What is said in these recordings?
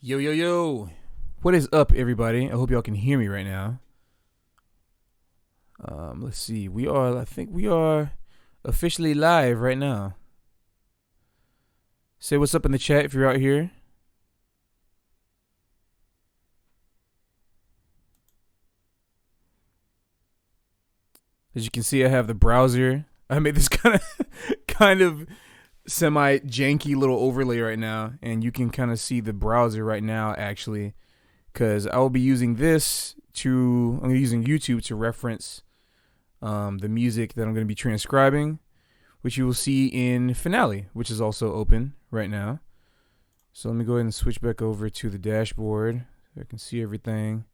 Yo, yo, yo. What is up, everybody? I hope y'all can hear me right now. Let's see. I think we are officially live right now. Say what's up in the chat if you're out here. As you can see, I have the browser. I made this kind of semi janky little overlay right now, and you can kind of see the browser right now actually, because I will be using I'm using YouTube to reference the music that I'm going to be transcribing, which you will see in Finale, which is also open right now. So let me go ahead and switch back over to the dashboard so I can see everything.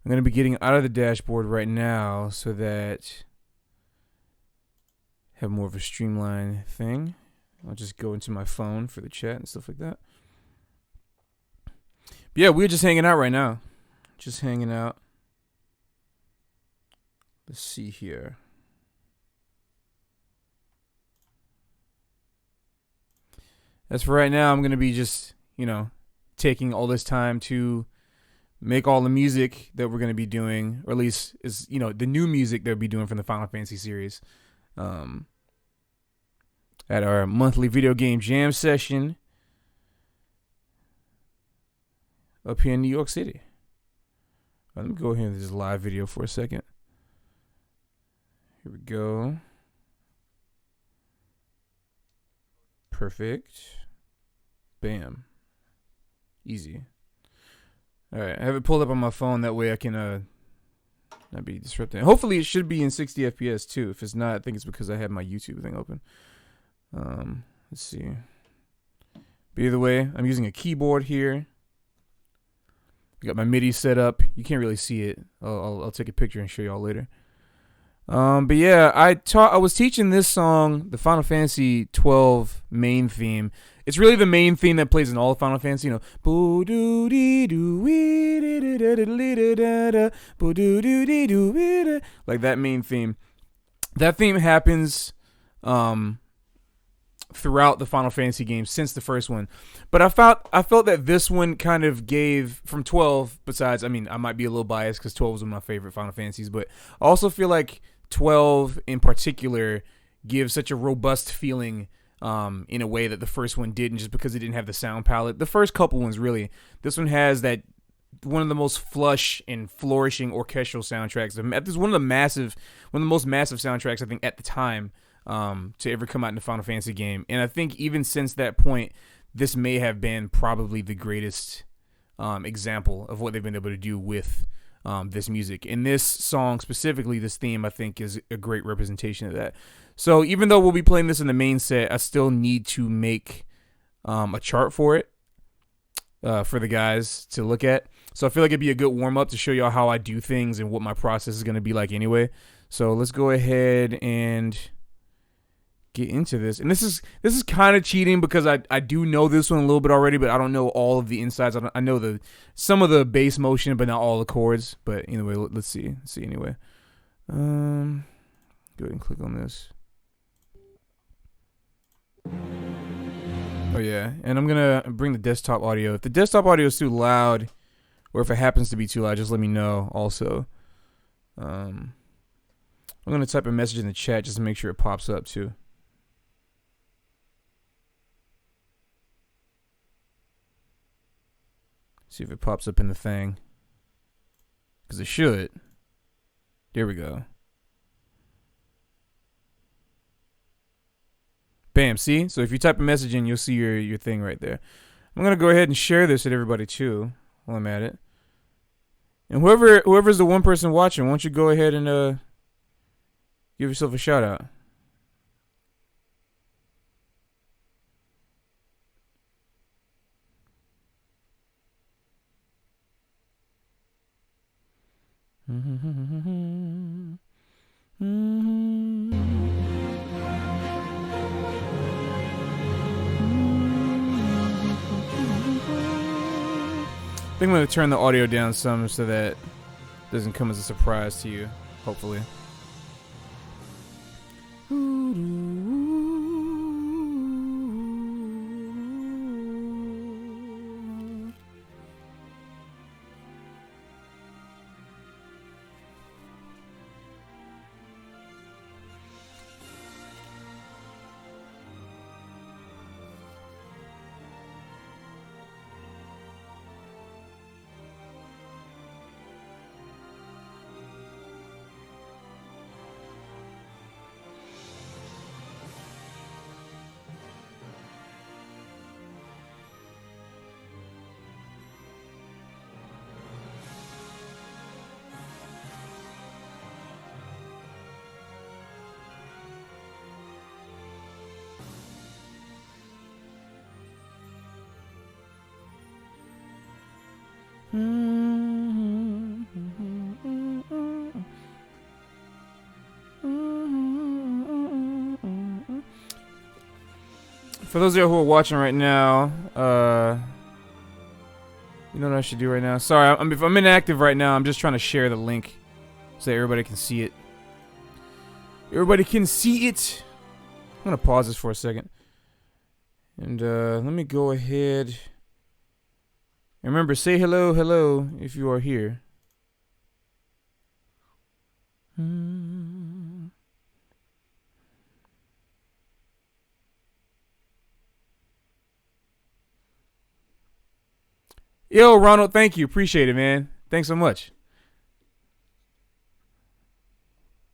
I'm going to be getting out of the dashboard right now so that I have more of a streamlined thing. I'll just go into my phone for the chat and stuff like that. But yeah, we're just hanging out right now. Just hanging out. Let's see here. As for right now, I'm going to be just, taking all this time to make all the music that we're going to be doing, or at least is, the new music that we'll be doing from the Final Fantasy series. At our monthly video game jam session up here in New York City. Let me go ahead and this live video for a second. Here we go. Perfect. Bam. Easy. Alright, I have it pulled up on my phone, that way I can not be disrupted. Hopefully it should be in 60 FPS too. If it's not, I think it's because I have my YouTube thing open. Let's see. But either way, I'm using a keyboard here. I got my MIDI set up. You can't really see it. I'll take a picture and show y'all later. But yeah, I was teaching this song, the Final Fantasy 12 main theme. It's really the main theme that plays in all of Final Fantasy, like that main theme. That theme happens throughout the Final Fantasy games since the first one. But I felt that this one kind of gave, from 12, besides, I might be a little biased because 12 was one of my favorite Final Fantasies, but I also feel like 12 in particular gives such a robust feeling in a way that the first one didn't, just because it didn't have the sound palette. The first couple ones, really. This one has that one of the most flush and flourishing orchestral soundtracks. This is one of the most massive soundtracks, I think, at the time, to ever come out in a Final Fantasy game. And I think even since that point, this may have been probably the greatest example of what they've been able to do with this music. And this song specifically, this theme, I think is a great representation of that. So even though we'll be playing this in the main set, I still need to make a chart for it for the guys to look at. So I feel like it'd be a good warm-up to show y'all how I do things and what my process is going to be like anyway. So let's go ahead and get into this. And this is kind of cheating because I do know this one a little bit already, but I don't know all of the insides. I know some of the bass motion, but not all the chords. But anyway, let's see anyway. Go ahead and click on this. Oh yeah, and I'm gonna bring the desktop audio. If the desktop audio is too loud, or if it happens to be too loud, just let me know also. I'm gonna type a message in the chat just to make sure it pops up too. See if it pops up in the thing. Because it should. There we go. Bam, see? So if you type a message in, you'll see your thing right there. I'm going to go ahead and share this with everybody too while I'm at it. And whoever's the one person watching, why don't you go ahead and give yourself a shout out. I think I'm going to turn the audio down some so that it doesn't come as a surprise to you, hopefully. For those of you who are watching right now, you know what I should do right now? Sorry, if I'm inactive right now, I'm just trying to share the link so that everybody can see it. Everybody can see it. I'm going to pause this for a second. And let me go ahead. And remember, say hello, hello, if you are here. Yo, Ronald, thank you. Appreciate it, man. Thanks so much.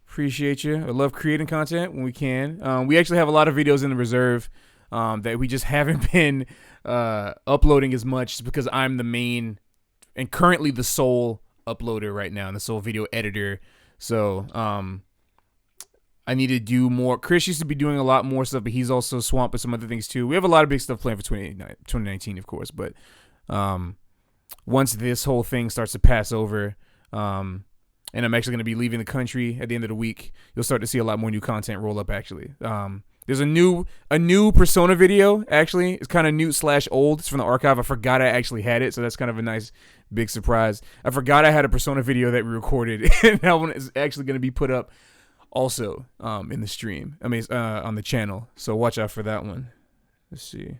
Appreciate you. I love creating content when we can. We actually have a lot of videos in the reserve that we just haven't been uploading as much just because I'm the main and currently the sole uploader right now and the sole video editor. So I need to do more. Chris used to be doing a lot more stuff, but he's also swamped with some other things too. We have a lot of big stuff planned for 2019, of course, but once this whole thing starts to pass over, and I'm actually going to be leaving the country at the end of the week, you'll start to see a lot more new content roll up. Actually, there's a new Persona video. Actually, it's kind of new / old. It's from the archive. I forgot I actually had it, so that's kind of a nice big surprise. I forgot I had a Persona video that we recorded, and that one is actually going to be put up also in the stream. I mean, on the channel. So watch out for that one. Let's see.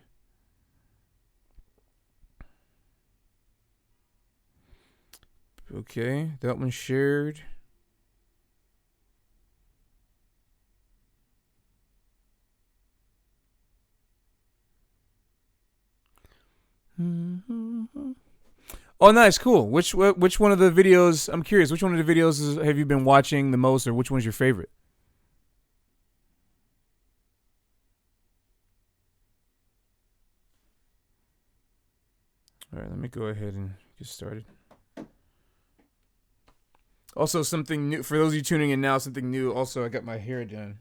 Okay, that one's shared. Oh, nice, cool. Which one of the videos? I'm curious. Which one of the videos have you been watching the most, or which one's your favorite? All right, let me go ahead and get started. Also, something new for those of you tuning in now. Something new. Also, I got my hair done,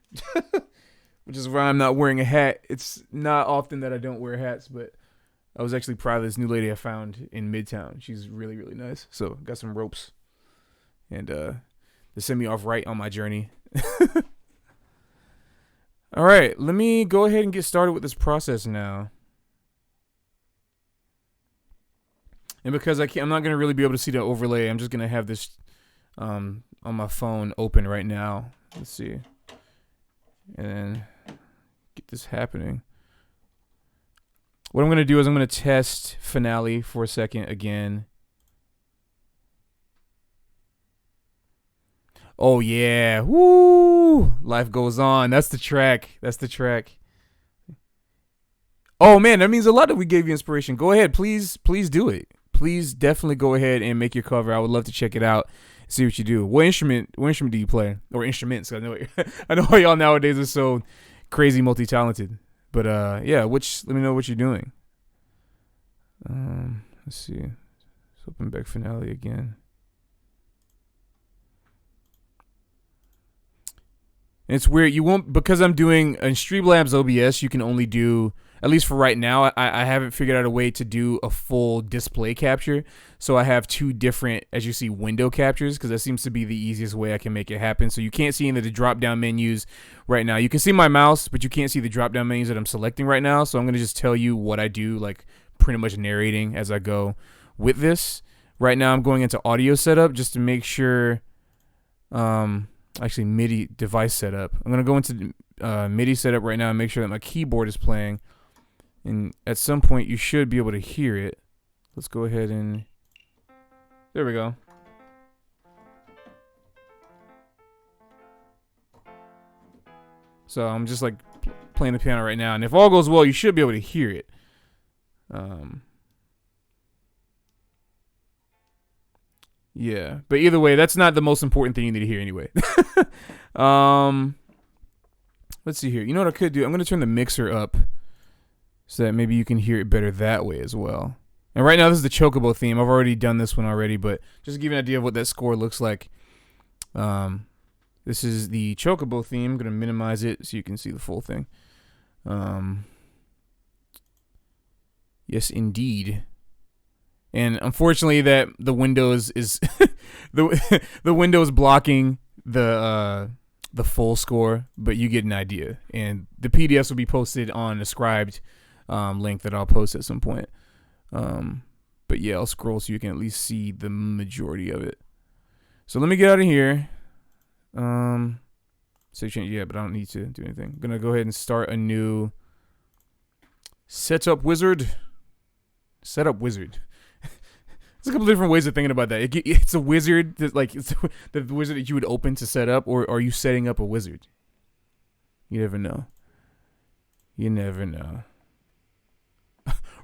which is why I'm not wearing a hat. It's not often that I don't wear hats, but I was actually proud of this new lady I found in Midtown. She's really, really nice. So got some ropes, and to send me off right on my journey. All right, let me go ahead and get started with this process now. And because I'm not gonna really be able to see the overlay. I'm just gonna have this on my phone open right now. Let's see, and then get this happening. What I'm going to do is I'm going to test Finale for a second again. Oh, yeah. Woo! Life goes on. That's the track. That's the track. Oh, man, that means a lot that we gave you inspiration. Go ahead. Please do it. Please definitely go ahead and make your cover. I would love to check it out. See what you do. What instrument do you play? Or instruments? I know y'all nowadays are so crazy multi-talented. But yeah, let me know what you're doing. Let's see. Let's open back Finale again. And it's weird. You won't, because I'm doing in Streamlabs OBS, you can only do, at least for right now, I haven't figured out a way to do a full display capture. So I have two different, as you see, window captures, because that seems to be the easiest way I can make it happen. So you can't see any of the drop-down menus right now. You can see my mouse, but you can't see the drop-down menus that I'm selecting right now. So I'm going to just tell you what I do, like pretty much narrating as I go with this. Right now I'm going into audio setup just to make sure, actually MIDI device setup. I'm going to go into MIDI setup right now and make sure that my keyboard is playing. And at some point you should be able to hear it. Let's go ahead and, there we go. So I'm just like playing the piano right now, and if all goes well, you should be able to hear it. Yeah, but either way, that's not the most important thing you need to hear anyway. Let's see here. You know what I could do? I'm gonna turn the mixer up so that maybe you can hear it better that way as well. And right now, this is the Chocobo theme. I've already done this one already, but just to give you an idea of what that score looks like. This is the Chocobo theme. I'm going to minimize it so you can see the full thing. Yes, indeed. And unfortunately, that the Windows is the Windows blocking the full score, but you get an idea. And the PDFs will be posted on a scribed link that I'll post at some point. But yeah, I'll scroll so you can at least see the majority of it. So let me get out of here. So change, yeah, but I don't need to do anything. I'm gonna go ahead and start a new setup wizard. Setup wizard. There's a couple different ways of thinking about that. It's a wizard that, like, it's the wizard that you would open to set up, or are you setting up a wizard? You never know. You never know.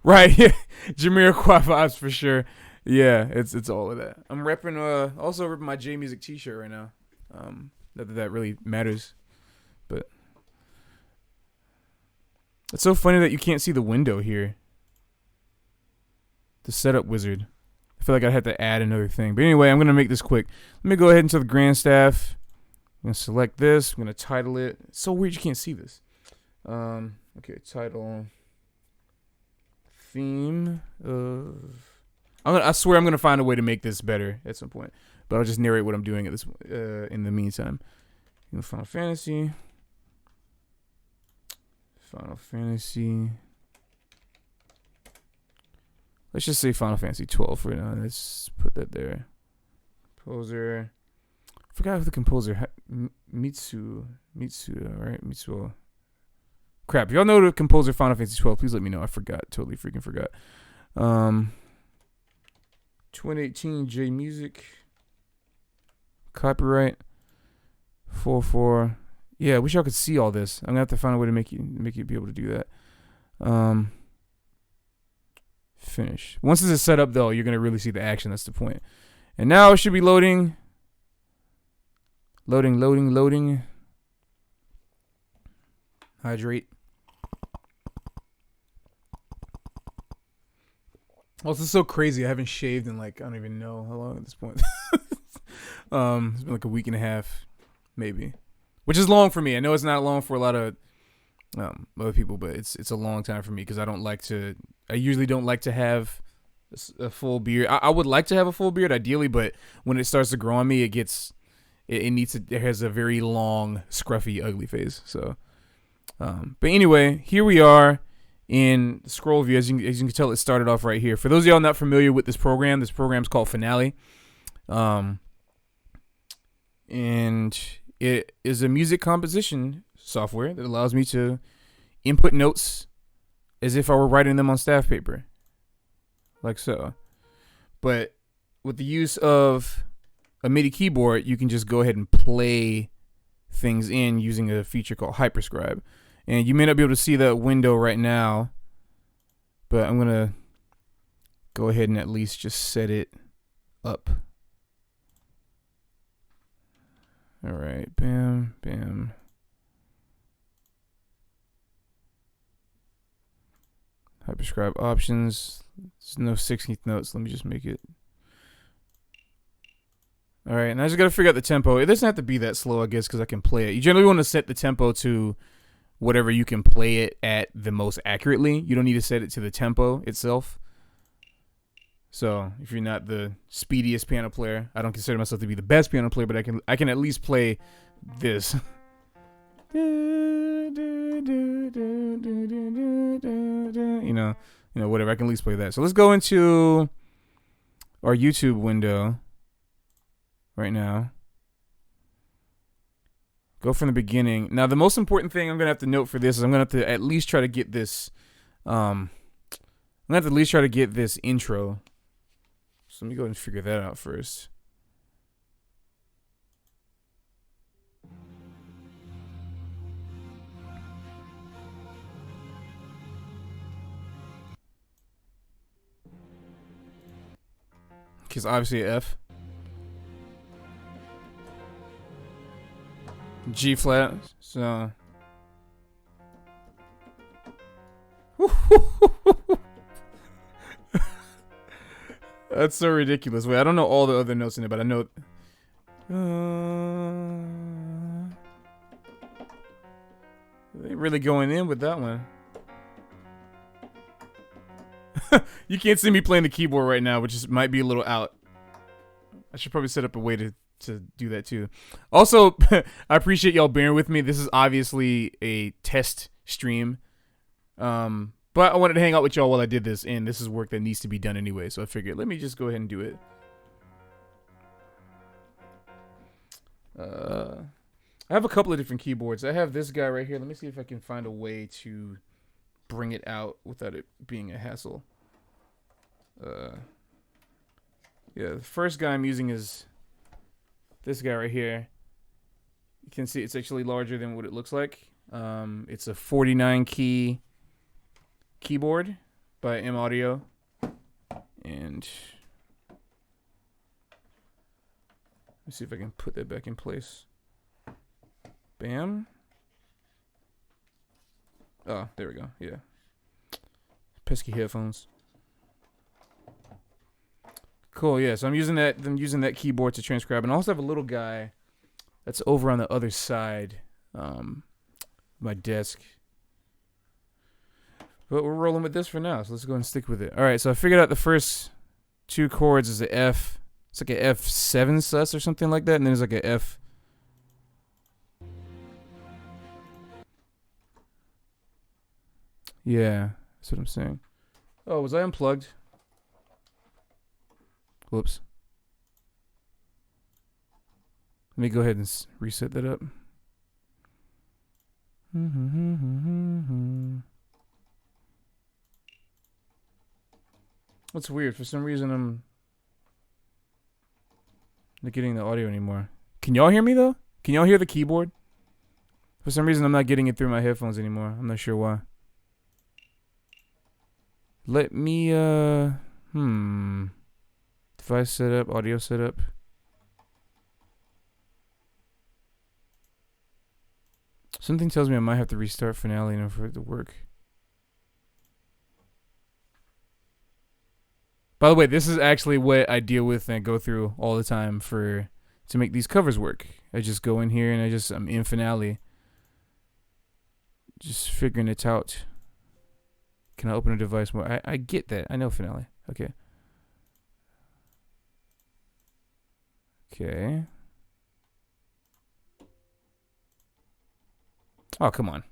Right, yeah. Jamiroquai vibes for sure. Yeah, it's all of that. I'm repping also ripping my J Music t-shirt right now. Not that that really matters, but it's so funny that you can't see the window here. The setup wizard. I feel like I had to add another thing. But anyway, I'm going to make this quick. Let me go ahead into the Grandstaff. I'm going to select this. I'm going to title it. It's so weird you can't see this. Okay, title. Theme of... I swear I'm going to find a way to make this better at some point. But I'll just narrate what I'm doing at this in the meantime. Final Fantasy. Final Fantasy... Let's just say Final Fantasy 12 for now. Let's put that there. Composer. I forgot who the composer. Mitsuo, right? Mitsuo. Crap. If y'all know the composer Final Fantasy 12, please let me know. I forgot. Totally freaking forgot. 2018 J Music. Copyright. 4. Yeah, I wish y'all could see all this. I'm gonna have to find a way to make you be able to do that. Finish. Once this is set up, though, you're going to really see the action. That's the point. And now it should be loading. Loading. Hydrate. Well, this is so crazy. I haven't shaved in, like, I don't even know how long at this point. It's been like a week and a half, maybe. Which is long for me. I know it's not long for a lot of other people, but it's a long time for me because I usually don't like to have a full beard. I would like to have a full beard ideally, but when it starts to grow on me, it has a very long, scruffy, ugly face. So, but anyway, here we are in the scroll view. As you can tell, it started off right here. For those of y'all not familiar with this program's called Finale. And it is a music composition software that allows me to input notes as if I were writing them on staff paper, like so. But with the use of a MIDI keyboard, you can just go ahead and play things in using a feature called Hyperscribe. And you may not be able to see that window right now, but I'm going to go ahead and at least just set it up. All right, bam, bam. Hyperscribe options. There's no 16th notes. Let me just make it. All right, and I just got to figure out the tempo. It doesn't have to be that slow, I guess, because I can play it. You generally want to set the tempo to whatever you can play it at the most accurately. You don't need to set it to the tempo itself. So if you're not the speediest piano player, I don't consider myself to be the best piano player, but I can at least play this. You know, whatever. I can at least play that. So let's go into our YouTube window right now. Go from the beginning. Now, the most important thing I'm gonna have to note for this is I'm gonna have to at least try to get this. I'm gonna have to at least try to get this intro. So let me go ahead and figure that out first. Because obviously F. G flat. So. That's so ridiculous. Wait, I don't know all the other notes in it, but I know. They really going in with that one. You can't see me playing the keyboard right now, which might be a little out. I should probably set up a way to do that too. Also, I appreciate y'all bearing with me. This is obviously a test stream. But I wanted to hang out with y'all while I did this, and this is work that needs to be done anyway, so I figured let me just go ahead and do it. I have a couple of different keyboards. I have this guy right here. Let me see if I can find a way to bring it out without it being a hassle. Yeah, the first guy I'm using is this guy right here. You can see it's actually larger than what it looks like. It's a 49 key keyboard by M Audio, and let's see if I can put that back in place. Bam. Oh, there we go. Yeah. Pesky headphones. Cool. Yeah. So I'm using that keyboard to transcribe, and I also have a little guy that's over on the other side, my desk. But we're rolling with this for now, so let's go and stick with it. All right. So I figured out the first two chords is the F. It's like a F7 sus or something like that, and then there's like a F. Yeah, that's what I'm saying. Oh, was I unplugged? Whoops. Let me go ahead and reset that up. That's weird. For some reason, I'm not getting the audio anymore. Can y'all hear me, though? Can y'all hear the keyboard? For some reason, I'm not getting it through my headphones anymore. I'm not sure why. Let me, device setup, audio setup. Something tells me I might have to restart Finale in order for it to work. By the way, this is actually what I deal with and I go through all the time to make these covers work. I just go in here and I'm in Finale. Just figuring it out. Can I open a device more? I get that. I know Finale. Okay. Okay. Oh, come on.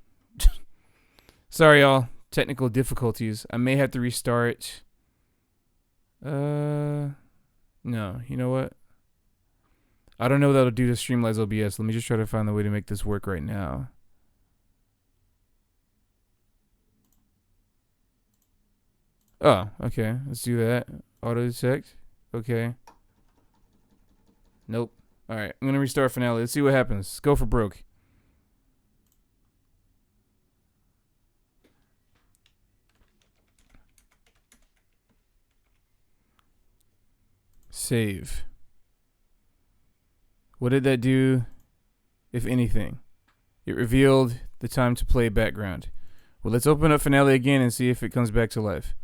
Sorry, y'all. Technical difficulties. I may have to restart. No. You know what? I don't know what that'll do to Streamlabs OBS. Let me just try to find the way to make this work right now. Oh, okay. Let's do that. Auto detect. Okay. Nope. Alright, I'm gonna restart Finale. Let's see what happens. Let's go for broke. Save. What did that do, if anything? It revealed the time to play background. Well, let's open up Finale again and see if it comes back to life.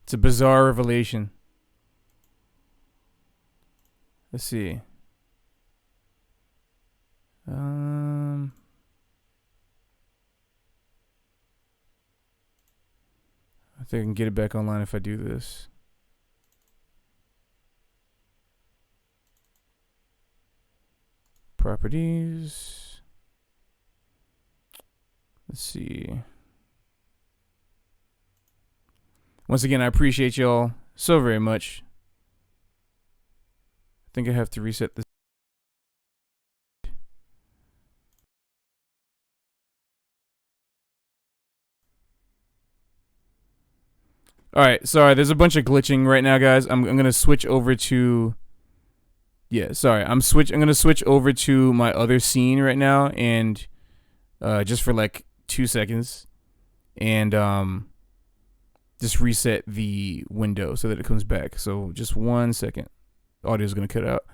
It's a bizarre revelation. Let's see. I think I can get it back online if I do this. Properties. Let's see. Once again, I appreciate y'all so very much. I think I have to reset this. Alright, sorry, there's a bunch of glitching right now, guys. I'm gonna switch over to... Yeah, sorry. I'm gonna switch over to my other scene right now, and just for like 2 seconds, and just reset the window so that it comes back. So just 1 second. Audio's gonna cut out.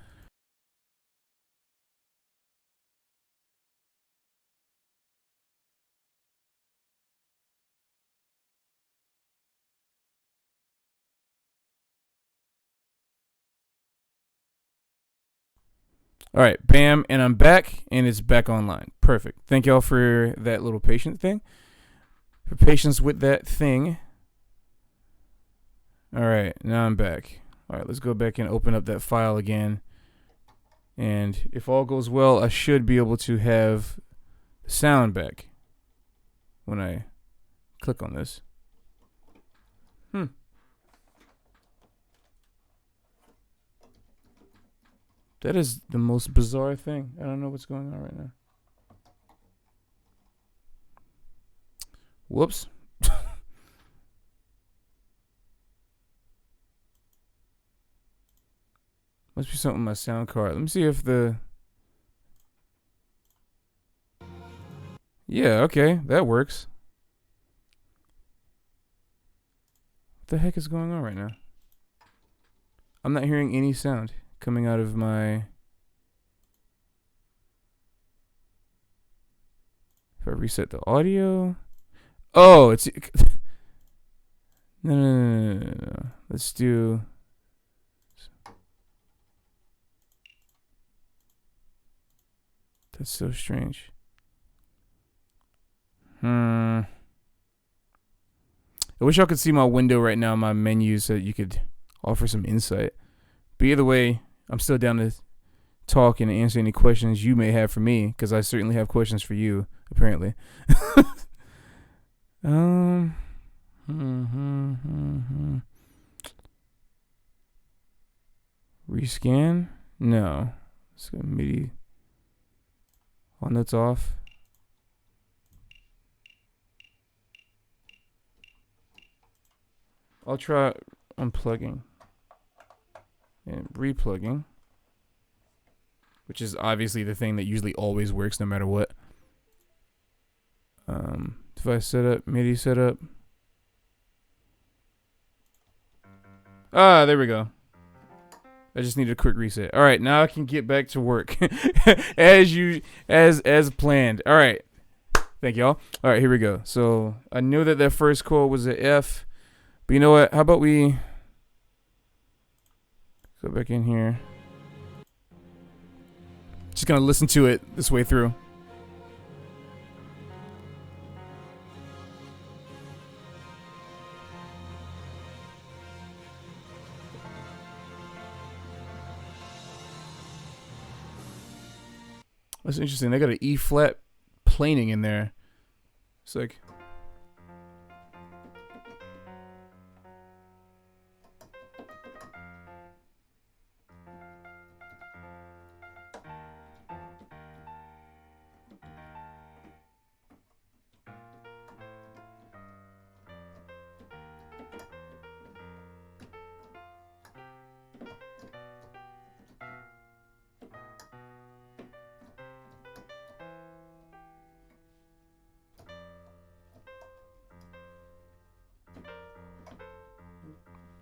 All right, bam, and I'm back, and it's back online. Perfect. Thank y'all for that little patience with that thing. All right, now I'm back. All right, let's go back and open up that file again. And if all goes well, I should be able to have the sound back when I click on this. That is the most bizarre thing. I don't know what's going on right now. Whoops. Must be something with my sound card. Let me see if the... Yeah, okay. That works. What the heck is going on right now? I'm not hearing any sound coming out of my... If I reset the audio... Oh, it's... No. Let's do... That's so strange. I wish y'all could see my window right now, my menu, so that you could offer some insight. But either way, I'm still down to talk and answer any questions you may have for me, because I certainly have questions for you, apparently. Rescan? No. Let's go MIDI. All notes off. I'll try unplugging and replugging, which is obviously the thing that usually always works no matter what. Device setup, MIDI setup. Ah, there we go. I just needed a quick reset. All right, now I can get back to work as planned. All right, thank y'all. All right, here we go. So I knew that first chord was an F, but you know what? How about we go back in here? Just gonna listen to it this way through. That's interesting. They got an E flat planing in there. It's like...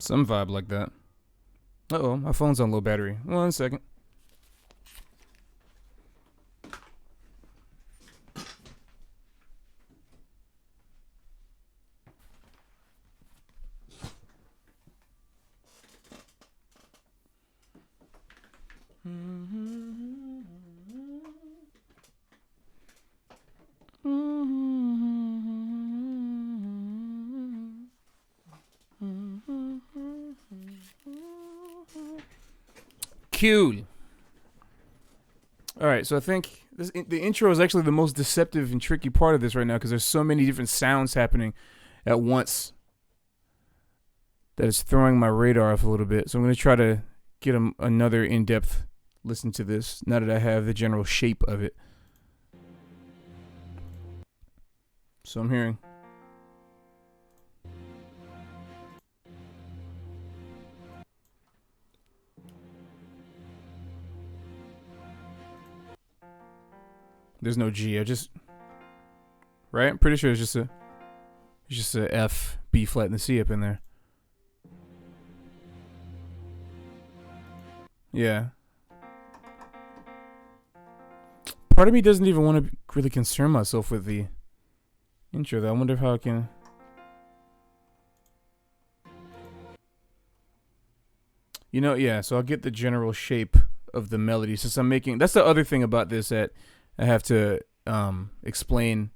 some vibe like that. Uh-oh, my phone's on low battery. 1 second. Cute. All right, so I think the intro is actually the most deceptive and tricky part of this right now because there's so many different sounds happening at once that it's throwing my radar off a little bit. So I'm going to try to get another in-depth listen to this now that I have the general shape of it. So I'm hearing... There's no G. I just... Right? I'm pretty sure it's just a F, B flat, and the C up in there. Yeah. Part of me doesn't even want to really concern myself with the intro, though. I wonder how I can... You know, yeah, so I'll get the general shape of the melody. Since I'm making, that's the other thing about this that I have to explain,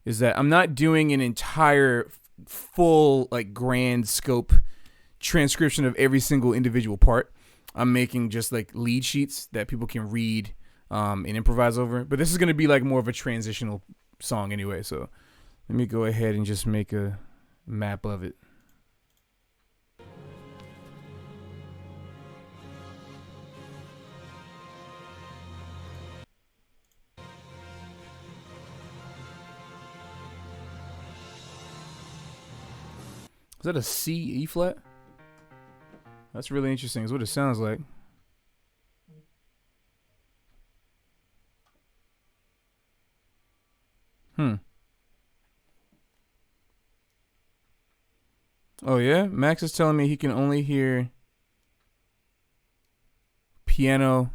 is that I'm not doing an entire full like grand scope transcription of every single individual part. I'm making just like lead sheets that people can read and improvise over. But this is going to be like more of a transitional song anyway. So let me go ahead and just make a map of it. Is that a C, E flat? That's really interesting. Is what it sounds like. Oh yeah? Max is telling me he can only hear piano.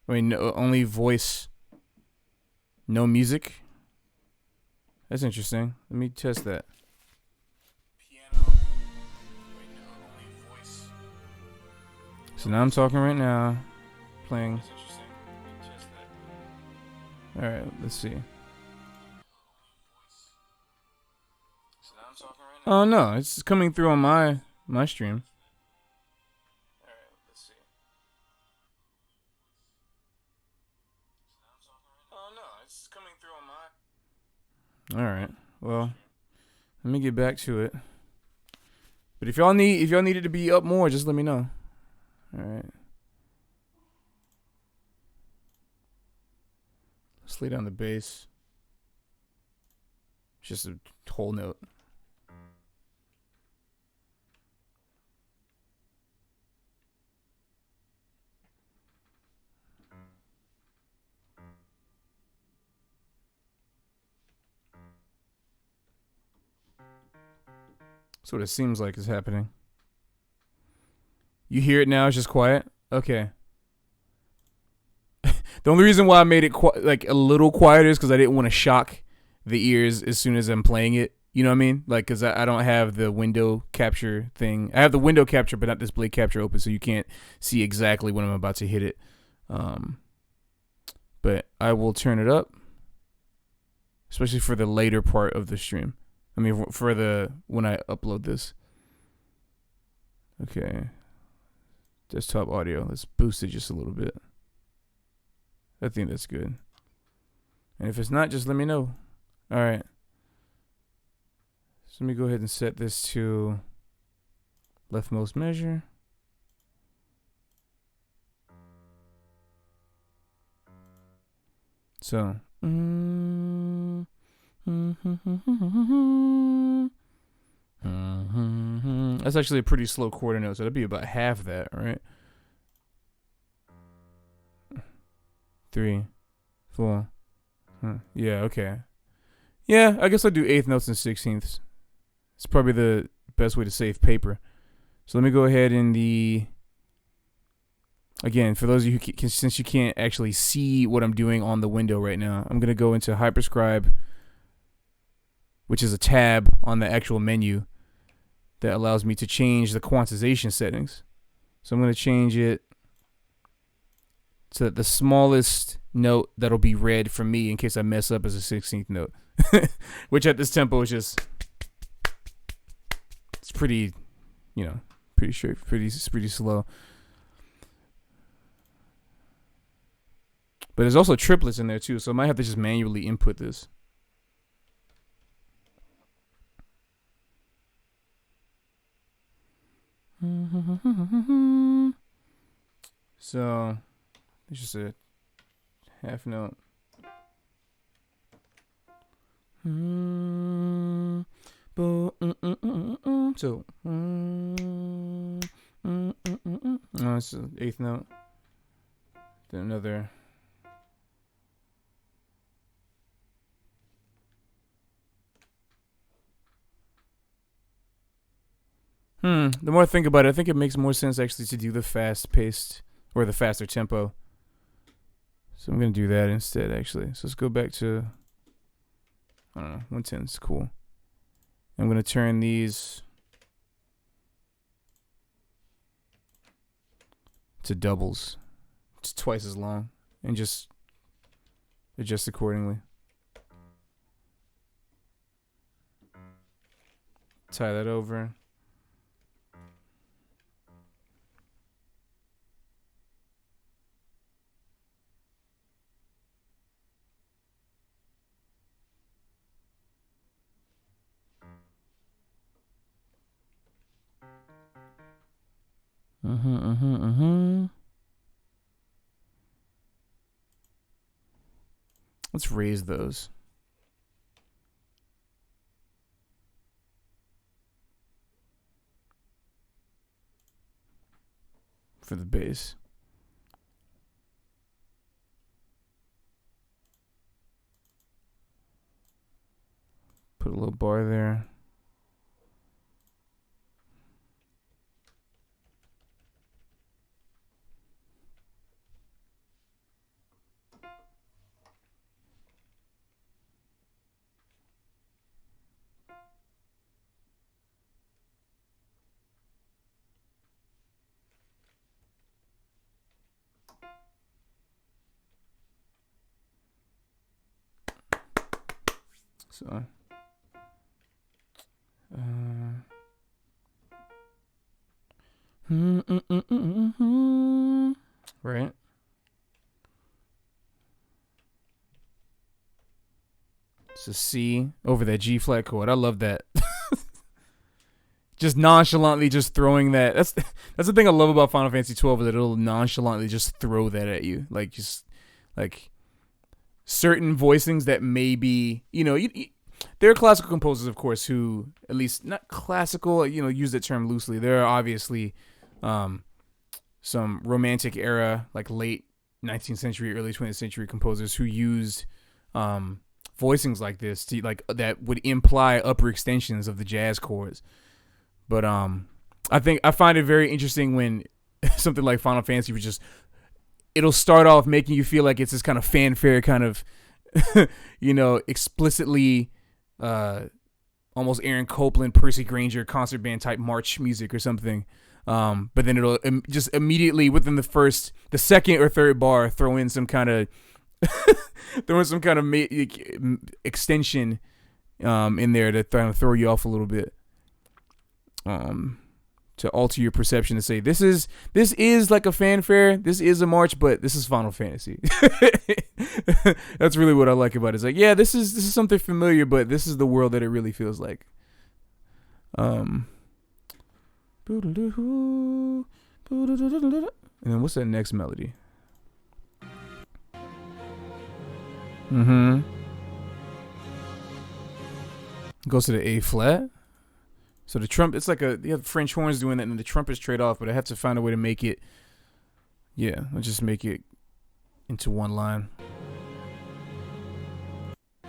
I mean, no, only voice, no music. That's interesting. Let me test that. So now I'm talking right now, playing. All right, let's see. Oh no, it's coming through on my stream. All right, let's see. Oh no, it's coming through on my. All right, well, let me get back to it. But if y'all need it to be up more, just let me know. All right. Let's lay down the bass. It's just a whole note. That's what it seems like is happening. You hear it now? It's just quiet? Okay. The only reason why I made it like a little quieter is because I didn't want to shock the ears as soon as I'm playing it. You know what I mean? Like, because I don't have the window capture thing. I have the window capture, but not display capture open, so you can't see exactly when I'm about to hit it. But I will turn it up, especially for the later part of the stream. I mean, for the when I upload this. Okay. Desktop audio. Let's boost it just a little bit. I think that's good. And if it's not, just let me know. All right. So let me go ahead and set this to leftmost measure. So. That's actually a pretty slow quarter note, so that'd be about half that, right? 3, 4. Yeah, okay. Yeah, I guess I'll do 8th notes and 16ths. It's probably the best way to save paper. So let me go ahead in the... Again, for those of you who since you can't actually see what I'm doing on the window right now, I'm going to go into Hyperscribe, which is a tab on the actual menu that allows me to change the quantization settings. So I'm going to change it to the smallest note that'll be read from me in case I mess up as a 16th note. Which at this tempo is just... It's pretty, you know, pretty sure, pretty slow. But there's also triplets in there too, so I might have to just manually input this. So it's just a half note. So oh, it's the 8th note. Then another. The more I think about it, I think it makes more sense actually to do the fast paced or the faster tempo. So I'm going to do that instead actually. So let's go back to, I don't know, 110 is cool. I'm going to turn these to doubles. It's twice as long, and just adjust accordingly. Tie that over. Let's raise those. For the bass. Put a little bar there. So, right. It's a C over that G flat chord. I love that. Just nonchalantly just throwing that. That's the thing I love about Final Fantasy 12 is that it'll nonchalantly just throw that at you. Like, just like certain voicings that may be, there are classical composers, of course, who, at least not classical, use that term loosely. There are obviously some romantic era, like late 19th century, early 20th century composers who used voicings like this to, like, that would imply upper extensions of the jazz chords. But I find it very interesting when something like Final Fantasy would just, it'll start off making you feel like it's this kind of fanfare, kind of, explicitly almost Aaron Copland, Percy Grainger concert band type march music or something. But then it'll just immediately within the second or third bar throw in some kind of extension in there to kind of throw you off a little bit. To alter your perception and say this is like a fanfare, this is a march, but this is Final Fantasy. That's really what I like about it. It's like, yeah, this is something familiar, but this is the world that it really feels like. And then what's that next melody? Goes to the A flat. So the trumpet, it's like you have French horns doing that, and the trumpets trade off, but I have to find a way to make it, let's just make it into one line.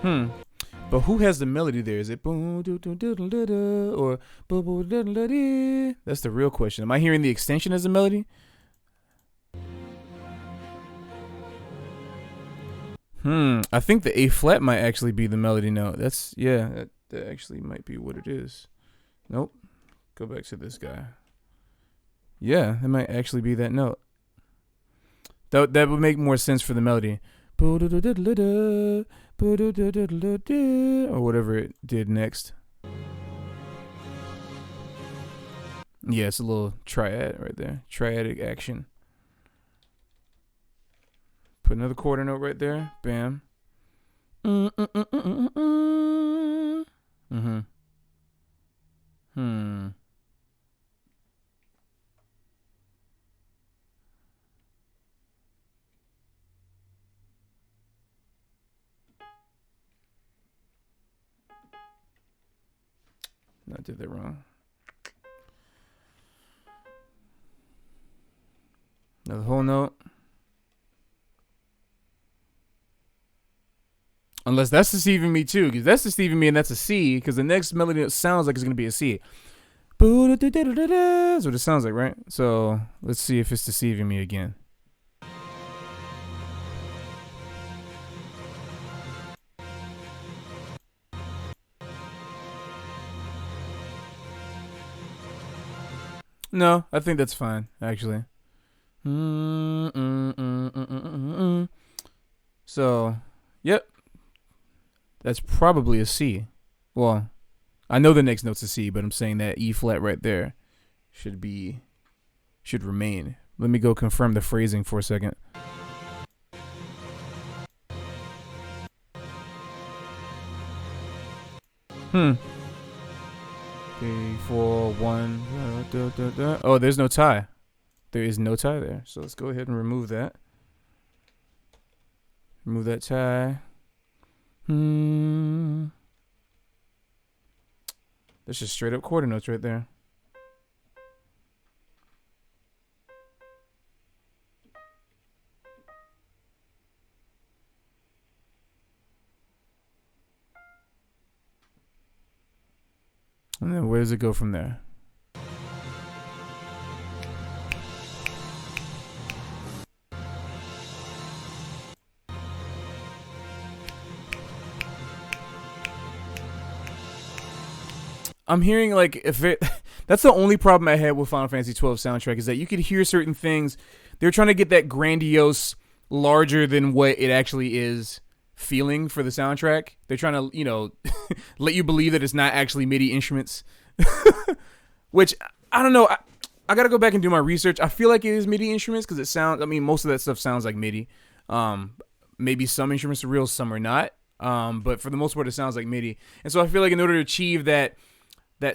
But who has the melody there? Is it boom doo doo doo doo doo or boom boom doo doo doo? That's the real question. Am I hearing the extension as a melody? I think the A flat might actually be the melody note. That actually might be what it is. Nope. Go back to this guy. Yeah, it might actually be that note. That would make more sense for the melody. Or whatever it did next. Yeah, it's a little triad right there. Triadic action. Put another quarter note right there. Bam. I did that wrong. Another whole note. Unless that's deceiving me too, because that's deceiving me and that's a C, because the next melody sounds like it's going to be a C. That's what it sounds like, right? So let's see if it's deceiving me again. No, I think that's fine, actually. So, yep, that's probably a C. Well, I know the next note's a C, but I'm saying that E flat right there should remain. Let me go confirm the phrasing for a second. A 4 1. Oh, there's no tie. There is no tie there. So let's go ahead and remove that. Remove that tie. That's just straight up quarter notes right there. And then where does it go from there? I'm hearing like if it that's the only problem I had with Final Fantasy 12 soundtrack is that you could hear certain things. They're trying to get that grandiose, larger than what it actually is feeling for the soundtrack. They're trying to, you know, let you believe that it's not actually MIDI instruments. Which I don't know. I got to go back and do my research. I feel like it is MIDI instruments because it sounds, I mean, most of that stuff sounds like MIDI. Maybe some instruments are real, some are not. But for the most part, it sounds like MIDI. And so I feel like in order to achieve that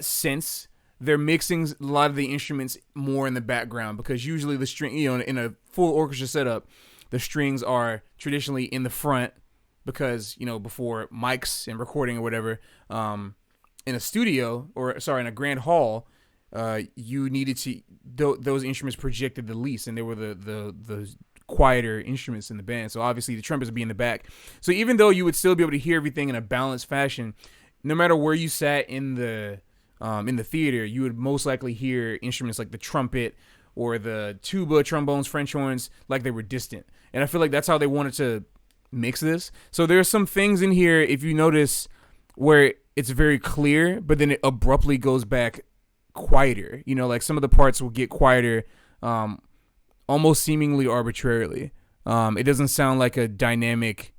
sense, they're mixing a lot of the instruments more in the background because usually the string, you know, in a full orchestra setup, the strings are traditionally in the front because, you know, before mics and recording or whatever, in a studio or sorry, in a grand hall, you needed to those instruments projected the least, and they were the quieter instruments in the band. So obviously the trumpets would be in the back. So even though you would still be able to hear everything in a balanced fashion, no matter where you sat in the theater, you would most likely hear instruments like the trumpet or the tuba, trombones, French horns, like they were distant. And I feel like that's how they wanted to mix this. So there are some things in here, if you notice, where it's very clear, but then it abruptly goes back quieter. You know, like some of the parts will get quieter almost seemingly arbitrarily. It doesn't sound like a dynamic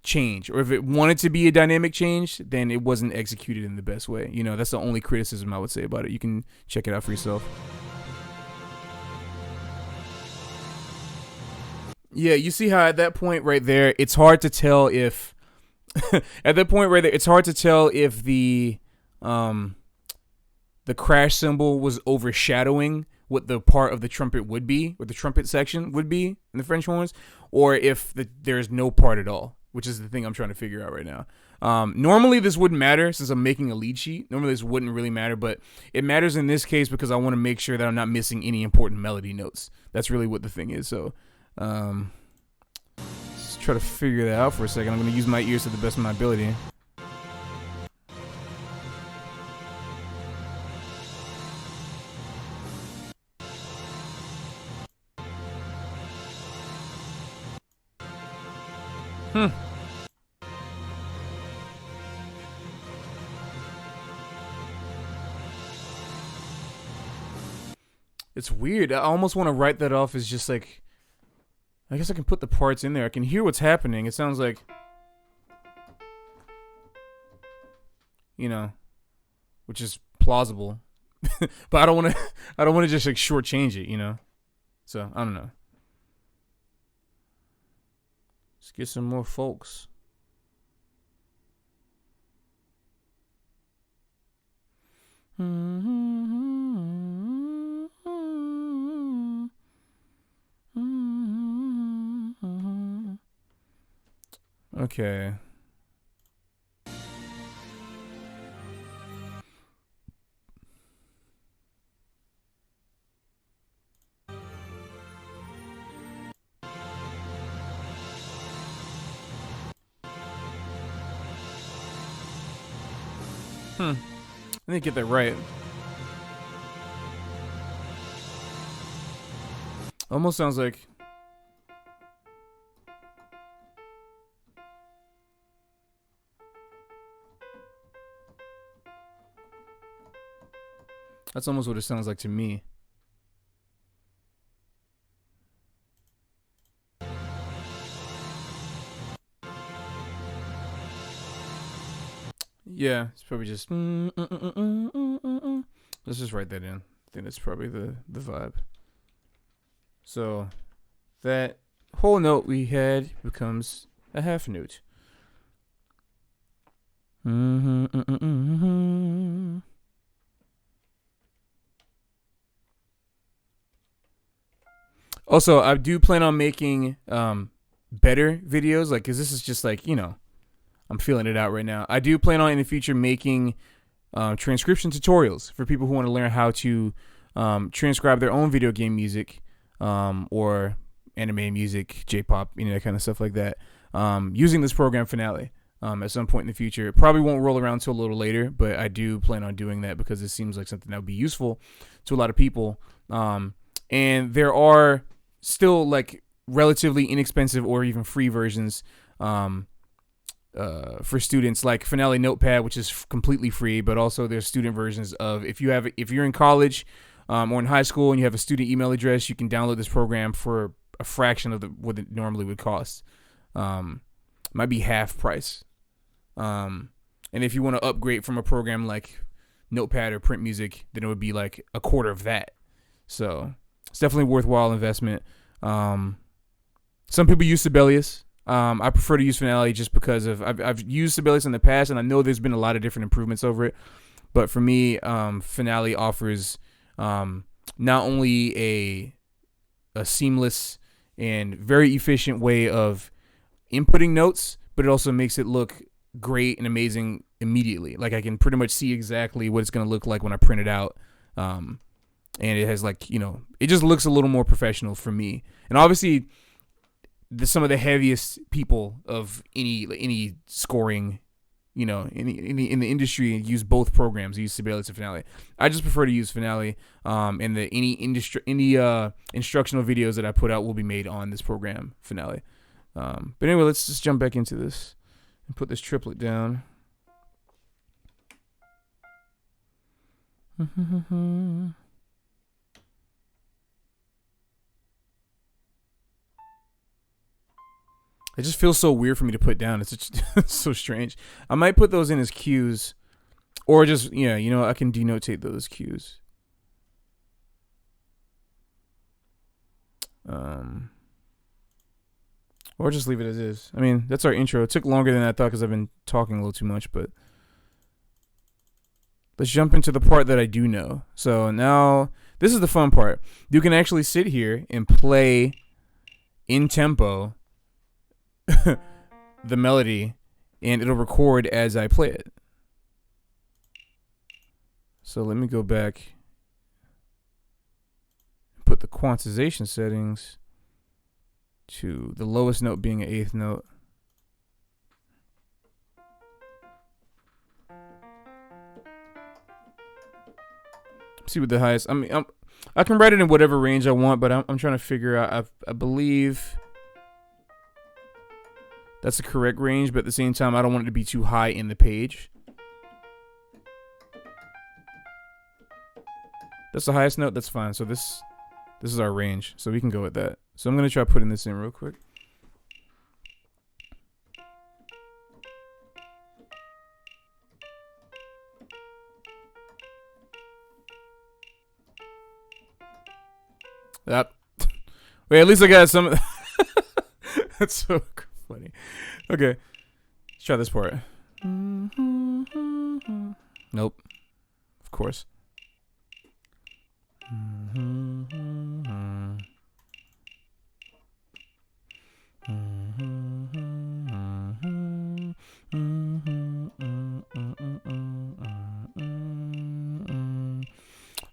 change, or if it wanted to be a dynamic change, then it wasn't executed in the best way. You know, that's the only criticism I would say about it. You can check it out for yourself. Yeah, you see how at that point right there, it's hard to tell if at that point right there, it's hard to tell if the crash cymbal was overshadowing what the part of the trumpet would be, what the trumpet section would be in the French horns, or if there's no part at all, which is the thing I'm trying to figure out right now. Normally this wouldn't matter since I'm making a lead sheet. Normally this wouldn't really matter, but it matters in this case because I want to make sure that I'm not missing any important melody notes. That's really what the thing is. So let's try to figure that out for a second. I'm going to use my ears to the best of my ability. It's weird. I almost want to write that off as just like, I guess I can put the parts in there. I can hear what's happening. It sounds like, you know, which is plausible. But I don't want to just like shortchange it, you know? So, I don't know. Let's get some more folks. Okay. I didn't get that right. Almost sounds like that's almost what it sounds like to me. Yeah, it's probably just. Let's just write that in. I think that's probably the vibe. So that whole note we had becomes a half note. Also, I do plan on making better videos, like, cause this is just like, you know, I'm feeling it out right now. I do plan on in the future making transcription tutorials for people who want to learn how to transcribe their own video game music or anime music, J-pop, you know, that kind of stuff like that, using this program Finale at some point in the future. It probably won't roll around till a little later, but I do plan on doing that because it seems like something that would be useful to a lot of people. And there are still like relatively inexpensive or even free versions for students, like Finale Notepad, which is completely free, but also there's student versions of if you're in college or in high school and you have a student email address, you can download this program for a fraction of what it normally would cost. Might be half price. And if you want to upgrade from a program like Notepad or Print Music, then it would be like a quarter of that. So it's definitely a worthwhile investment. Some people use Sibelius. I prefer to use Finale just because of I've used Sibelius in the past, and I know there's been a lot of different improvements over it. But for me, Finale offers not only a seamless and very efficient way of inputting notes, but it also makes it look great and amazing immediately. Like I can pretty much see exactly what it's going to look like when I print it out. And it has like, you know, it just looks a little more professional for me. And obviously some of the heaviest people of any scoring, you know, in the industry use both programs. Use Sibelius and Finale. I just prefer to use Finale. And any instructional videos that I put out will be made on this program, Finale. But anyway, let's just jump back into this and put this triplet down. It just feels so weird for me to put down. It's just so strange. I might put those in as cues, or just, yeah, you know, I can denotate those cues. Or just leave it as is. I mean, that's our intro. It took longer than I thought because I've been talking a little too much, but let's jump into the part that I do know. So now, this is the fun part. You can actually sit here and play in tempo the melody, and it'll record as I play it. So let me go back, put the quantization settings to the lowest note being an eighth note. See what the highest. I mean, I can write it in whatever range I want, but I'm trying to figure out. I believe that's the correct range, but at the same time, I don't want it to be too high in the page. That's the highest note. That's fine. So this is our range, so we can go with that. So I'm gonna try putting this in real quick. That. Wait, at least I got some. That's so funny. Okay, let's try this part. Nope. Of course.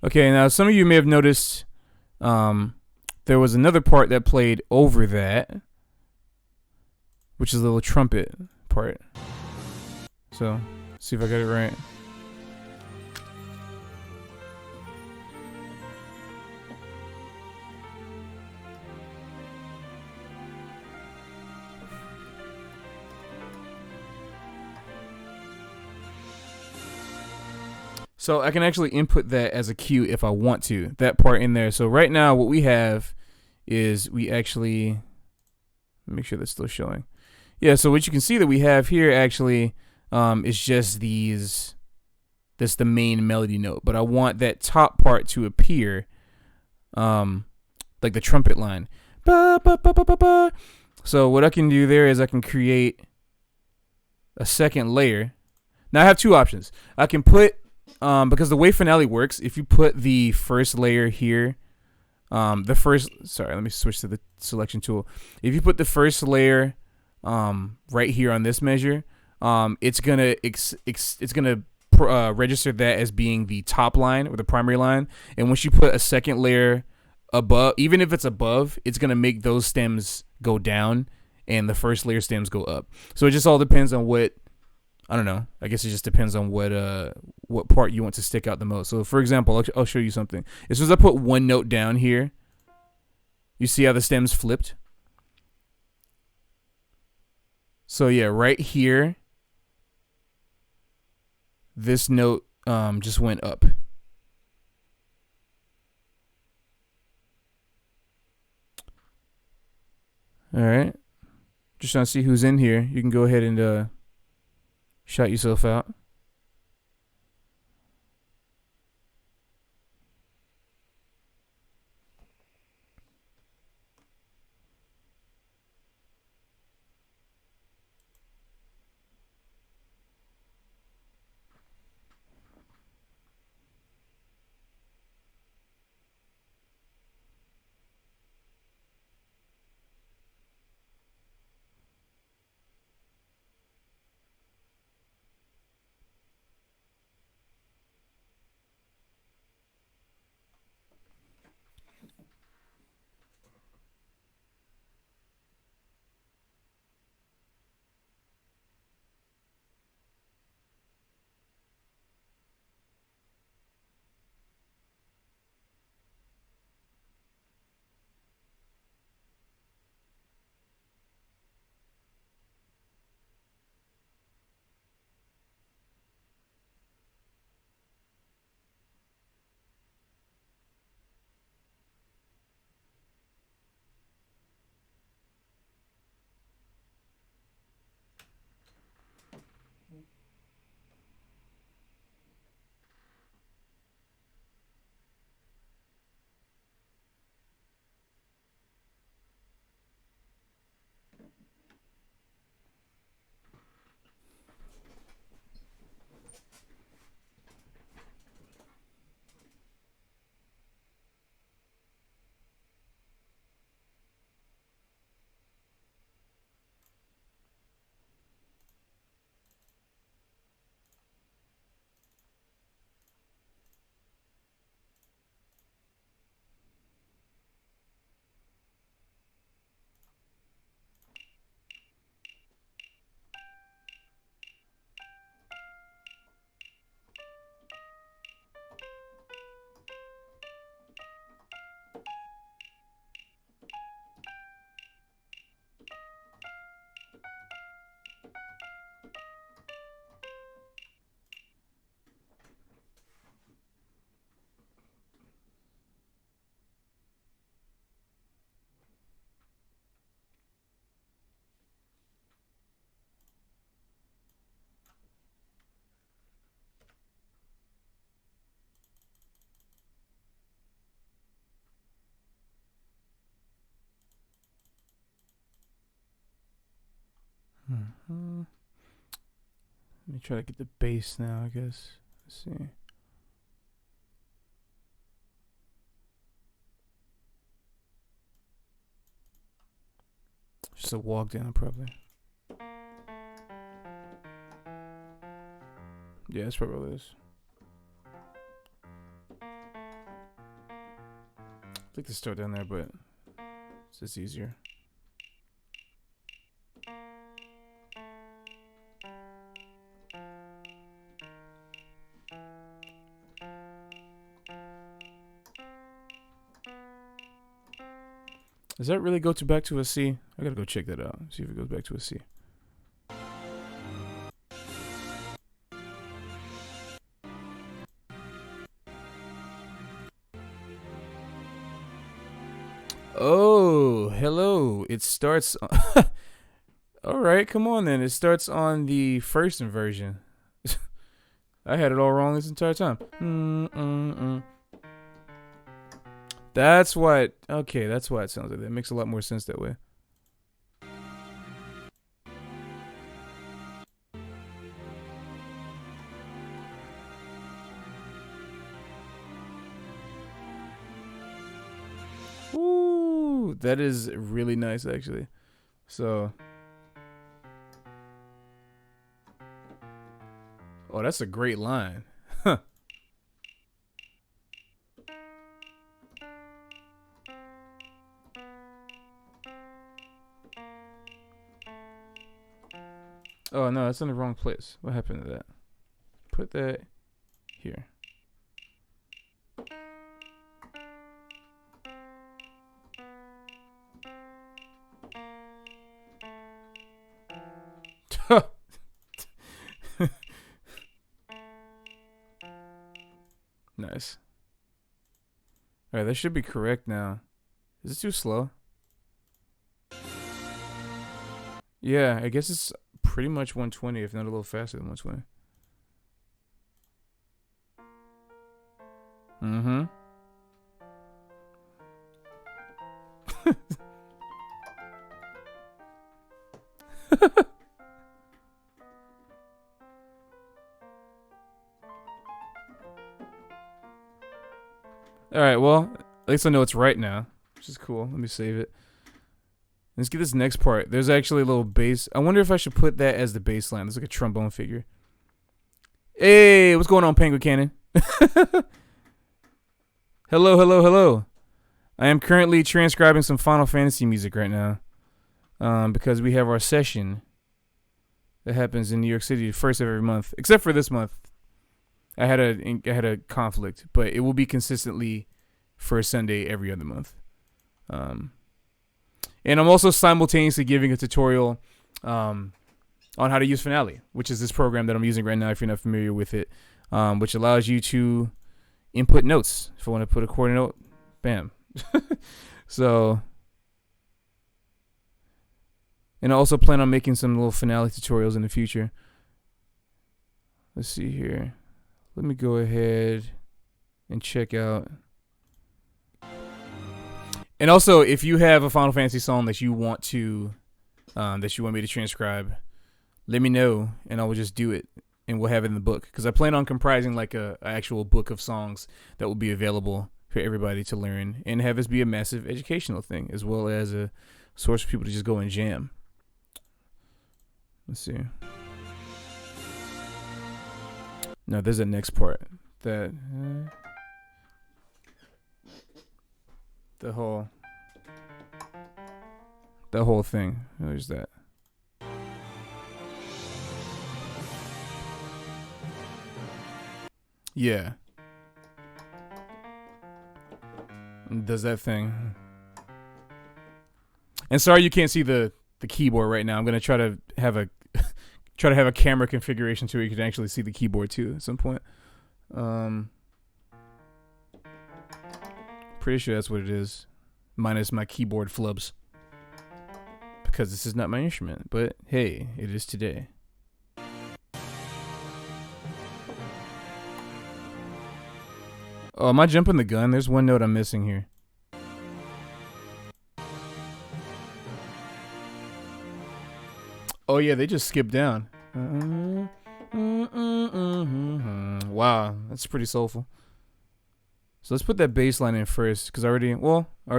Okay, now some of you may have noticed there was another part that played over that, which is the little trumpet part. So, see if I got it right. So I can actually input that as a cue if I want to, that part in there. So right now what we have is we actually, make sure that's still showing. Yeah, so what you can see that we have here actually, is just this the main melody note, but I want that top part to appear, like the trumpet line. Ba, ba, ba, ba, ba, ba. So what I can do there is I can create a second layer. Now I have two options. I can put, because the way Finale works, if you put the first layer here, let me switch to the selection tool. If you put the first layer right here on this measure, it's gonna register that as being the top line or the primary line. And once you put a second layer above, even if it's above, it's gonna make those stems go down and the first layer stems go up. So it just all depends on what, I don't know. I guess it just depends on what part you want to stick out the most. So for example, I'll show you something. As soon as I put one note down here, you see how the stems flipped? So yeah, right here, this note just went up. All right. Just trying to see who's in here. You can go ahead and shout yourself out. Let me try to get the bass now, I guess. Let's see. Just a walk down, probably. Yeah, that's probably what it is. I like to start down there, but it's just easier. Does that really go back to a C? I gotta go check that out. See if it goes back to a C. Oh, hello. It starts. All right, come on then. It starts on the first inversion. I had it all wrong this entire time. That's why. Okay, that's why it sounds like that. It makes a lot more sense that way. Ooh, that is really nice, actually. So. Oh, that's a great line. Huh. Oh, no, that's in the wrong place. What happened to that? Put that here. Nice. Alright, that should be correct now. Is it too slow? Yeah, I guess it's pretty much 120, if not a little faster than 120. Mm-hmm. Alright, well, at least I know it's right now, which is cool. Let me save it. Let's get this next part. There's actually a little bass. I wonder if I should put that as the bass line. There's like a trombone figure. Hey, what's going on, Penguin Cannon? Hello, hello, hello. I am currently transcribing some Final Fantasy music right now. Because we have our session that happens in New York City the first of every month. Except for this month. I had a conflict, but it will be consistently first Sunday every other month. And I'm also simultaneously giving a tutorial on how to use Finale, which is this program that I'm using right now if you're not familiar with it, which allows you to input notes. If I want to put a chord note, bam. So, and I also plan on making some little Finale tutorials in the future. Let's see here. Let me go ahead and check out. And also, if you have a Final Fantasy song that you want to, that you want me to transcribe, let me know, and I will just do it, and we'll have it in the book. Because I plan on comprising like a actual book of songs that will be available for everybody to learn, and have this be a massive educational thing, as well as a source for people to just go and jam. Let's see. No, there's a next part that the whole thing. There's that. Yeah. Does that thing. And sorry you can't see the keyboard right now. I'm gonna try to have a camera configuration so you can actually see the keyboard too at some point. Pretty sure that's what it is, minus my keyboard flubs, because this is not my instrument. But hey, it is today. Oh, am I jumping the gun? There's one note I'm missing here. Oh yeah, they just skipped down. Wow, that's pretty soulful. So let's put that bass line in first, because I already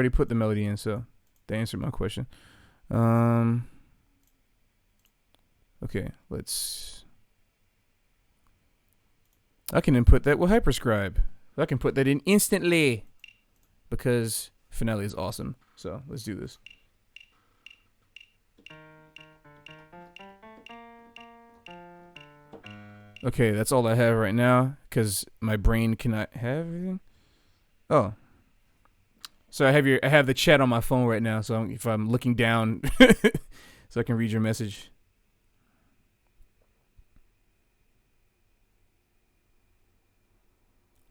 put the melody in, so that answered my question. Okay, I can input that with Hyperscribe. I can put that in instantly, because Finale is awesome. So let's do this. Okay, that's all I have right now, because my brain cannot have everything. Oh, so I have the chat on my phone right now. So if I'm looking down, so I can read your message.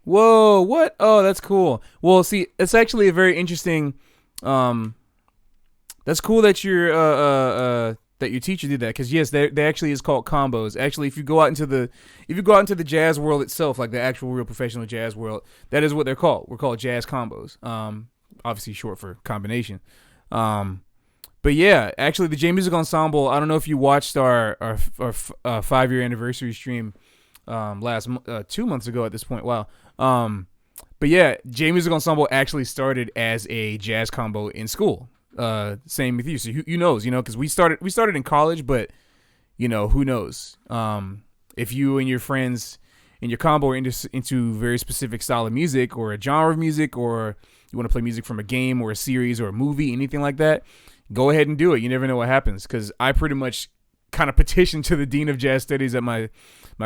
Whoa, what? Oh, that's cool. Well, see, it's actually a very interesting. That's cool that you're that your teacher did that, because yes, they actually is called combos. Actually, if you go out into the jazz world itself, like the actual real professional jazz world, that is what they're called. We're called jazz combos. Obviously short for combination. But yeah, actually the J Music Ensemble. I don't know if you watched our 5-year anniversary stream last 2 months ago at this point. Wow. But yeah, J Music Ensemble actually started as a jazz combo in school. Same with you. So who knows, because we started in college, but who knows? If you and your friends in your combo are into a very specific style of music or a genre of music, or you want to play music from a game or a series or a movie, anything like that, go ahead and do it. You never know what happens. Because I pretty much kind of petitioned to the dean of jazz studies at my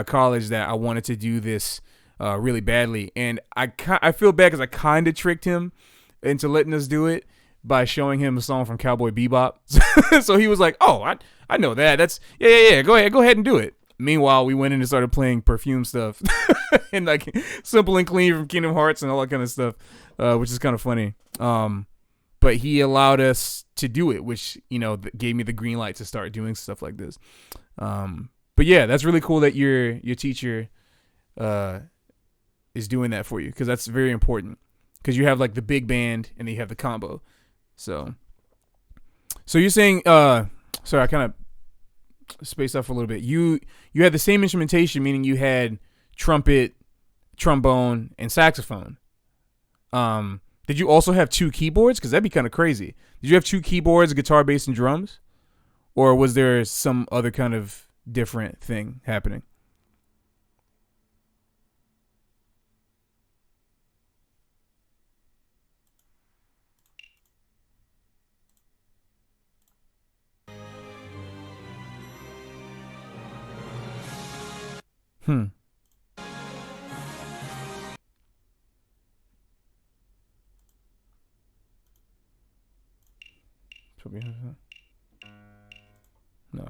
college that I wanted to do this really badly, and I feel bad because I kind of tricked him into letting us do it by showing him a song from Cowboy Bebop. So he was like, "Oh, I know that. That's yeah. Go ahead and do it." Meanwhile, we went in and started playing Perfume stuff and like Simple and Clean from Kingdom Hearts and all that kind of stuff, which is kind of funny. But he allowed us to do it, which gave me the green light to start doing stuff like this. But yeah, that's really cool that your teacher is doing that for you, because that's very important, because you have like the big band and then you have the combo. So you're saying sorry, I kind of spaced off for a little bit. You had the same instrumentation, meaning you had trumpet, trombone, and saxophone. Did you also have 2 keyboards? Because that'd be kind of crazy. Did you have 2 keyboards, guitar, bass, and drums? Or was there some other kind of different thing happening? No.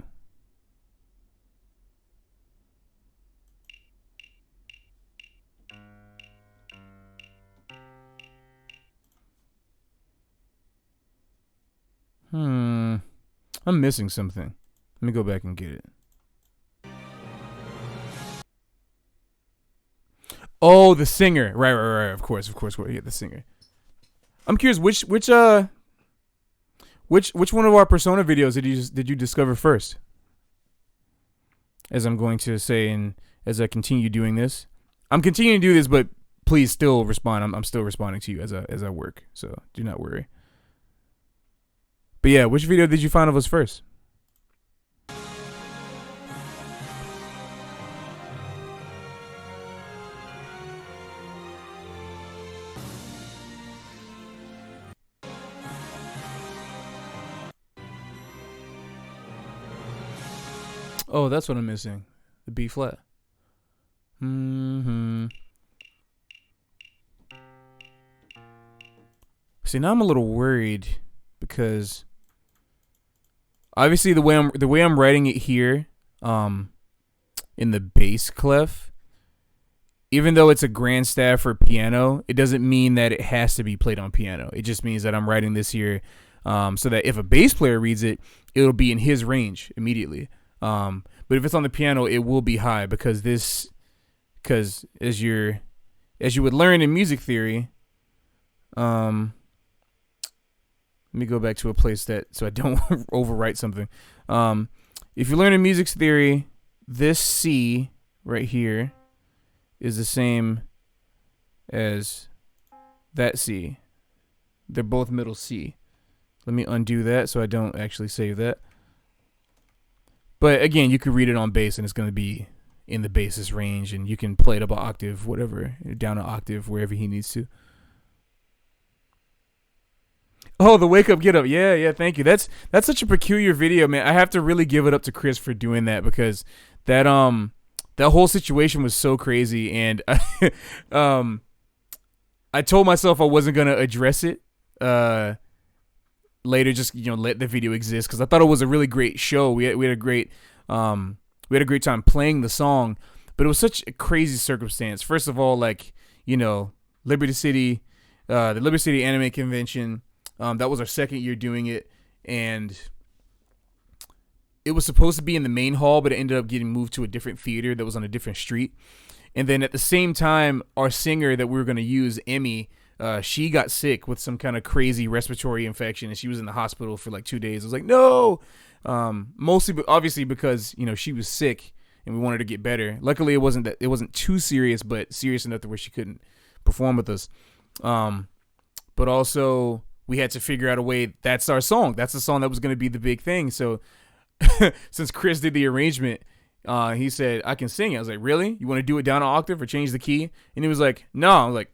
I'm missing something. Let me go back and get it. Oh, the singer. Right. Of course. We'll get the singer. I'm curious, which one of our Persona videos did you discover first? As I'm going to say, and as I continue doing this, I'm continuing to do this, but please still respond. I'm still responding to you as I work, so do not worry. But yeah, which video did you find of us first? Oh, that's what I'm missing. The B flat. See, now I'm a little worried because obviously the way I'm writing it here, in the bass clef, even though it's a grand staff for piano, it doesn't mean that it has to be played on piano. It just means that I'm writing this here, so that if a bass player reads it, it'll be in his range immediately. But if it's on the piano, it will be high because as you would learn in music theory, let me go back to a place so I don't overwrite something. If you learn in music theory, this C right here is the same as that C. They're both middle C. Let me undo that so I don't actually save that. But again, you could read it on bass and it's going to be in the bassist range, and you can play it up an octave, whatever, down an octave, wherever he needs to. Oh, the wake up, get up. Yeah, thank you. That's such a peculiar video, man. I have to really give it up to Chris for doing that, because that whole situation was so crazy, and I told myself I wasn't going to address it later, just let the video exist, because I thought it was a really great show. We had a great time playing the song, but it was such a crazy circumstance. First of all, Liberty City, the Liberty City Anime Convention, that was our second year doing it, and it was supposed to be in the main hall, but it ended up getting moved to a different theater that was on a different street. And then at the same time, our singer that we were going to use, Emmy, she got sick with some kind of crazy respiratory infection, and she was in the hospital for like 2 days. I was like, no, mostly, obviously, because she was sick and we wanted to get better. Luckily, it wasn't too serious, but serious enough to where she couldn't perform with us. But also, we had to figure out a way. That's our song. That's the song that was going to be the big thing. So since Chris did the arrangement, he said, I can sing it. I was like, really? You want to do it down an octave or change the key? And he was like, no. I was like,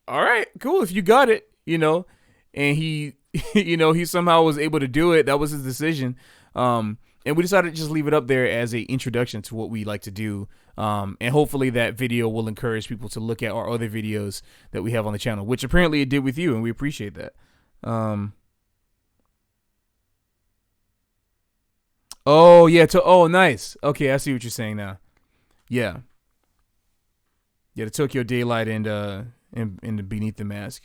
all right, cool. If you got it, and he, he somehow was able to do it. That was his decision. And we decided to just leave it up there as a introduction to what we like to do. And hopefully that video will encourage people to look at our other videos that we have on the channel, which apparently it did with you. And we appreciate that. Oh yeah. Oh, nice. Okay. I see what you're saying now. Yeah. Yeah. The Tokyo Daylight and the Beneath the Mask.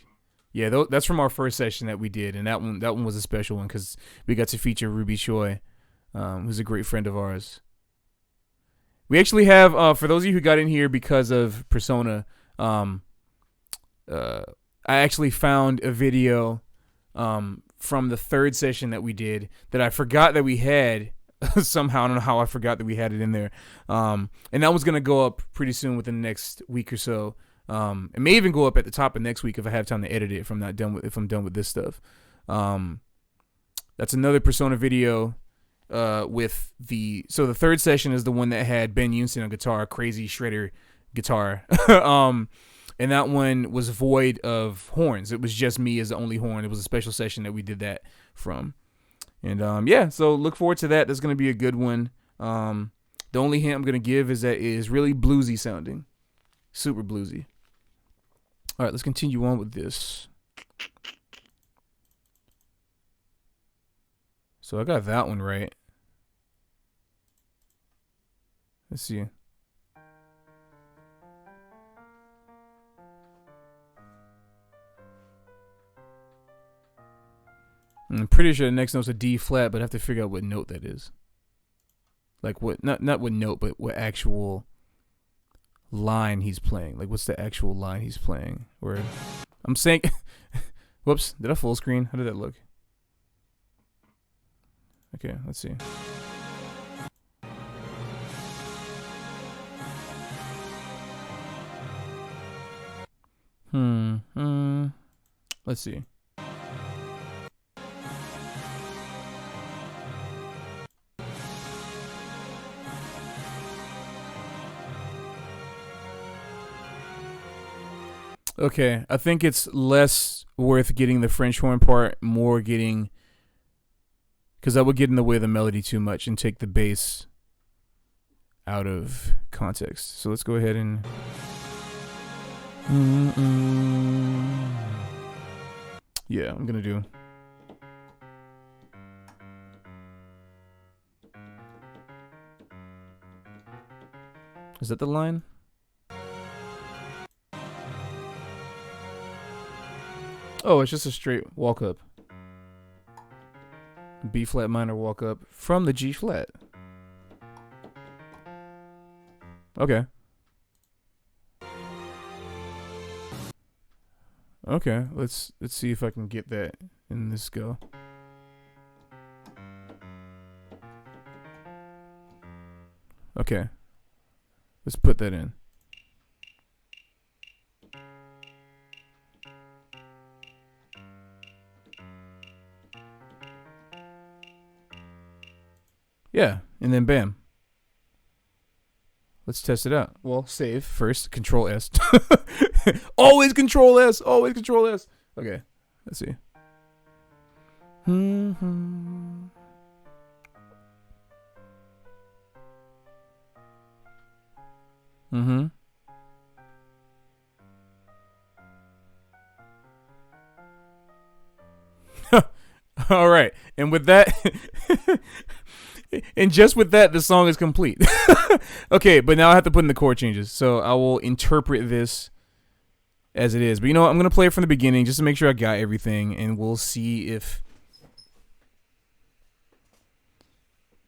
Yeah. That's from our first session that we did. And that one was a special one because we got to feature Ruby Choi, who's a great friend of ours. We actually have, for those of you who got in here because of Persona, I actually found a video from the third session that we did that I forgot that we had somehow. I don't know how I forgot that we had it in there. And that one's going to go up pretty soon within the next week or so. It may even go up at the top of next week if I have time to edit it, if I'm done with this stuff. That's another Persona video. With the third session is the one that had Ben Unson on guitar, crazy shredder guitar. And that one was void of horns. It was just me as the only horn. It was a special session that we did that from. And yeah, so look forward to that. That's going to be a good one. The only hint I'm going to give is that it is really bluesy sounding. Super bluesy. All right, let's continue on with this. So I got that one right. Let's see. I'm pretty sure the next note's a D flat, but I have to figure out what note that is. Like what, not what note, but what actual line he's playing. Like what's the actual line he's playing? Where I'm saying, whoops, did I full screen? How did that look? Okay, let's see. Let's see. Okay, I think it's less worth getting the French horn part, more getting, because that would get in the way of the melody too much and take the bass out of context. So let's go ahead and yeah, I'm gonna do. Is that the line? Oh, it's just a straight walk up. B flat minor walk up from the G flat. Okay. Okay, let's see if I can get that in this go. Okay. Let's put that in. Yeah, and then bam. Let's test it out. Well, save first. Control S. Always Control S. Always Control S. Okay, let's see. All right, and with that, and just with that, the song is complete. Okay, but now I have to put in the chord changes, so I will interpret this as it is. But you know what? I'm gonna play it from the beginning just to make sure I got everything, and we'll see if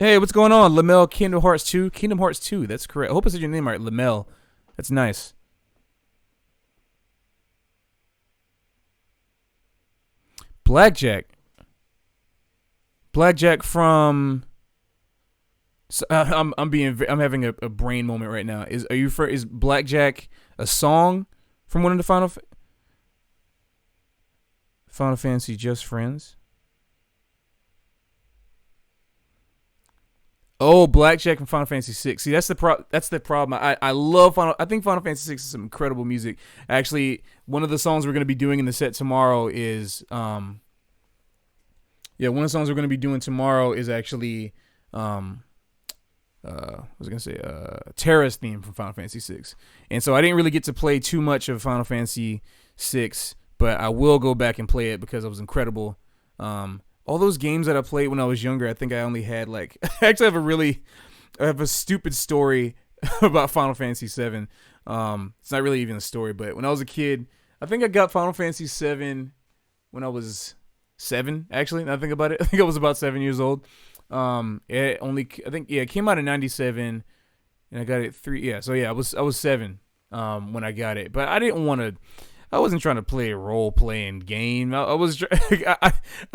Hey, what's going on? Lamel Kingdom Hearts 2? Kingdom Hearts 2, that's correct. I hope I said your name right. Lamel. That's nice. Blackjack. Blackjack from... I'm having a brain moment right now. Is Blackjack a song from one of the Final Fantasy Just Friends? Oh, Blackjack from Final Fantasy 6. See, that's the problem. I love I think Final Fantasy 6 is some incredible music. Actually, one of the songs we're going to be doing in the set tomorrow is one of the songs we're going to be doing tomorrow is actually Terra's theme from Final Fantasy 6. And so I didn't really get to play too much of Final Fantasy 6, but I will go back and play it because it was incredible. All those games that I played when I was younger, I think I only had like I actually have a stupid story about Final Fantasy 7. It's not really even a story, but when I was a kid, I think I got Final Fantasy 7 when I was 7, actually. Now I think about it. I think I was about 7 years old. It came out in 97 and I got it 3. Yeah. So yeah, I was 7, when I got it, but I wasn't trying to play a role-playing game. I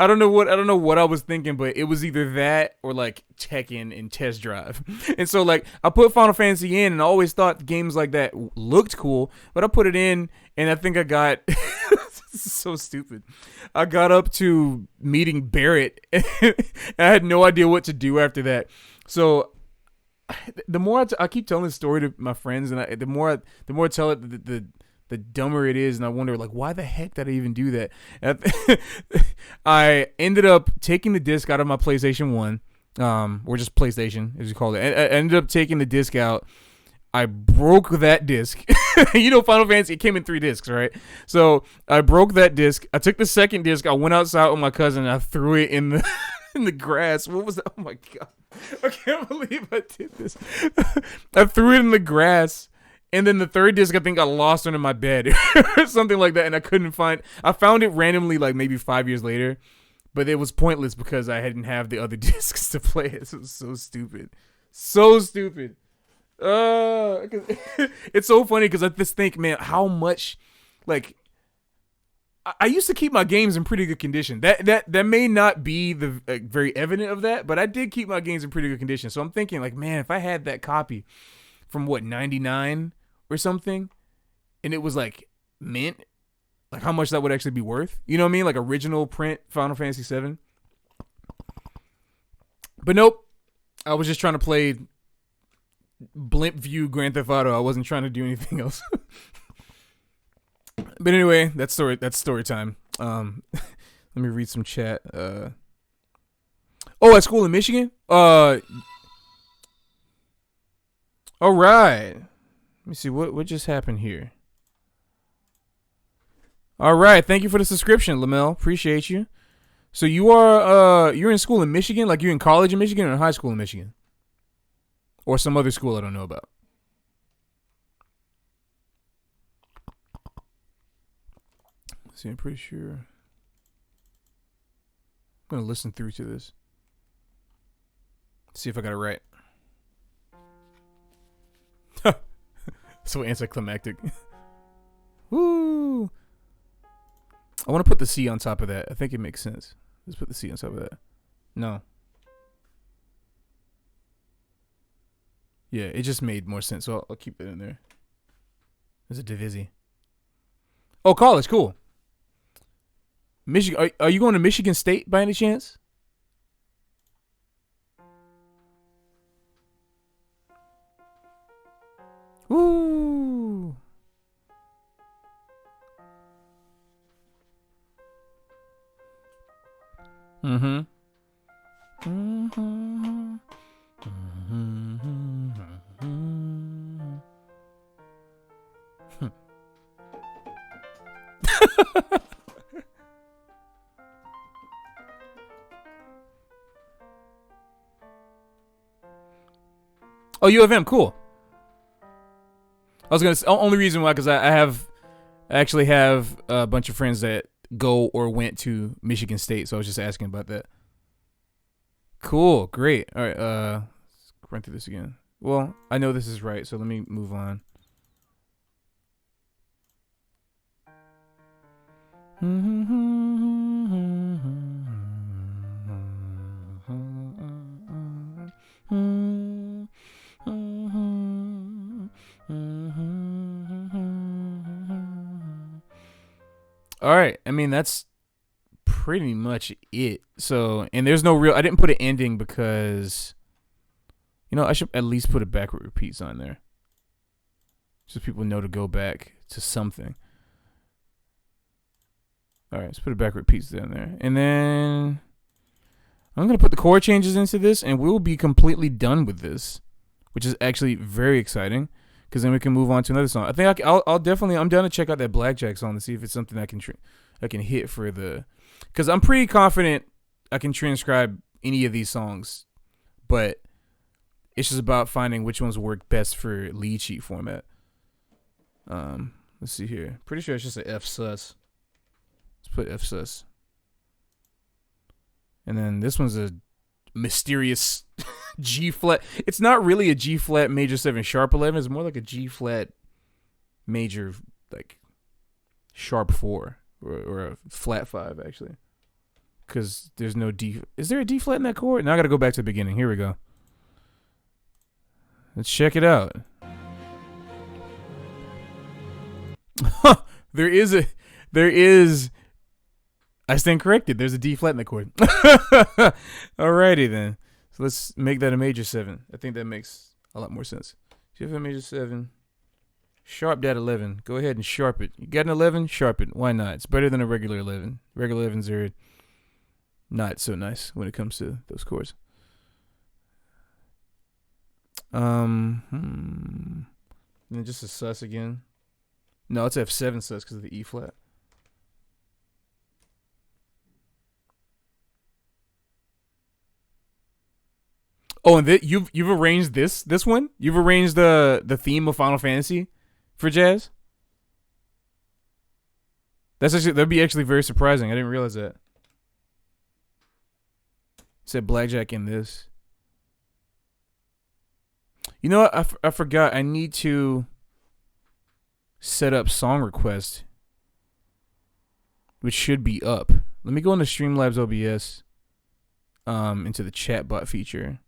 don't know what I was thinking, but it was either that or like Tekken and Test Drive. And so like I put Final Fantasy in, and I always thought games like that looked cool, but I put it in, and I think I got this is so stupid. I got up to meeting Barrett, and I had no idea what to do after that. So the more I keep telling this story to my friends, and the more I tell it, the dumber it is, and I wonder, like, why the heck did I even do that? I ended up taking the disc out of my PlayStation 1, or just PlayStation, as you call it. I ended up taking the disc out. I broke that disc. Final Fantasy, it came in 3 discs, right? So I broke that disc. I took the second disc. I went outside with my cousin, and I threw it in the in the grass. What was that? Oh, my God. I can't believe I did this. I threw it in the grass. And then the third disc, I think I lost under my bed or something like that. And I found it randomly, like maybe 5 years later, but it was pointless because I hadn't have the other discs to play it. It was so stupid. So stupid. It's so funny because I just think, man, how much, like, I used to keep my games in pretty good condition. That may not be the very evident of that, but I did keep my games in pretty good condition. So I'm thinking, like, man, if I had that copy from 99 or something, and it was like mint, like how much that would actually be worth. You know what I mean? Like original print Final Fantasy 7. But nope. I was just trying to play blimp view Grand Theft Auto. I wasn't trying to do anything else. But anyway, that's story time. Let me read some chat. At school in Michigan? All right. Let me see what just happened here. All right, thank you for the subscription, Lamel. Appreciate you. So you're in school in Michigan, like you're in college in Michigan or in high school in Michigan, or some other school I don't know about. See, I'm pretty sure. I'm gonna listen through to this. See if I got it right. So anticlimactic. Woo! I want to put the C on top of that. I think it makes sense. Let's put the C on top of that. No. Yeah, it just made more sense. So I'll keep it in there. There's a divisi. Oh, college, cool. Michigan. Are you going to Michigan State by any chance? Woo! Mm-hmm. Mm-hmm. Mm-hmm. Oh, U of M, cool. I was gonna say, only reason why, because I actually have a bunch of friends that go or went to Michigan State, so I was just asking about that. Cool. Great. All right. Let's run through this again. Well, I know this is right, so let me move on. All right. I mean, that's pretty much it. So, and there's no real. I didn't put an ending because, I should at least put a backward repeats on there, so people know to go back to something. All right, let's put a backward repeats down there, and then I'm gonna put the chord changes into this, and we'll be completely done with this, which is actually very exciting. Because then we can move on to another song. I think I'll definitely. I'm down to check out that Blackjack song to see if it's something I can hit for the. Because I'm pretty confident I can transcribe any of these songs, but it's just about finding which ones work best for lead sheet format. Let's see here. Pretty sure it's just an F sus. Let's put F sus. And then this one's a mysterious G flat. It's not really a G flat major 7 sharp 11. It's more like a G flat major like sharp 4 or a flat 5 actually. Because there's no D. Is there a D flat in that chord? Now I got to go back to the beginning. Here we go. Let's check it out. There is. I stand corrected. There's a D flat in the chord. Alrighty then. So let's make that a major 7. I think that makes a lot more sense. If you have a major 7, sharp that 11. Go ahead and sharp it. You got an 11? Sharp it. Why not? It's better than a regular 11. Regular 11s are not so nice when it comes to those chords. And then just a sus again. No, it's F7 sus because of the E flat. Oh, and you've arranged this one? You've arranged the theme of Final Fantasy for jazz? That'd be actually very surprising. I didn't realize that. It said Blackjack in this. You know what? I forgot. I need to set up song request, which should be up. Let me go into Streamlabs OBS, into the chatbot feature.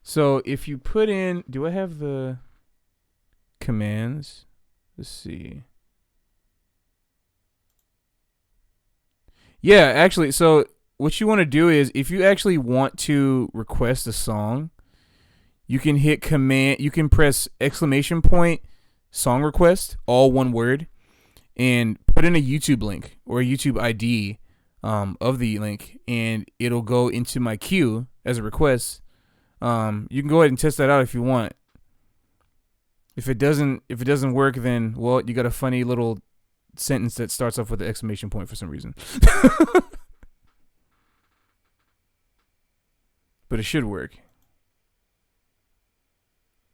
So if you put in, do I have the commands? Let's see. Yeah, actually, so what you want to do is if you actually want to request a song, you can hit command, you can press exclamation point song request, all one word, and put in a YouTube link or a YouTube ID of the link, and it'll go into my queue as a request. You can go ahead and test that out if you want. If it doesn't work, then well, you got a funny little sentence that starts off with an exclamation point for some reason. But it should work.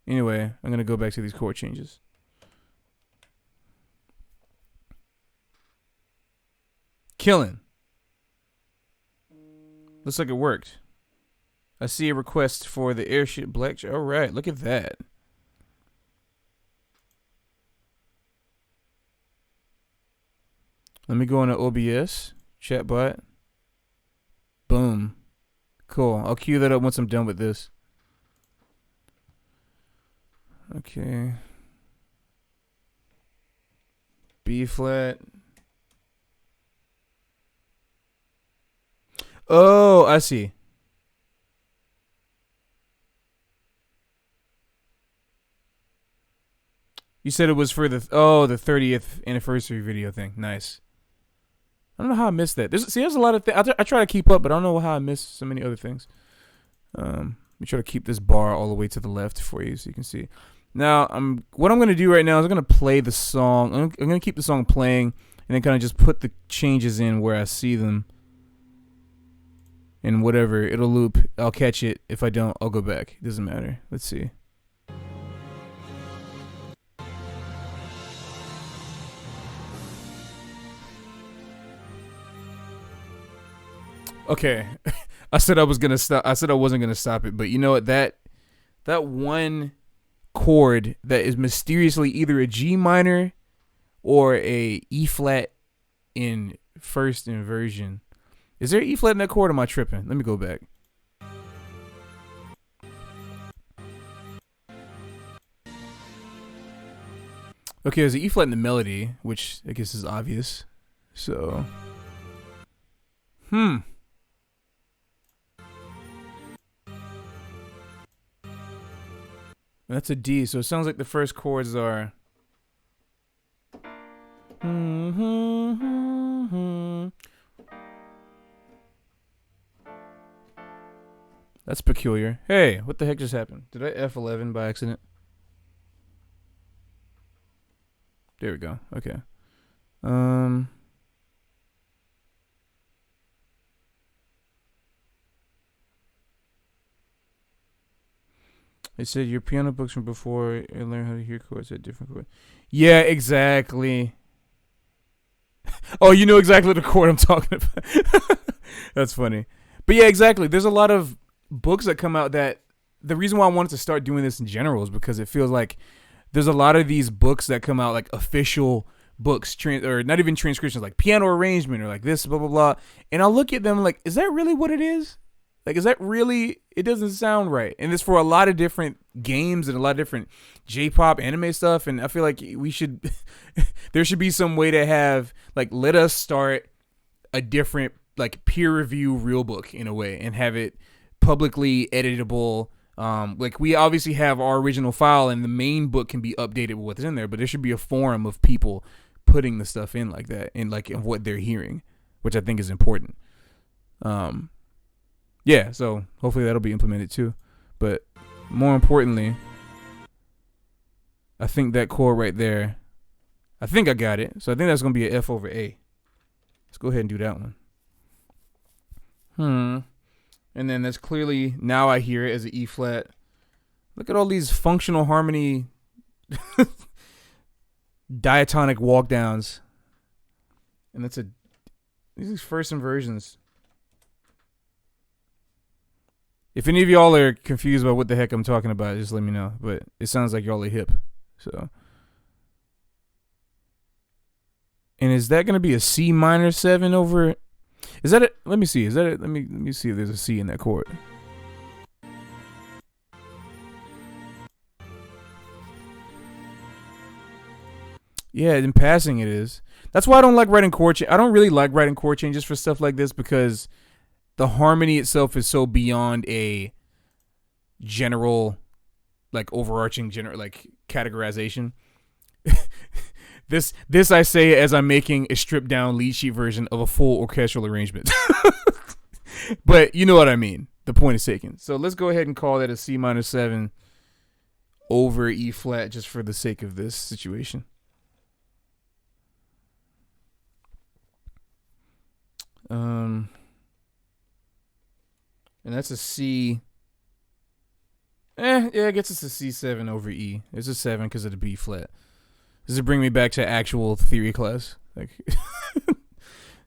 Anyway, I'm gonna go back to these chord changes. Killing. Looks like it worked. I see a request for the airship blackjack. All right, look at that. Let me go into OBS, chatbot. Boom. Cool. I'll cue that up once I'm done with this. Okay. B flat. Oh, I see. You said it was for the 30th anniversary video thing. Nice. I don't know how I missed that. There's a lot of things. I try to keep up, but I don't know how I missed so many other things. Let me try to keep this bar all the way to the left for you so you can see. Now, what I'm going to do right now is I'm going to play the song. I'm going to keep the song playing and then kind of just put the changes in where I see them. And whatever, it'll loop. I'll catch it. If I don't, I'll go back. It doesn't matter. Let's see. Okay, I said I was gonna stop. I said I wasn't gonna stop it, but you know what? That one chord that is mysteriously either a G minor or a E flat in first inversion. Is there E flat in that chord? Or am I tripping? Let me go back. Okay, there's an E flat in the melody, which I guess is obvious. So, that's a D. So it sounds like the first chords are. That's peculiar. Hey, what the heck just happened? Did I F11 by accident? There we go. Okay. It said your piano books from before and learn how to hear chords at different chords. Yeah, exactly. Oh, you know exactly the chord I'm talking about. That's funny. But yeah, exactly. There's a lot of books that come out that the reason why I wanted to start doing this in general is because it feels like there's a lot of these books that come out, like official books, or not even transcriptions, like piano arrangement or like this, blah, blah, blah. And I'll look at them like, is that really what it is? Like, is that really, it doesn't sound right. And it's for a lot of different games and a lot of different J-pop anime stuff. And I feel like we should, there should be some way to have, like, let us start a different, like, peer review real book in a way and have it publicly editable. Like, we obviously have our original file and the main book can be updated with what's in there, but there should be a forum of people putting the stuff in like that and like of what they're hearing, which I think is important. Yeah, so hopefully that'll be implemented too. But more importantly, I think that chord right there, I think I got it. So I think that's going to be an F over A. Let's go ahead and do that one. And then that's clearly, now I hear it as an E flat. Look at all these functional harmony diatonic walk downs. And that's these first inversions. If any of y'all are confused about what the heck I'm talking about, just let me know. But it sounds like y'all are hip. So. And is that going to be a C minor 7 over? Is that it? Let me see. Is that it? Let me see if there's a C in that chord. Yeah, in passing it is. That's why I don't like writing chord changes. I don't really like writing chord changes for stuff like this because the harmony itself is so beyond a general, like overarching general, like categorization. This I say as I'm making a stripped down lead sheet version of a full orchestral arrangement. But you know what I mean. The point is taken. So let's go ahead and call that a C minor 7 over E flat just for the sake of this situation. And that's a C. Yeah, I guess it's a C7 over E. It's a 7 because of the B flat. This is bring me back to actual theory class, like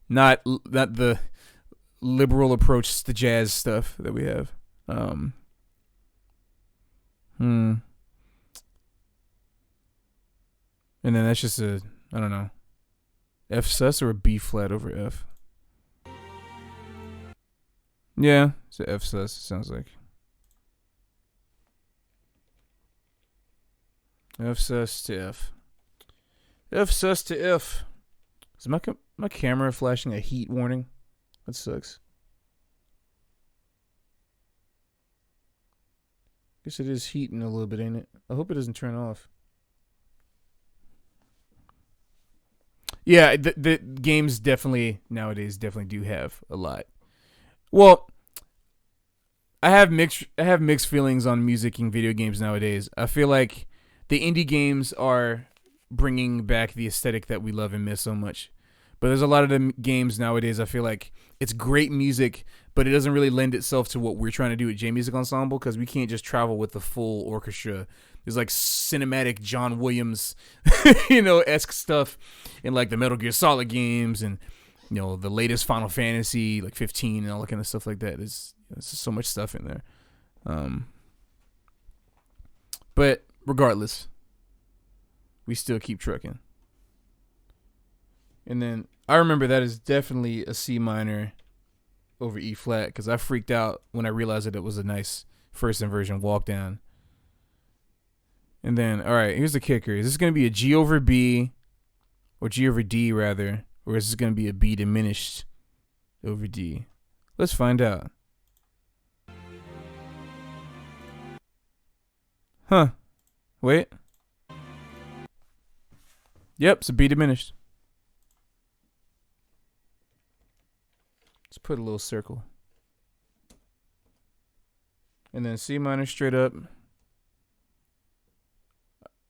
not the liberal approach to jazz stuff that we have. And then that's just I don't know, F sus or a B flat over F. Yeah, it's a F sus. It sounds like F sus to F. F sus to F. Is my camera flashing a heat warning? That sucks. Guess it is heating a little bit, ain't it? I hope it doesn't turn off. Yeah, the games definitely nowadays definitely do have a lot. Well, I have mixed feelings on music and video games nowadays. I feel like the indie games are bringing back the aesthetic that we love and miss so much. But there's a lot of the games nowadays, I feel like it's great music, but it doesn't really lend itself to what we're trying to do at J Music Ensemble because we can't just travel with the full orchestra. There's like cinematic John Williams, esque stuff in like the Metal Gear Solid games and the latest Final Fantasy, like 15 and all that kind of stuff like that. There's so much stuff in there. But regardless, we still keep trucking. And then I remember that is definitely a C minor over E flat, because I freaked out when I realized that it was a nice first inversion walk down. And then, all right, here's the kicker. Is this going to be a G over B, or G over D rather, or is this going to be a B diminished over D? Let's find out. Huh. Wait. Yep, it's a B diminished. Let's put a little circle. And then C minor straight up.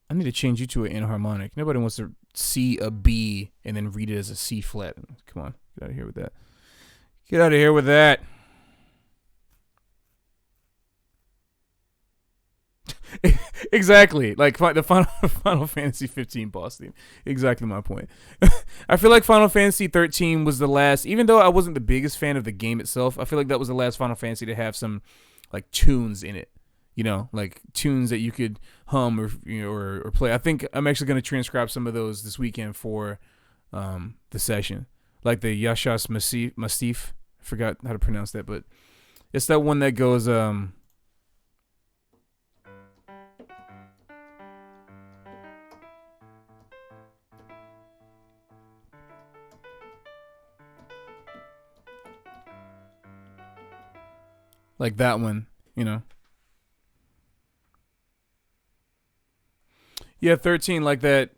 I need to change you to an enharmonic. Nobody wants to see a B and then read it as a C flat. Come on, get out of here with that. Get out of here with that. Exactly, like the Final Fantasy 15 boss theme. Exactly my point. I feel like Final Fantasy 13 was the last, even though I wasn't the biggest fan of the game itself, I feel like that was the last Final Fantasy to have some like tunes in it. Like tunes that you could hum or play. I think I'm actually going to transcribe some of those this weekend for the session. Like the Yashas Mastif. I forgot how to pronounce that, but it's that one that goes like that one, Yeah, 13 like that.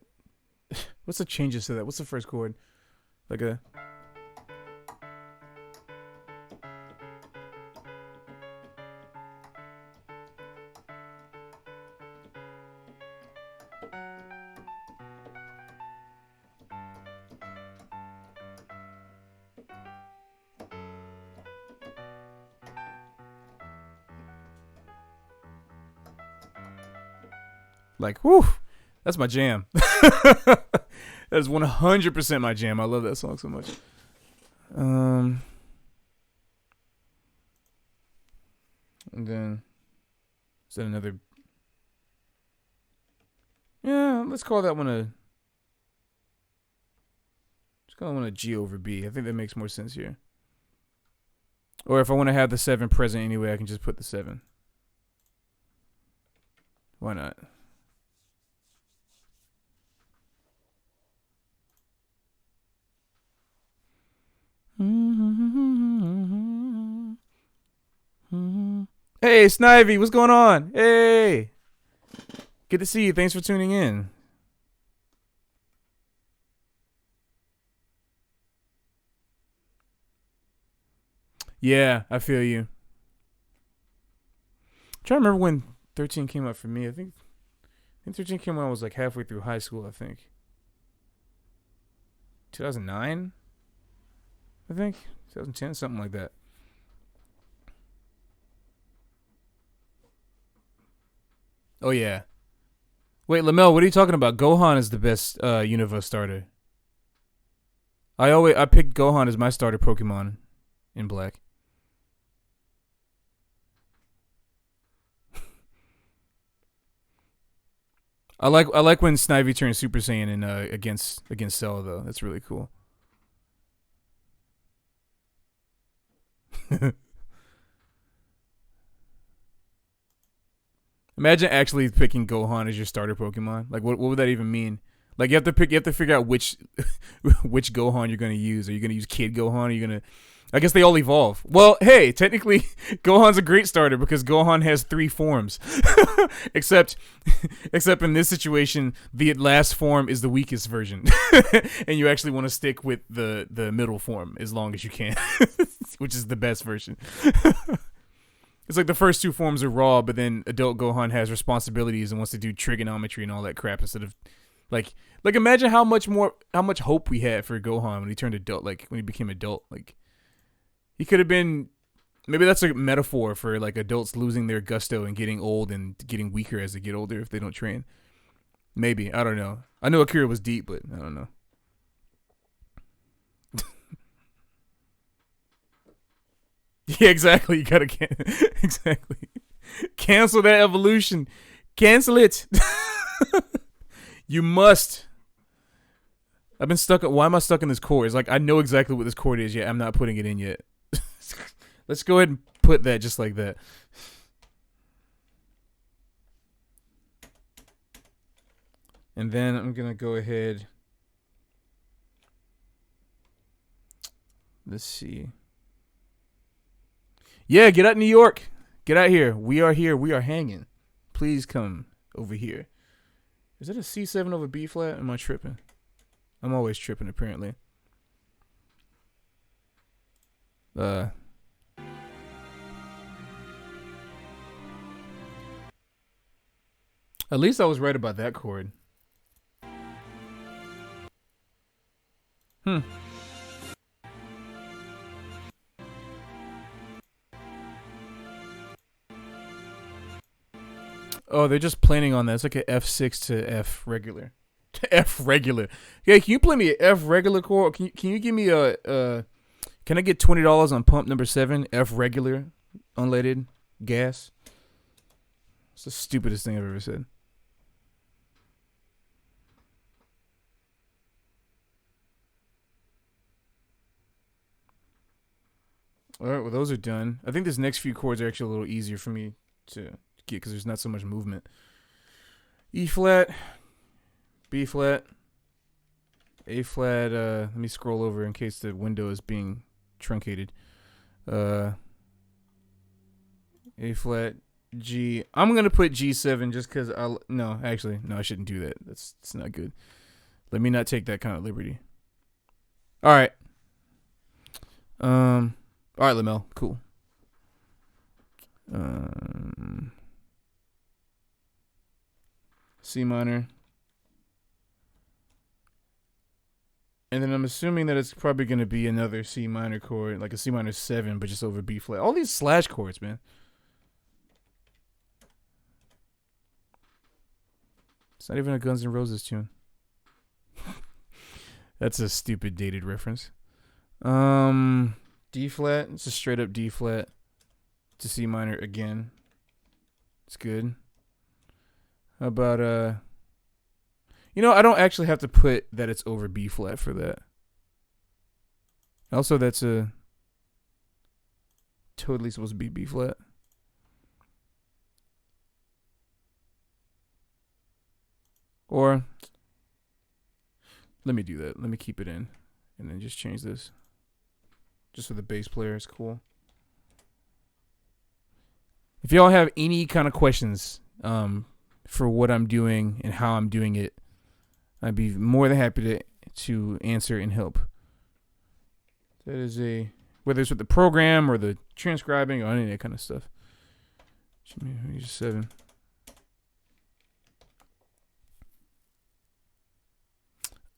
What's the changes to that? What's the first chord? Like a... Like, whew, that's my jam. That is 100% my jam. I love that song so much. And then, is that another? Yeah, let's call that one a. Let's call that one a G over B. I think that makes more sense here. Or if I want to have the 7 present anyway, I can just put the 7. Why not? Hey, Snivy, what's going on? Hey, good to see you. Thanks for tuning in. Yeah, I feel you. I'm trying to remember when 13 came out for me. I think 13 came out when I was like halfway through high school, I think. 2009? I think 2010, something like that. Oh yeah. Wait, Lamel, what are you talking about? Gohan is the best Unova starter. I picked Gohan as my starter Pokemon in Black. I like when Snivy turns Super Saiyan in against Cell though. That's really cool. Imagine actually picking Gohan as your starter Pokemon. Like, what would that even mean? Like, you have to figure out which Gohan you're gonna use. Are you gonna use Kid Gohan? Are you gonna? I guess they all evolve. Well, hey, technically, Gohan's a great starter because Gohan has 3 forms. except in this situation, the last form is the weakest version, and you actually want to stick with the middle form as long as you can, which is the best version. It's like the first 2 forms are raw, but then adult Gohan has responsibilities and wants to do trigonometry and all that crap instead of like imagine how much hope we had for Gohan when he turned adult, like when he became adult. Like, he could have been, maybe that's a metaphor for like adults losing their gusto and getting old and getting weaker as they get older if they don't train. Maybe, I don't know. I know Akira was deep, but I don't know. Yeah, exactly. You gotta exactly cancel that evolution. Cancel it. You must. I've been stuck. Why am I stuck in this chord? It's like I know exactly what this chord is, yet I'm not putting it in yet. Let's go ahead and put that just like that. And then I'm gonna go ahead. Let's see. Yeah, get out New York. Get out here. We are here. We are hanging. Please come over here. Is that a C7 over B flat? Am I tripping? I'm always tripping, apparently. At least I was right about that chord. Oh, they're just planning on that. It's like an F6 to F regular. F regular. Yeah, can you play me an F regular chord? Can you give me a can I get $20 on pump number 7, F regular, unleaded gas? It's the stupidest thing I've ever said. All right, well, those are done. I think this next few chords are actually a little easier for me to get because there's not so much movement. E flat, B flat, A flat. Let me scroll over in case the window is being truncated. A flat, G. I'm gonna put G7 just because no, I shouldn't do that. It's not good. Let me not take that kind of liberty. All right. All right, Lamel. Cool. C minor. And then I'm assuming that it's probably going to be another C minor chord, like a C minor 7, but just over B flat. All these slash chords, man. It's not even a Guns N' Roses tune. That's a stupid dated reference. D flat. It's a straight up D flat to C minor again. It's good. How about I don't actually have to put that it's over B flat for that. Also, that's a totally supposed to be B flat. Or let me do that. Let me keep it in and then just change this. Just for the bass player, it's cool. If y'all have any kind of questions for what I'm doing and how I'm doing it, I'd be more than happy to answer and help. That is whether it's with the program or the transcribing or any of that kind of stuff. G7.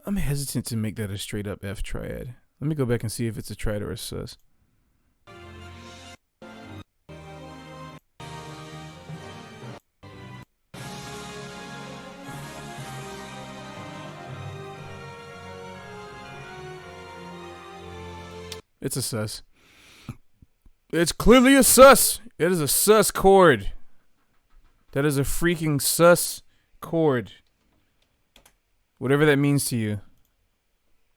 I'm hesitant to make that a straight up F triad. Let me go back and see if it's a triad or a sus. It's a sus. It's clearly a sus. It is a sus chord. That is a freaking sus chord. Whatever that means to you.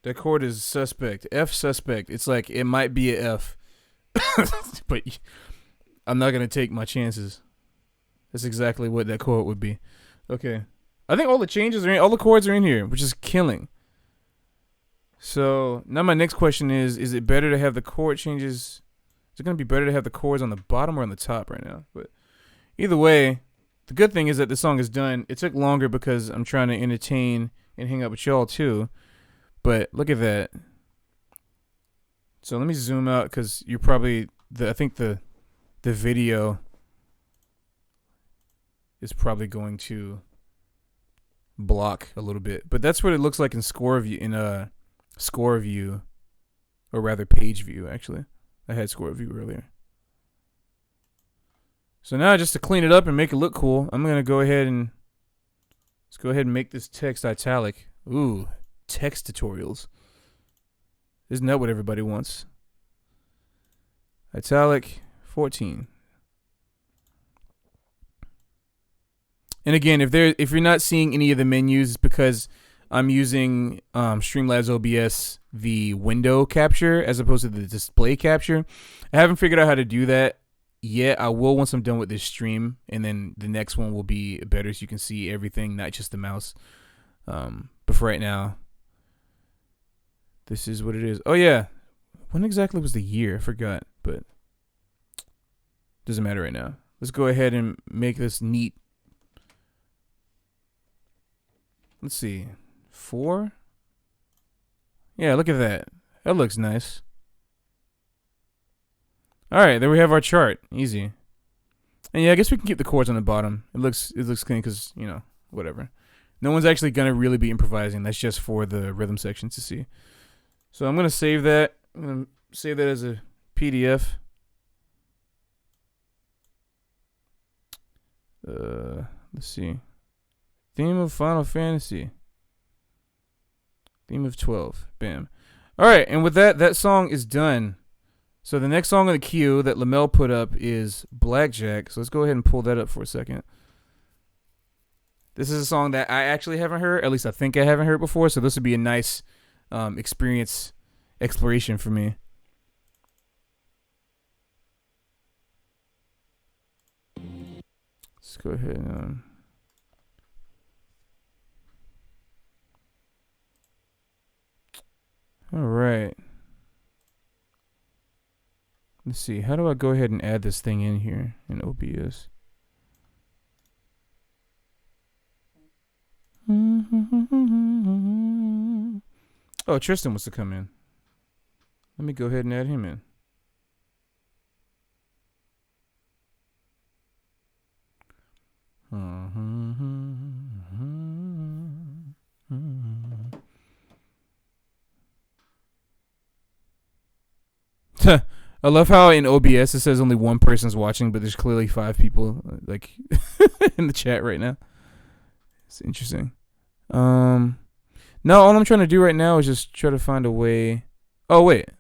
That chord is suspect. F suspect. It's like it might be a F. But I'm not going to take my chances. That's exactly what that chord would be. Okay. I think all the changes are in, all the chords are in here, which is killing. So now my next question is it better to have the chord changes? Is it going to be better to have the chords on the bottom or on the top right now? But either way, the good thing is that the song is done. It took longer because I'm trying to entertain and hang out with y'all too. But look at that. So let me zoom out because you're probably I think the video is probably going to block a little bit. But that's what it looks like in score view, or rather page view actually. I had score view earlier. So now just to clean it up and make it look cool, I'm gonna go ahead and make this text italic. Ooh. Text tutorials. Isn't that what everybody wants? Italic 14. And again, if you're not seeing any of the menus, it's because I'm using Streamlabs OBS, the window capture, as opposed to the display capture. I haven't figured out how to do that yet. I will once I'm done with this stream, and then the next one will be better so you can see everything, not just the mouse. But for right now, this is what it is. Oh yeah, when exactly was the year? I forgot, but doesn't matter right now. Let's go ahead and make this neat. Let's see, 4. Yeah, look at that. That looks nice. All right, there we have our chart. Easy. And yeah, I guess we can keep the chords on the bottom. It looks clean because, you know, whatever. No one's actually gonna really be improvising. That's just for the rhythm section to see. So I'm gonna save that. I'm gonna save that as a PDF. Let's see. Theme of Final Fantasy. Theme of 12. Bam. All right, and with that, that song is done. So the next song on the queue that Lamel put up is Blackjack. So let's go ahead and pull that up for a second. This is a song that I actually haven't heard. At least I think I haven't heard before. So this would be a nice experience exploration for me. Let's go ahead and... All right. Let's see. How do I go ahead and add this thing in here in OBS? Oh, Tristan wants to come in. Let me go ahead and add him in. I love how in OBS it says only one person's watching, but there's clearly 5 people like in the chat right now. It's interesting. No, all I'm trying to do right now is just try to find a way. Oh wait,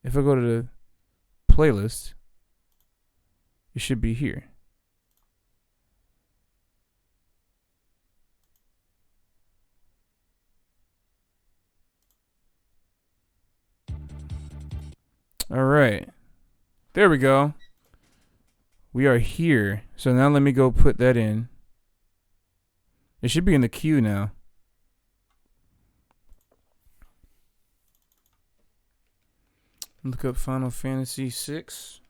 if I go to the playlist, it should be here. All right, there we go. We are here. So now let me go put that in. It should be in the queue now. Look up Final Fantasy 6.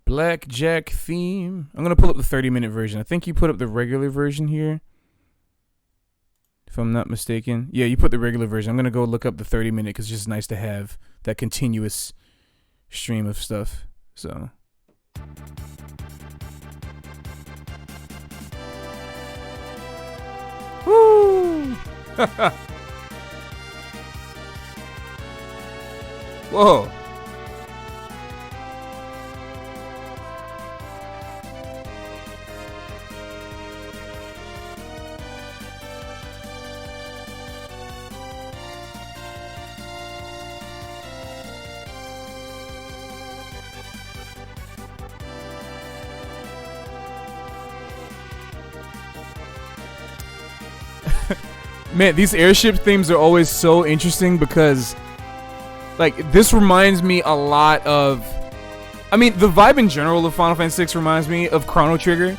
Blackjack theme. I'm going to pull up the 30-minute version. I think you put up the regular version here, if I'm not mistaken. Yeah, you put the regular version. I'm going to go look up the 30-minute because it's just nice to have that continuous stream of stuff. So... Woo! Whoa. Man, these airship themes are always so interesting because, like, this reminds me a lot of... I mean, the vibe in general of Final Fantasy VI reminds me of Chrono Trigger.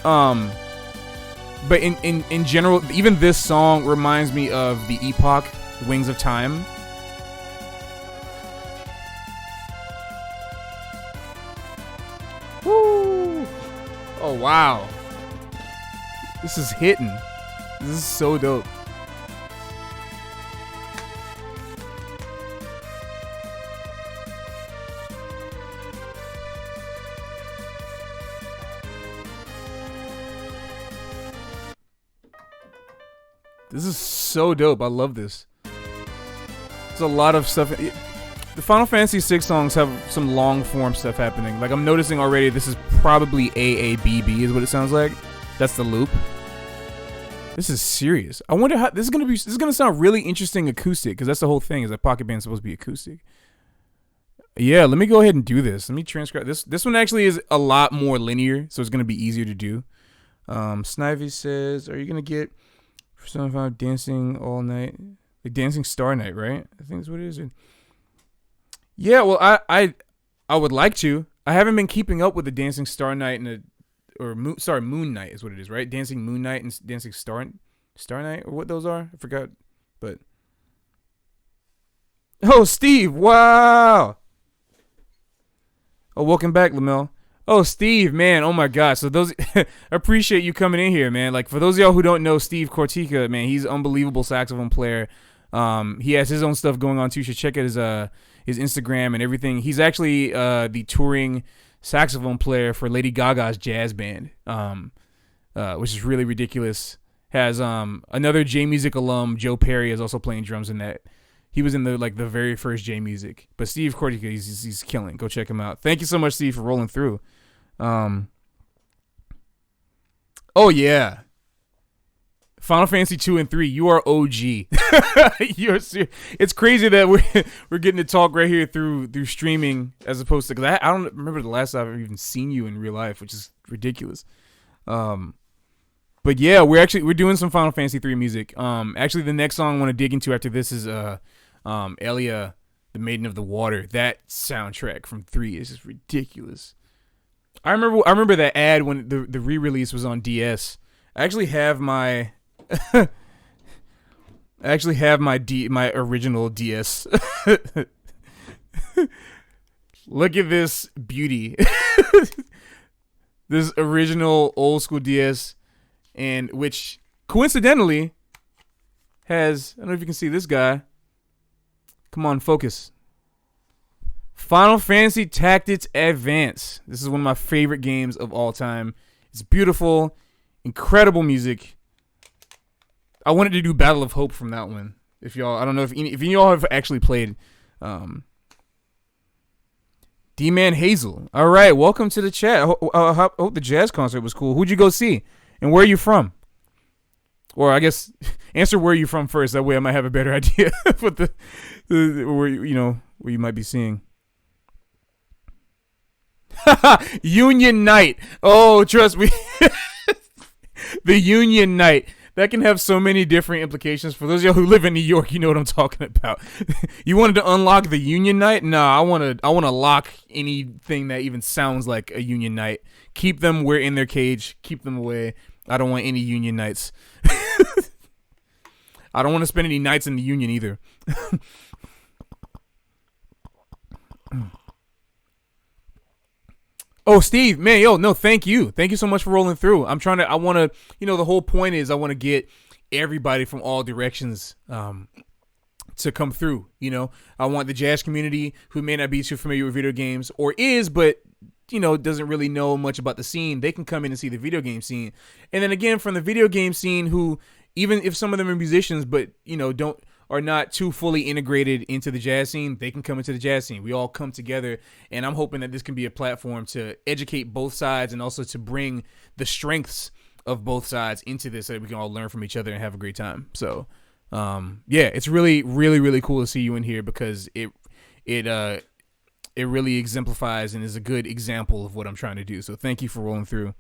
But in general, even this song reminds me of the Epoch, Wings of Time. Woo! Oh, wow. This is hitting. This is so dope. This is so dope. I love this. There's a lot of stuff. The Final Fantasy VI songs have some long form stuff happening. Like, I'm noticing already this is probably AABB is what it sounds like. That's the loop. This is serious. I wonder how this is gonna be. This is gonna sound really interesting acoustic, because that's the whole thing. Is that Pocket Band's supposed to be acoustic? Yeah, let me go ahead and do this. Let me transcribe this. This one actually is a lot more linear, so it's gonna be easier to do. Snivy says, "Are you gonna get for 75 dancing all night, like Dancing Star Night, right? I think that's what it is." Yeah, well, I would like to. I haven't been keeping up with the Dancing Star Night Moon Night is what it is, right? Dancing Moon Night and Dancing Star Night, or what those are. I forgot, but oh, Steve, wow. Oh, welcome back, Lamel. Oh, Steve, man, oh my God. So those, appreciate you coming in here, man. Like, for those of y'all who don't know Steve Cortica, man, he's an unbelievable saxophone player. He has his own stuff going on too. You should check out his Instagram and everything. He's actually the touring saxophone player for Lady Gaga's jazz band, which is really ridiculous. Has another J Music alum, Joe Perry, is also playing drums in that. He was in the very first J Music. But Steve Cortica, he's killing. Go check him out. Thank you so much, Steve, for rolling through. Oh yeah, Final Fantasy 2 and 3. You are OG. It's crazy that we're getting to talk right here through streaming, as opposed to, because I don't remember the last time I've even seen you in real life, which is ridiculous. But yeah, we're doing some Final Fantasy 3 music. Actually, the next song I want to dig into after this is Elia, the Maiden of the Water. That soundtrack from 3 is just ridiculous. I remember that ad when the re-release was on DS. I actually have my my original DS. Look at this beauty. This original old school DS, and which coincidentally has, I don't know if you can see this guy. Come on, focus. Final Fantasy Tactics Advance. This is one of my favorite games of all time. It's beautiful, incredible music. I wanted to do Battle of Hope from that one. If y'all, I don't know if any of y'all have actually played. D-Man Hazel. All right, welcome to the chat. I hope the jazz concert was cool. Who'd you go see, and where are you from? Or I guess answer where you from first. That way I might have a better idea what the where you might be seeing. Union Night. Oh, trust me. The Union Night. That can have so many different implications. For those of y'all who live in New York, you know what I'm talking about. You wanted to unlock the Union Night? Nah, I want to lock anything that even sounds like a Union Night. Keep them in their cage. Keep them away. I don't want any Union Nights. I don't want to spend any nights in the Union either. Oh, Steve, man, yo, no, thank you. Thank you so much for rolling through. I want to, the whole point is I want to get everybody from all directions to come through. I want the jazz community who may not be too familiar with video games, or is, but, doesn't really know much about the scene. They can come in and see the video game scene. And then again, from the video game scene, who, even if some of them are musicians, but, are not too fully integrated into the jazz scene, they can come into the jazz scene. We all come together, and I'm hoping that this can be a platform to educate both sides and also to bring the strengths of both sides into this so that we can all learn from each other and have a great time. So, yeah, it's really, really, really cool to see you in here, because it really exemplifies and is a good example of what I'm trying to do. So thank you for rolling through.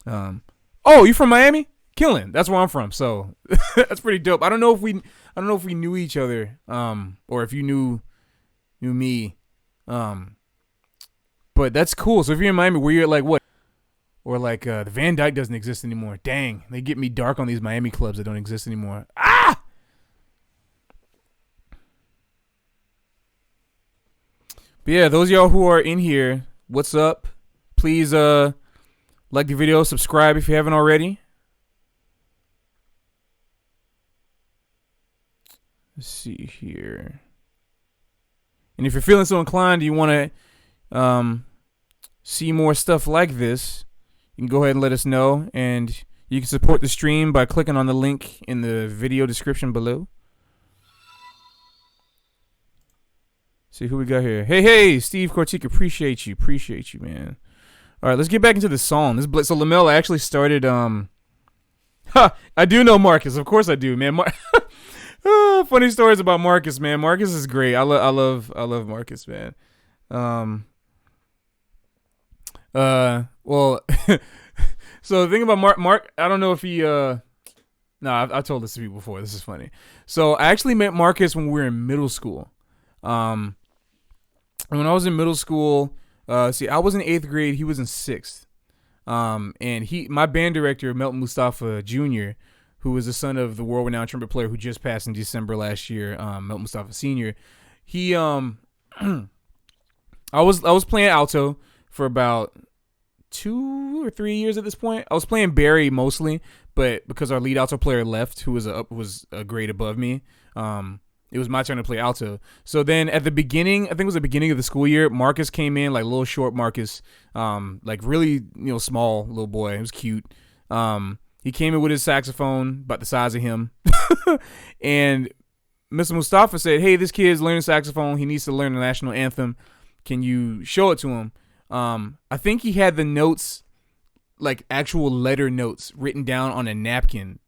Oh, you from Miami? Killing. That's where I'm from. So that's pretty dope. I don't know if we knew each other, or if you knew me, but that's cool. So if you're in Miami, where you're like what, or like the Van Dyke doesn't exist anymore. Dang, they get me dark on these Miami clubs that don't exist anymore. Ah. But yeah, those of y'all who are in here, what's up? Please like the video, subscribe if you haven't already. Let's see here. And if you're feeling so inclined, you want to see more stuff like this, you can go ahead and let us know. And you can support the stream by clicking on the link in the video description below. See who we got here. Hey, Steve Cortica, appreciate you, man. All right, let's get back into the song. So Lamella actually started I do know Marcus. Of course I do, man. Funny stories about Marcus, man. Marcus is great. I love Marcus, man. Well, so the thing about Mark, I don't know if he, no, I've told this to people before. This is funny. So I actually met Marcus when we were in middle school. When I was in middle school, see, I was in 8th grade. He was in 6th. And my band director, Melton Mustafa Jr., who was the son of the world-renowned trumpet player who just passed in December last year, Melton Mustafa Sr., he, I was playing alto for about 2 or 3 years at this point. I was playing Barry mostly, but because our lead alto player left, who was a grade above me, it was my turn to play alto. So then at the beginning, I think it was the beginning of the school year, Marcus came in, like little short Marcus, like really, small little boy. It was cute. He came in with his saxophone, about the size of him. And Mr. Mustafa said, hey, this kid's learning saxophone. He needs to learn the national anthem. Can you show it to him? I think he had the notes, like actual letter notes written down on a napkin.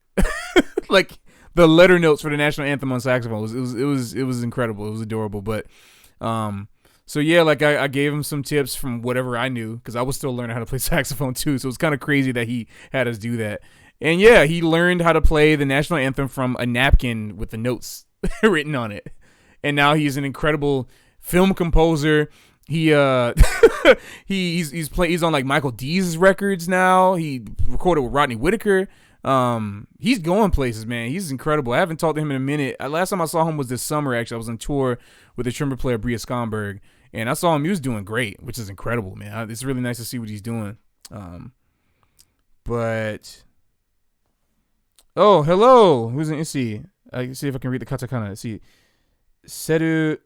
Like the letter notes for the national anthem on saxophone. It was incredible. It was adorable. But so yeah, like I gave him some tips from whatever I knew, because I was still learning how to play saxophone too. So it's kind of crazy that he had us do that. And yeah, he learned how to play the national anthem from a napkin with the notes written on it. And now he's an incredible film composer. He he's on like Michael D's records now. He recorded with Rodney Whitaker. He's going places, man. He's incredible. I haven't talked to him in a minute. Last time I saw him was this summer. Actually, I was on tour with the trumpet player Bria Skomberg, and I saw him. He was doing great, which is incredible, man. It's really nice to see what he's doing. But oh, hello. Who's in? Let's see. I can see if I can read the katakana. Let's see. Seru.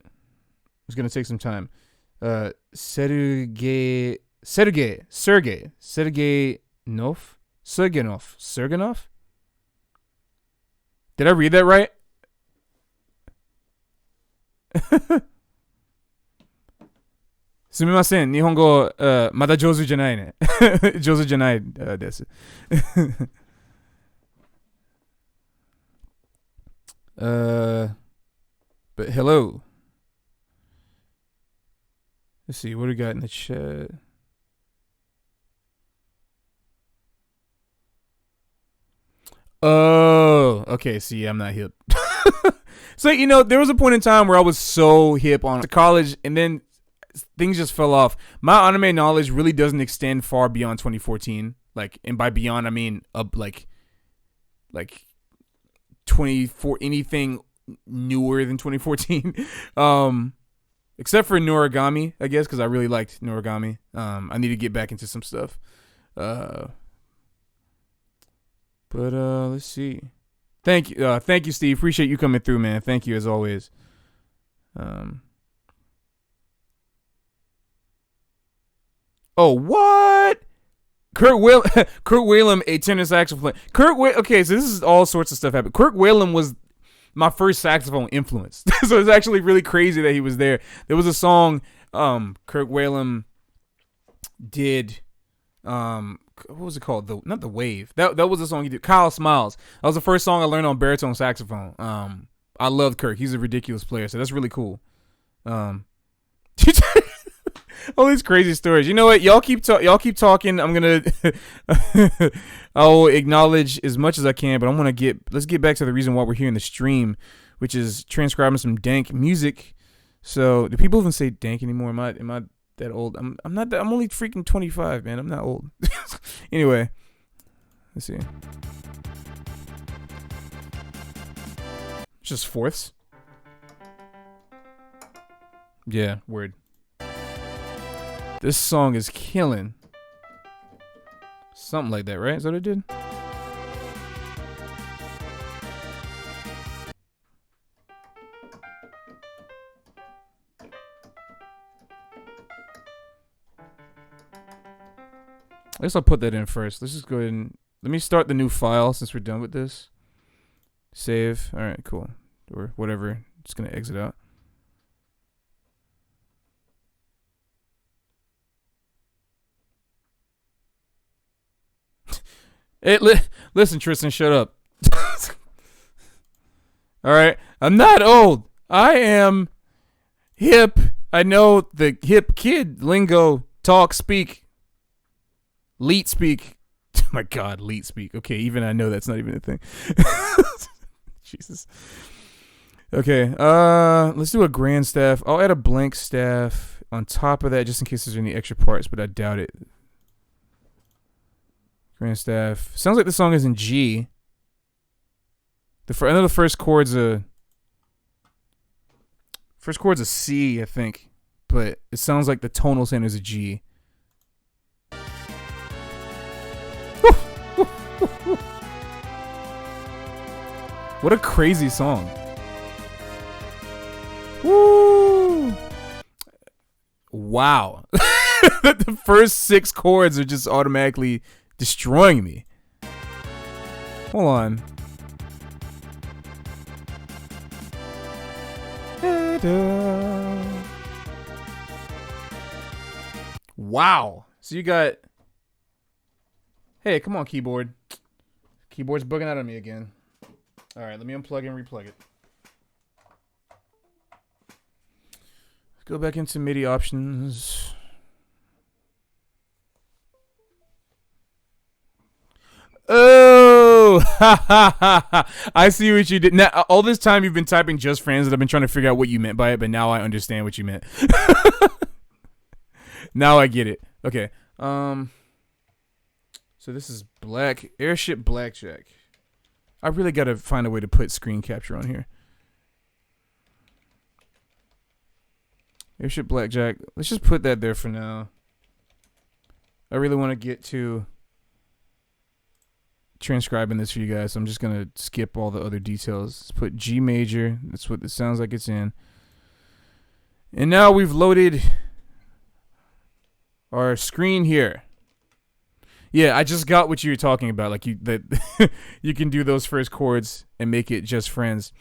It's gonna take some time. Sergey Sergenov. Did I read that right? すみません。日本語、まだ上手じゃないね。上手じゃないです。But hello. Let's see, what do we got in the chat? Oh, okay. See, I'm not hip. So, there was a point in time where I was so hip on college, and then things just fell off. My anime knowledge really doesn't extend far beyond 2014. Like, and by beyond, I mean up like 24, anything newer than 2014. Except for Noragami, I guess, because I really liked Noragami. I need to get back into some stuff. But let's see. Thank you, Steve. Appreciate you coming through, man. Thank you as always. Oh, what? Kurt Whalum, a tenor saxophone. Okay, so this is all sorts of stuff happening. Kurt Whalum was my first saxophone influence. So it's actually really crazy that he was there. There was a song Kurt Whalum did. What was it called? Not the Wave. That was a song he did. Kyle Smiles. That was the first song I learned on baritone saxophone. I love Kirk. He's a ridiculous player, so that's really cool. All these crazy stories. You know what? Y'all keep talking. I'm gonna I'll acknowledge as much as I can, but let's get back to the reason why we're here in the stream, which is transcribing some dank music. So do people even say dank anymore? Am I that old? I'm not that. I'm only freaking 25, man. I'm not old. Anyway, let's see. Just fourths. Yeah, word. This song is killing. Something like that, right? Is that what it did? I guess I'll put that in first. Let's just go ahead and let me start the new file since we're done with this. Save. All right, cool. Or whatever. Just gonna exit out. Listen, Tristan, shut up. All right, I'm not old. I am hip. I know the hip kid lingo, talk, speak, leet speak. Oh my God, leet speak. Okay, even I know that's not even a thing. Jesus. Okay, let's do a grand staff. I'll add a blank staff on top of that just in case there's any extra parts, but I doubt it. Grand staff. Sounds like the song is in G. I know the first chord's a C, I think, but it sounds like the tonal center is a G. What a crazy song. Woo! Wow. The first 6 chords are just automatically destroying me. Hold on. Wow. So you got... Hey, come on, keyboard. Keyboard's bugging out on me again. All right, let me unplug and replug it. Let's go back into MIDI options. Oh, I see what you did. Now, all this time you've been typing just friends and I've been trying to figure out what you meant by it, but now I understand what you meant. Now I get it. Okay. So this is black airship blackjack. I really got to find a way to put screen capture on here. Airship blackjack. Let's just put that there for now. I really want to get to transcribing this for you guys, so I'm just gonna skip all the other details. Let's put G major. That's what it sounds like it's in. And now we've loaded our screen here. Yeah, I just got what you were talking about. Like that you can do those first chords and make it just friends,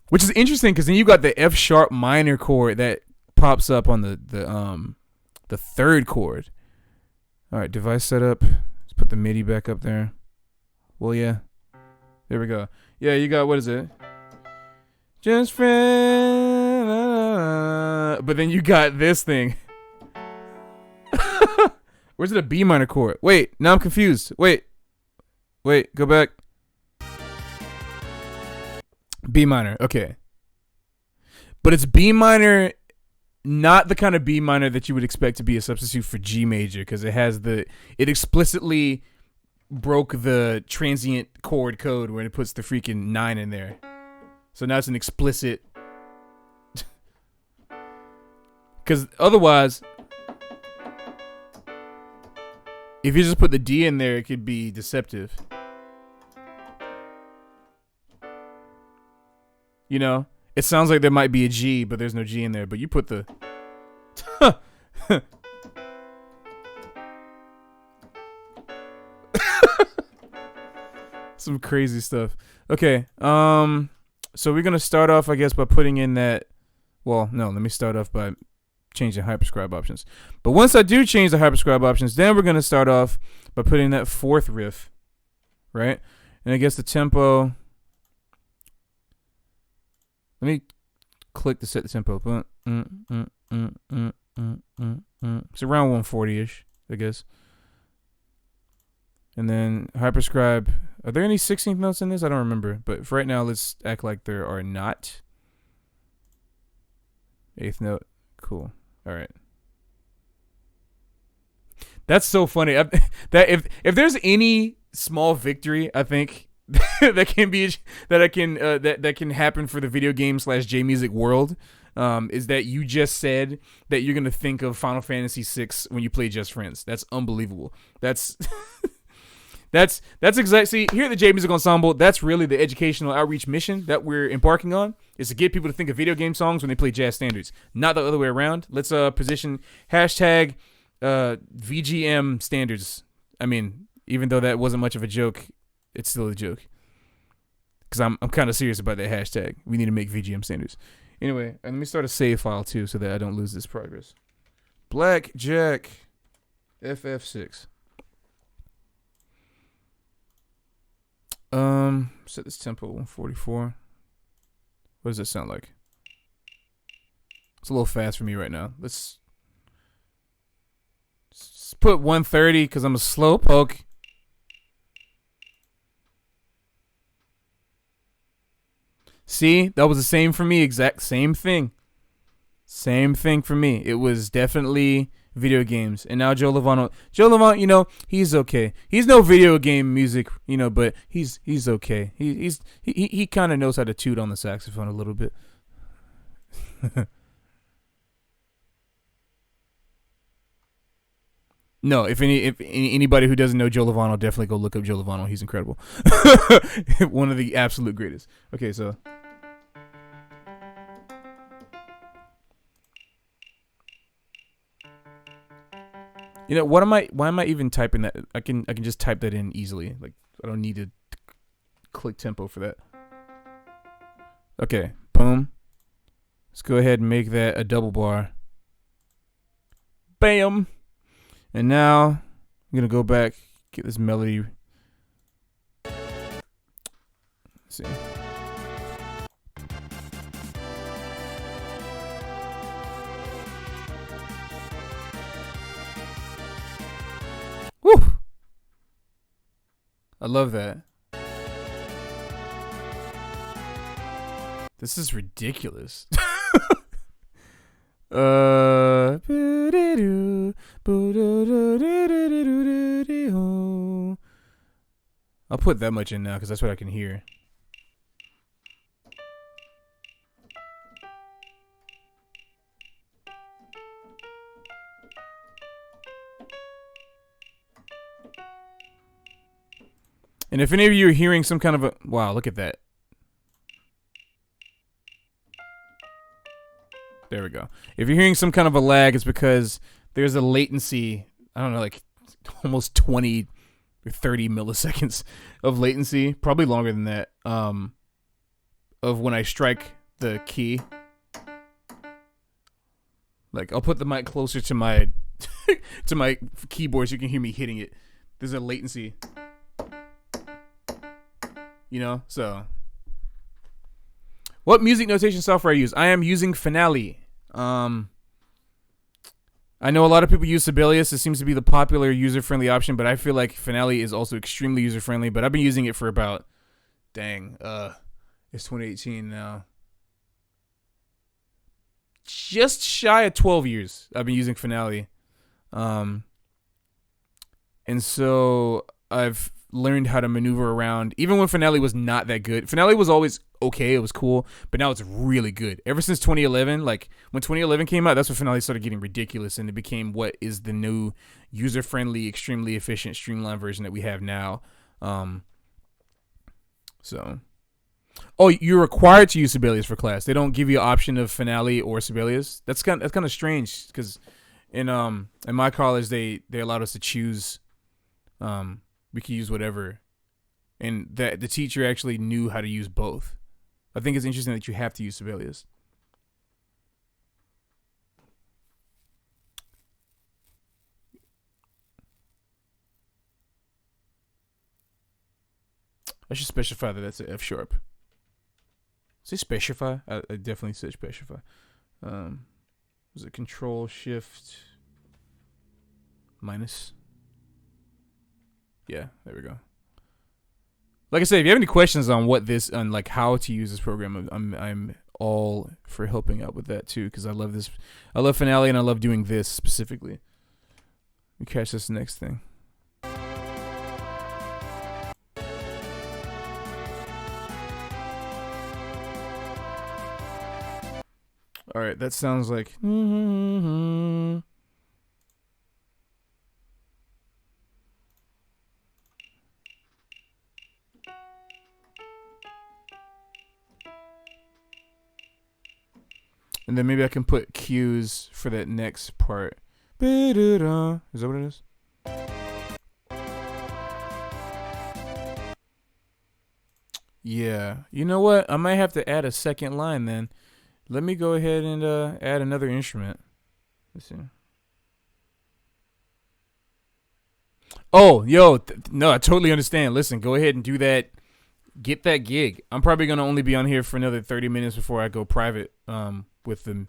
which is interesting because then you got the F sharp minor chord that pops up on the third chord. All right, device setup. Let's put the MIDI back up there. Well, yeah. There we go. Yeah, you got, what is it? Just friend. But then you got this thing. Where's it a B minor chord? Wait, now I'm confused. Wait, go back. B minor, okay. But it's B minor, not the kind of B minor that you would expect to be a substitute for G major, because it explicitly broke the transient chord code when it puts the freaking 9 in there. So now it's an explicit. Because otherwise, if you just put the D in there, it could be deceptive. You know? It sounds like there might be a G, but there's no G in there. But you put the... Some crazy stuff. Okay. So we're going to start off, I guess, by putting in that... Well, no, let me start off by changing hyperscribe options. But once I do change the hyperscribe options, then we're going to start off by putting that fourth riff, right? And I guess the tempo... Let me click to set the tempo. It's around 140-ish, I guess. And then hyperscribe. Are there any 16th notes in this? I don't remember. But for right now, let's act like there are not. 8th note. Cool. All right. That's so funny. That if there's any small victory, I think that can happen for the video game / J music world, is that you just said that you're gonna think of Final Fantasy VI when you play Just Friends. That's unbelievable. That's exactly. See, here at the J Music Ensemble, that's really the educational outreach mission that we're embarking on, is to get people to think of video game songs when they play jazz standards, not the other way around. Let's position hashtag VGM standards. I mean, even though that wasn't much of a joke, it's still a joke, because I'm kind of serious about that hashtag. We need to make VGM standards. Anyway, and let me start a save file too, so that I don't lose this progress. Blackjack FF6. Set this tempo 144. What does that sound like? It's a little fast for me right now. Let's put 130 because I'm a slowpoke. See, that was the same for me. Exact same thing. Same thing for me. It was definitely video games. And now Joe Lovano, you know, he's okay. He's no video game music, you know, but he's okay. He kind of knows how to toot on the saxophone a little bit. No, if anybody who doesn't know Joe Lovano, definitely go look up Joe Lovano. He's incredible. One of the absolute greatest. Okay, so you know, why am I even typing that? I can just type that in easily. Like, I don't need to click tempo for that. Okay, boom. Let's go ahead and make that a double bar. Bam. And now I'm gonna go back, get this melody. Let's see. Woo! I love that. This is ridiculous. I'll put that much in now because that's what I can hear. And if any of you are hearing some kind of a... Wow, look at that. There we go. If you're hearing some kind of a lag, it's because there's a latency. I don't know, like almost 20 or 30 milliseconds of latency. Probably longer than that. Of when I strike the key. Like, I'll put the mic closer to my to my keyboard so you can hear me hitting it. There's a latency. You know, so what music notation software I use? I am using Finale. I know a lot of people use Sibelius. It seems to be the popular user-friendly option, but I feel like Finale is also extremely user-friendly. But I've been using it for about, it's 2018 now. Just shy of 12 years I've been using Finale. And so I've learned how to maneuver around. Even when Finale was not that good. Finale was always okay. It was cool. But now it's really good. Ever since 2011, like when 2011 came out, that's when Finale started getting ridiculous. And it became what is the new user-friendly, extremely efficient, streamlined version that we have now. So... Oh, you're required to use Sibelius for class. They don't give you an option of Finale or Sibelius. That's kind of strange because in my college they allowed us to choose. We could use whatever, and that the teacher actually knew how to use both. I think it's interesting that you have to use Sibelius. I should specify that that's an F sharp. Say specify. I definitely said specify. Was it Control Shift minus? Yeah, there we go. Like I said, if you have any questions on like how to use this program, I'm all for helping out with that too, because I love this. I love Finale and I love doing this specifically. Let me catch this next thing. All right, that sounds like. And then maybe I can put cues for that next part. Is that what it is? Yeah. You know what? I might have to add a second line then. Let me go ahead and add another instrument. Let's see. Oh, yo. No, I totally understand. Listen, go ahead and do that. get that gig. I'm probably gonna only be on here for another 30 minutes before I go private with the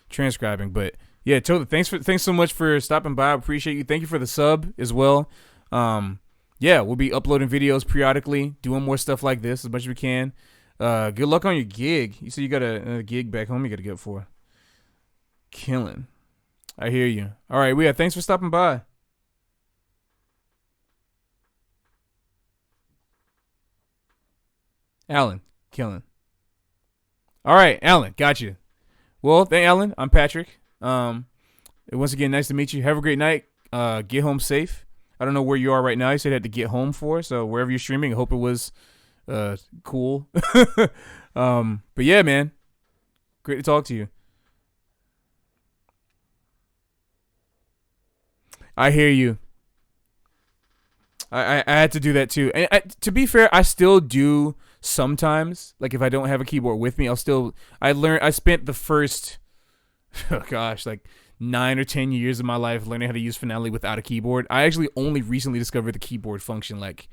transcribing. But yeah, totally. Thanks so much for stopping by. I appreciate you. Thank you for the sub as well. Yeah, we'll be uploading videos periodically, doing more stuff like this as much as we can. Good luck on your gig. You said you got a gig back home you got to get for. Killing. I hear you. All right, yeah, thanks for stopping by. Alan, killing. All right, Alan, got you. Well, thank Alan. I'm Patrick. Once again, nice to meet you. Have a great night. Get home safe. I don't know where you are right now. You said you had to get home for, so wherever you're streaming, I hope it was cool. But yeah, man, great to talk to you. I hear you. I had to do that too. And to be fair, I still do sometimes. Like if I don't have a keyboard with me, I spent the first, oh gosh, like 9 or 10 years of my life learning how to use Finale without a keyboard. I actually only recently discovered the keyboard function like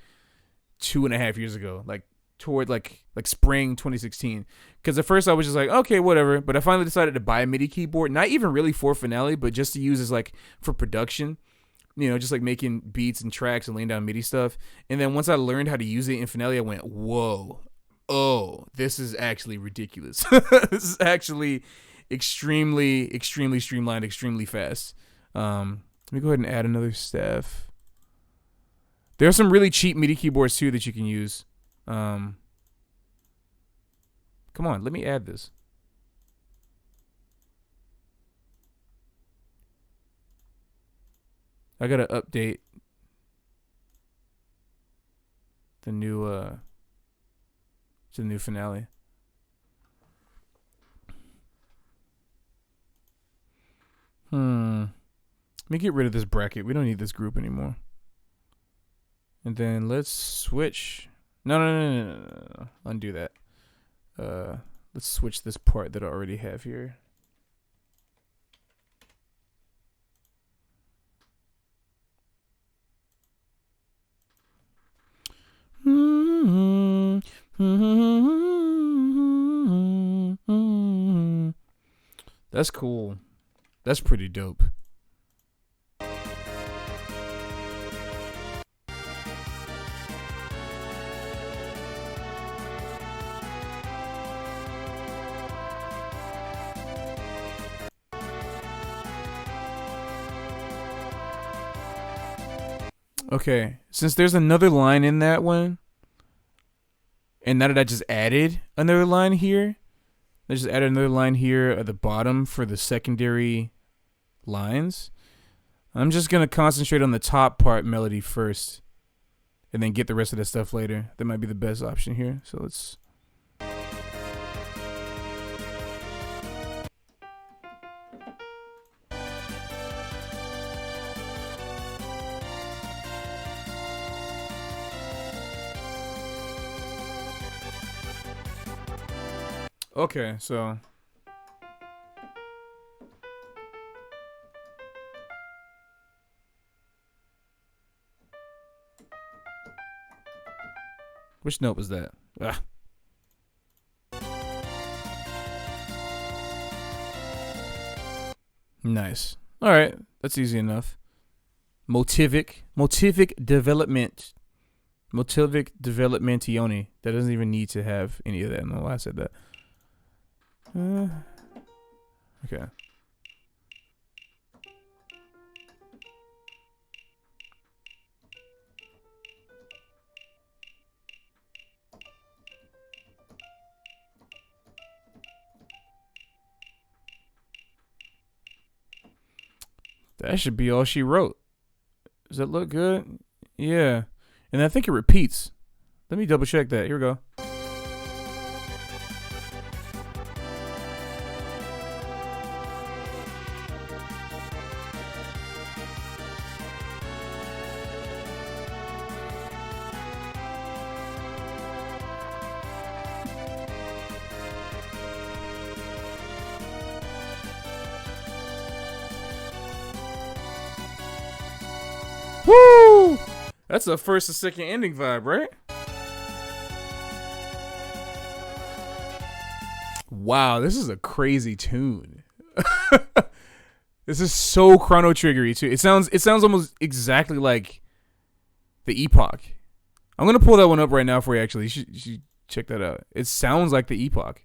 2.5 years ago, like toward like spring 2016. Because at first I was just like, okay, whatever. But I finally decided to buy a MIDI keyboard, not even really for Finale, but just to use as like for production. You know, just like making beats and tracks and laying down MIDI stuff. And then once I learned how to use it in Finale, I went, whoa, oh, this is actually ridiculous. This is actually extremely streamlined, extremely fast. Let me go ahead and add another staff. There are some really cheap MIDI keyboards too that you can use. Come on, let me add this. I gotta update the new Finale. Let me get rid of this bracket. We don't need this group anymore. And then let's switch. No. Undo that. Let's switch this part that I already have here. That's cool. That's pretty dope. Okay, since there's another line in that one, and now that I just added another line here, I just added another line here at the bottom for the secondary lines. I'm just going to concentrate on the top part melody first, and then get the rest of that stuff later. That might be the best option here. So let's... Okay, so which note was that? Ah. Nice. All right, that's easy enough. Motivic development. Motivic developmentione. That doesn't even need to have any of that. I don't know why I said that. Okay. That should be all she wrote. Does that look good? Yeah. And I think it repeats. Let me double check that. Here we go. Woo! That's a first and second ending vibe, right? wow, this is a crazy tune. This is so Chrono Triggery too. It sounds almost exactly like the Epoch. I'm gonna pull that one up right now for you. Actually, you should check that out. It sounds like the Epoch.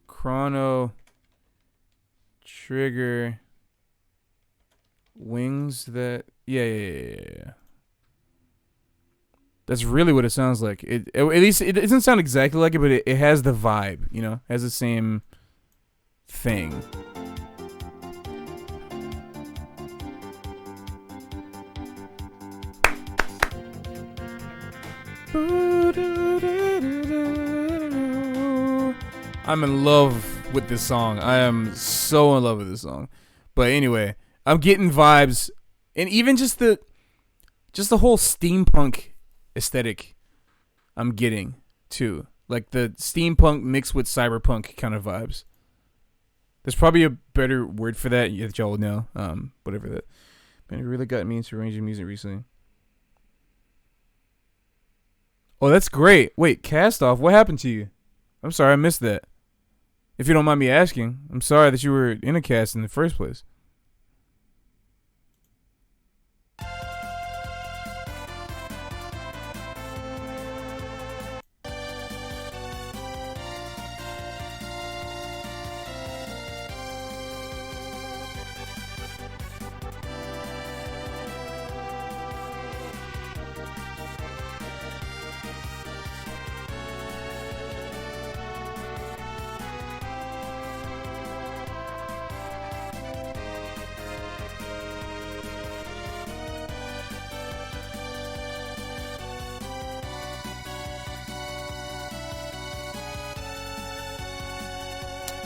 Chrono Trigger wings that yeah. That's really what it sounds like. At least it doesn't sound exactly like it, but it has the vibe, you know, has the same thing. I'm in love with this song. I am so in love with this song. But anyway, I'm getting vibes, and even just the whole steampunk aesthetic I'm getting too. Like the steampunk mixed with cyberpunk kind of vibes. There's probably a better word for that y'all know. Whatever that. Man, it really got me into arranging music recently. Oh, that's great. Wait, Cast Off, what happened to you? I'm sorry, I missed that. If you don't mind me asking, I'm sorry that you were in a cast in the first place.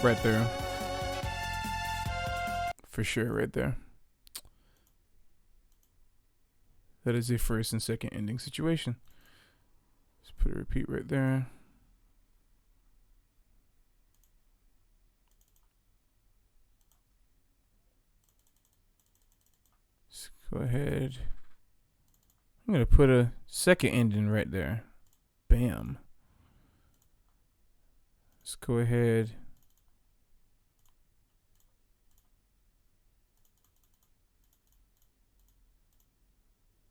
Right there. For sure, right there. That is a first and second ending situation. Let's put a repeat right there. Let's go ahead. I'm going to put a second ending right there. Bam. Let's go ahead.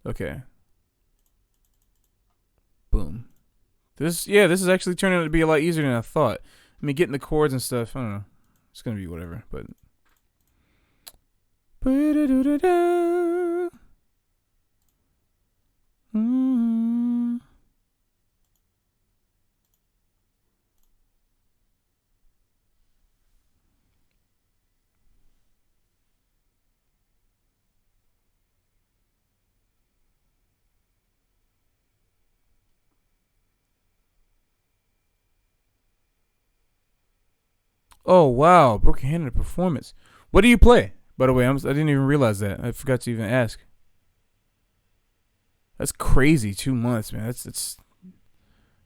Okay. Boom. This is actually turning out to be a lot easier than I thought. I mean, getting the chords and stuff, I don't know. It's going to be whatever, but. Oh wow, broken-handed performance. What do you play? By the way, I didn't even realize that. I forgot to even ask. That's crazy. 2 months, man.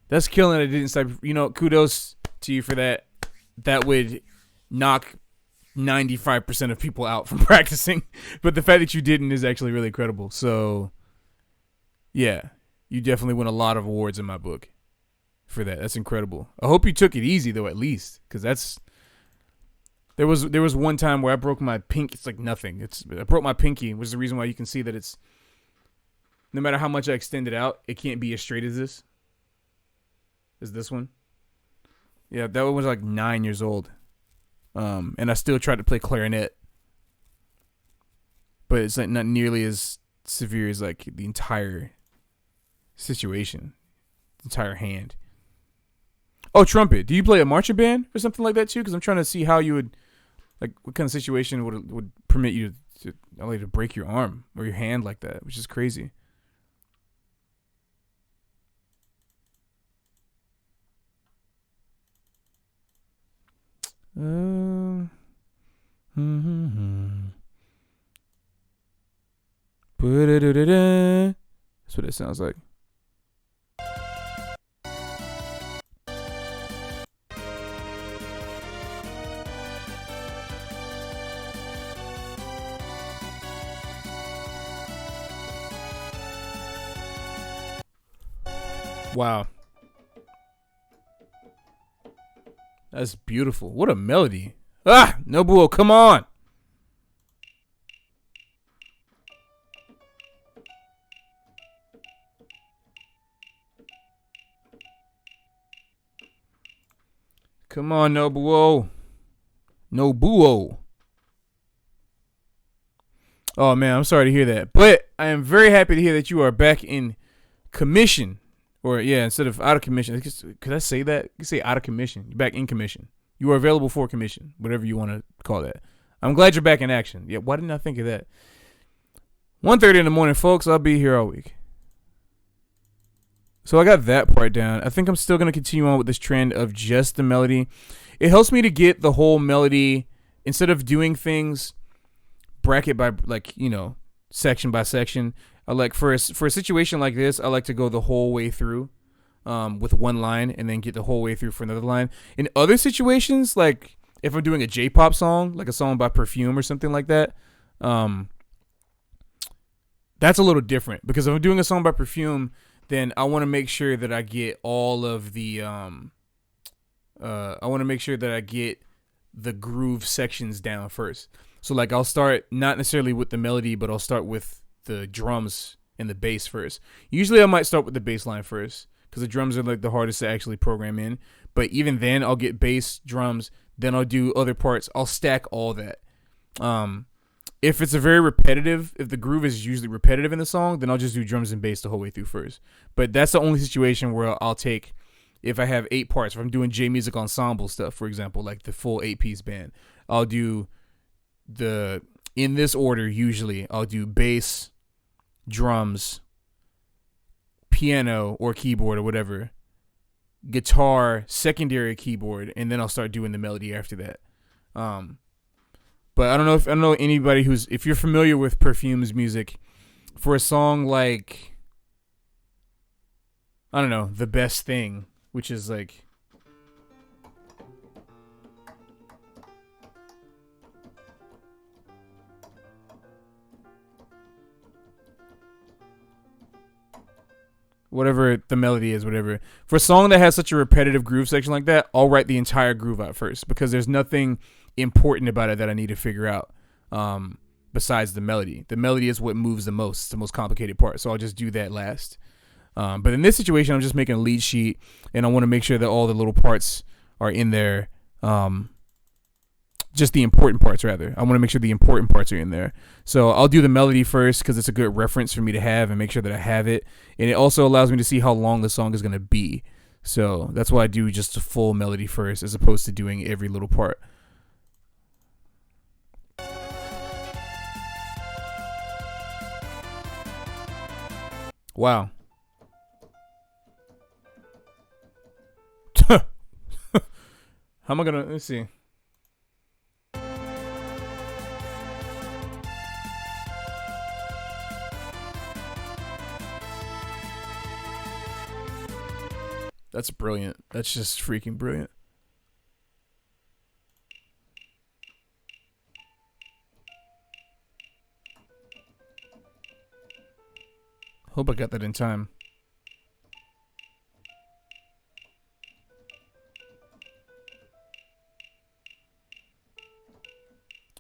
That's killing it. I didn't stop. You know, kudos to you for that. That would knock 95% of people out from practicing. But the fact that you didn't is actually really incredible. So, yeah, you definitely win a lot of awards in my book for that. That's incredible. I hope you took it easy though, at least, because that's. There was one time where I broke my pinky. It's like nothing. I broke my pinky, which is the reason why you can see that it's. No matter how much I extend it out, it can't be as straight as this. As this one. Yeah, that one was like 9 years old. And I still tried to play clarinet. But it's like not nearly as severe as like the entire situation. The entire hand. Oh, trumpet. Do you play a marching band or something like that too? Because I'm trying to see how you would, like, what kind of situation would permit you to only to break your arm or your hand like that, which is crazy. That's what it sounds like. Wow. That's beautiful. What a melody. Ah, Nobuo, come on. Come on, Nobuo. Nobuo. Oh, man, I'm sorry to hear that. But I am very happy to hear that you are back in commission. Or, yeah, instead of out of commission. Could I say that? You can say out of commission. You're back in commission. You are available for commission, whatever you want to call that. I'm glad you're back in action. Yeah, why didn't I think of that? 1:30 in the morning, folks. I'll be here all week. So I got that part down. I think I'm still going to continue on with this trend of just the melody. It helps me to get the whole melody instead of doing things bracket by, like, you know, section by section. I like for a situation like this, I like to go the whole way through with one line and then get the whole way through for another line. In other situations, like if I'm doing a J-pop song, like a song by Perfume or something like that, that's a little different because if I'm doing a song by Perfume, then I want to make sure that I get all of the I want to make sure that I get the groove sections down first. So like I'll start not necessarily with the melody, but I'll start with the drums and the bass first. Usually I might start with the bass line first because the drums are like the hardest to actually program in. But even then I'll get bass, drums, then I'll do other parts. I'll stack all that. If it's a very repetitive, if the groove is usually repetitive in the song, then I'll just do drums and bass the whole way through first. But that's the only situation where I'll take, if I have 8 parts, if I'm doing J Music Ensemble stuff, for example, like the full 8-piece band, I'll do in this order usually, I'll do bass, drums, piano or keyboard or whatever, guitar, secondary keyboard, and then I'll start doing the melody after that. But I don't know anybody if you're familiar with Perfume's music, for a song like, I don't know, The Best Thing, which is like, whatever the melody is, whatever. For a song that has such a repetitive groove section like that, I'll write the entire groove out first because there's nothing important about it that I need to figure out besides the melody. The melody is what moves the most. It's the most complicated part, so I'll just do that last. But in this situation, I'm just making a lead sheet, and I want to make sure that all the little parts are in there. Just the important parts, rather. I want to make sure the important parts are in there. So I'll do the melody first because it's a good reference for me to have and make sure that I have it. And it also allows me to see how long the song is going to be. So that's why I do just a full melody first as opposed to doing every little part. Wow. How am I going to, let's see. That's brilliant. That's just freaking brilliant. Hope I got that in time.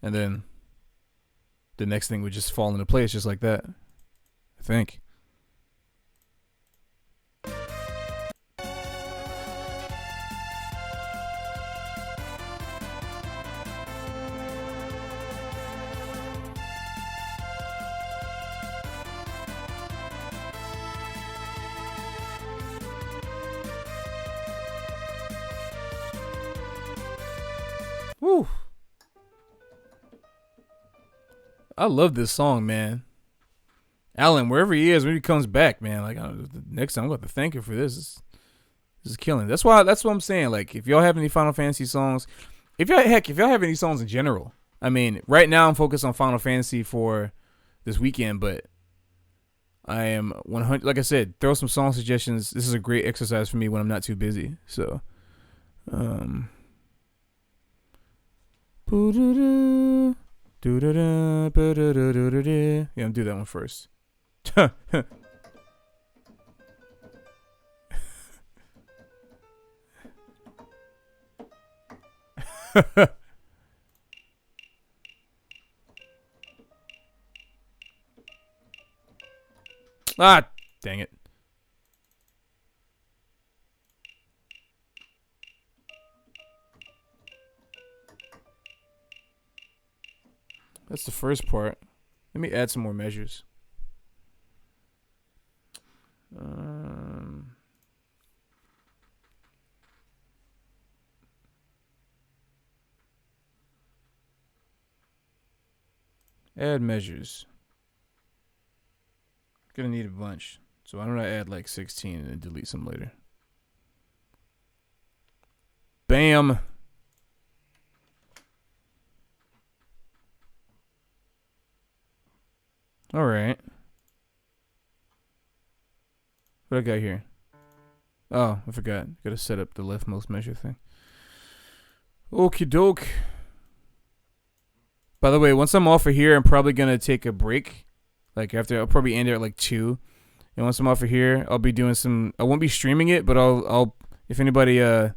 And then the next thing would just fall into place just like that, I think. Woo. I love this song, man. Alan, wherever he is, when he comes back, man, like the next time I'm going to thank him for this. This is killing. That's what I'm saying. Like, if y'all have any Final Fantasy songs, if y'all have any songs in general. I mean, right now I'm focused on Final Fantasy for this weekend, but I am 100. Like I said, throw some song suggestions. This is a great exercise for me when I'm not too busy. So, yeah, I'm do that one first. Ah, dang it. That's the first part. Let me add some more measures. Add measures. Gonna need a bunch. So why don't I add like 16 and then delete some later? Bam. All right. What I got here? Oh, I forgot. Gotta set up the leftmost measure thing. Okie doke. By the way, once I'm off of here, I'm probably gonna take a break. Like I'll probably end it at like 2. And once I'm off of here, I'll be doing some. I won't be streaming it, but I'll if anybody wants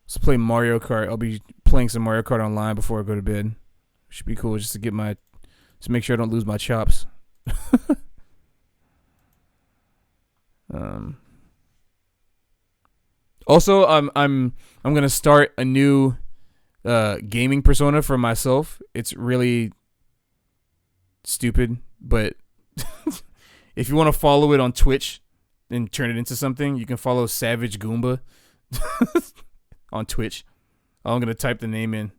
to play Mario Kart, I'll be playing some Mario Kart online before I go to bed. Should be cool just to make sure I don't lose my chops. Also, I'm gonna start a new gaming persona for myself. It's really stupid, but if you want to follow it on Twitch and turn it into something, you can follow Savage Goomba on Twitch. I'm gonna type the name in.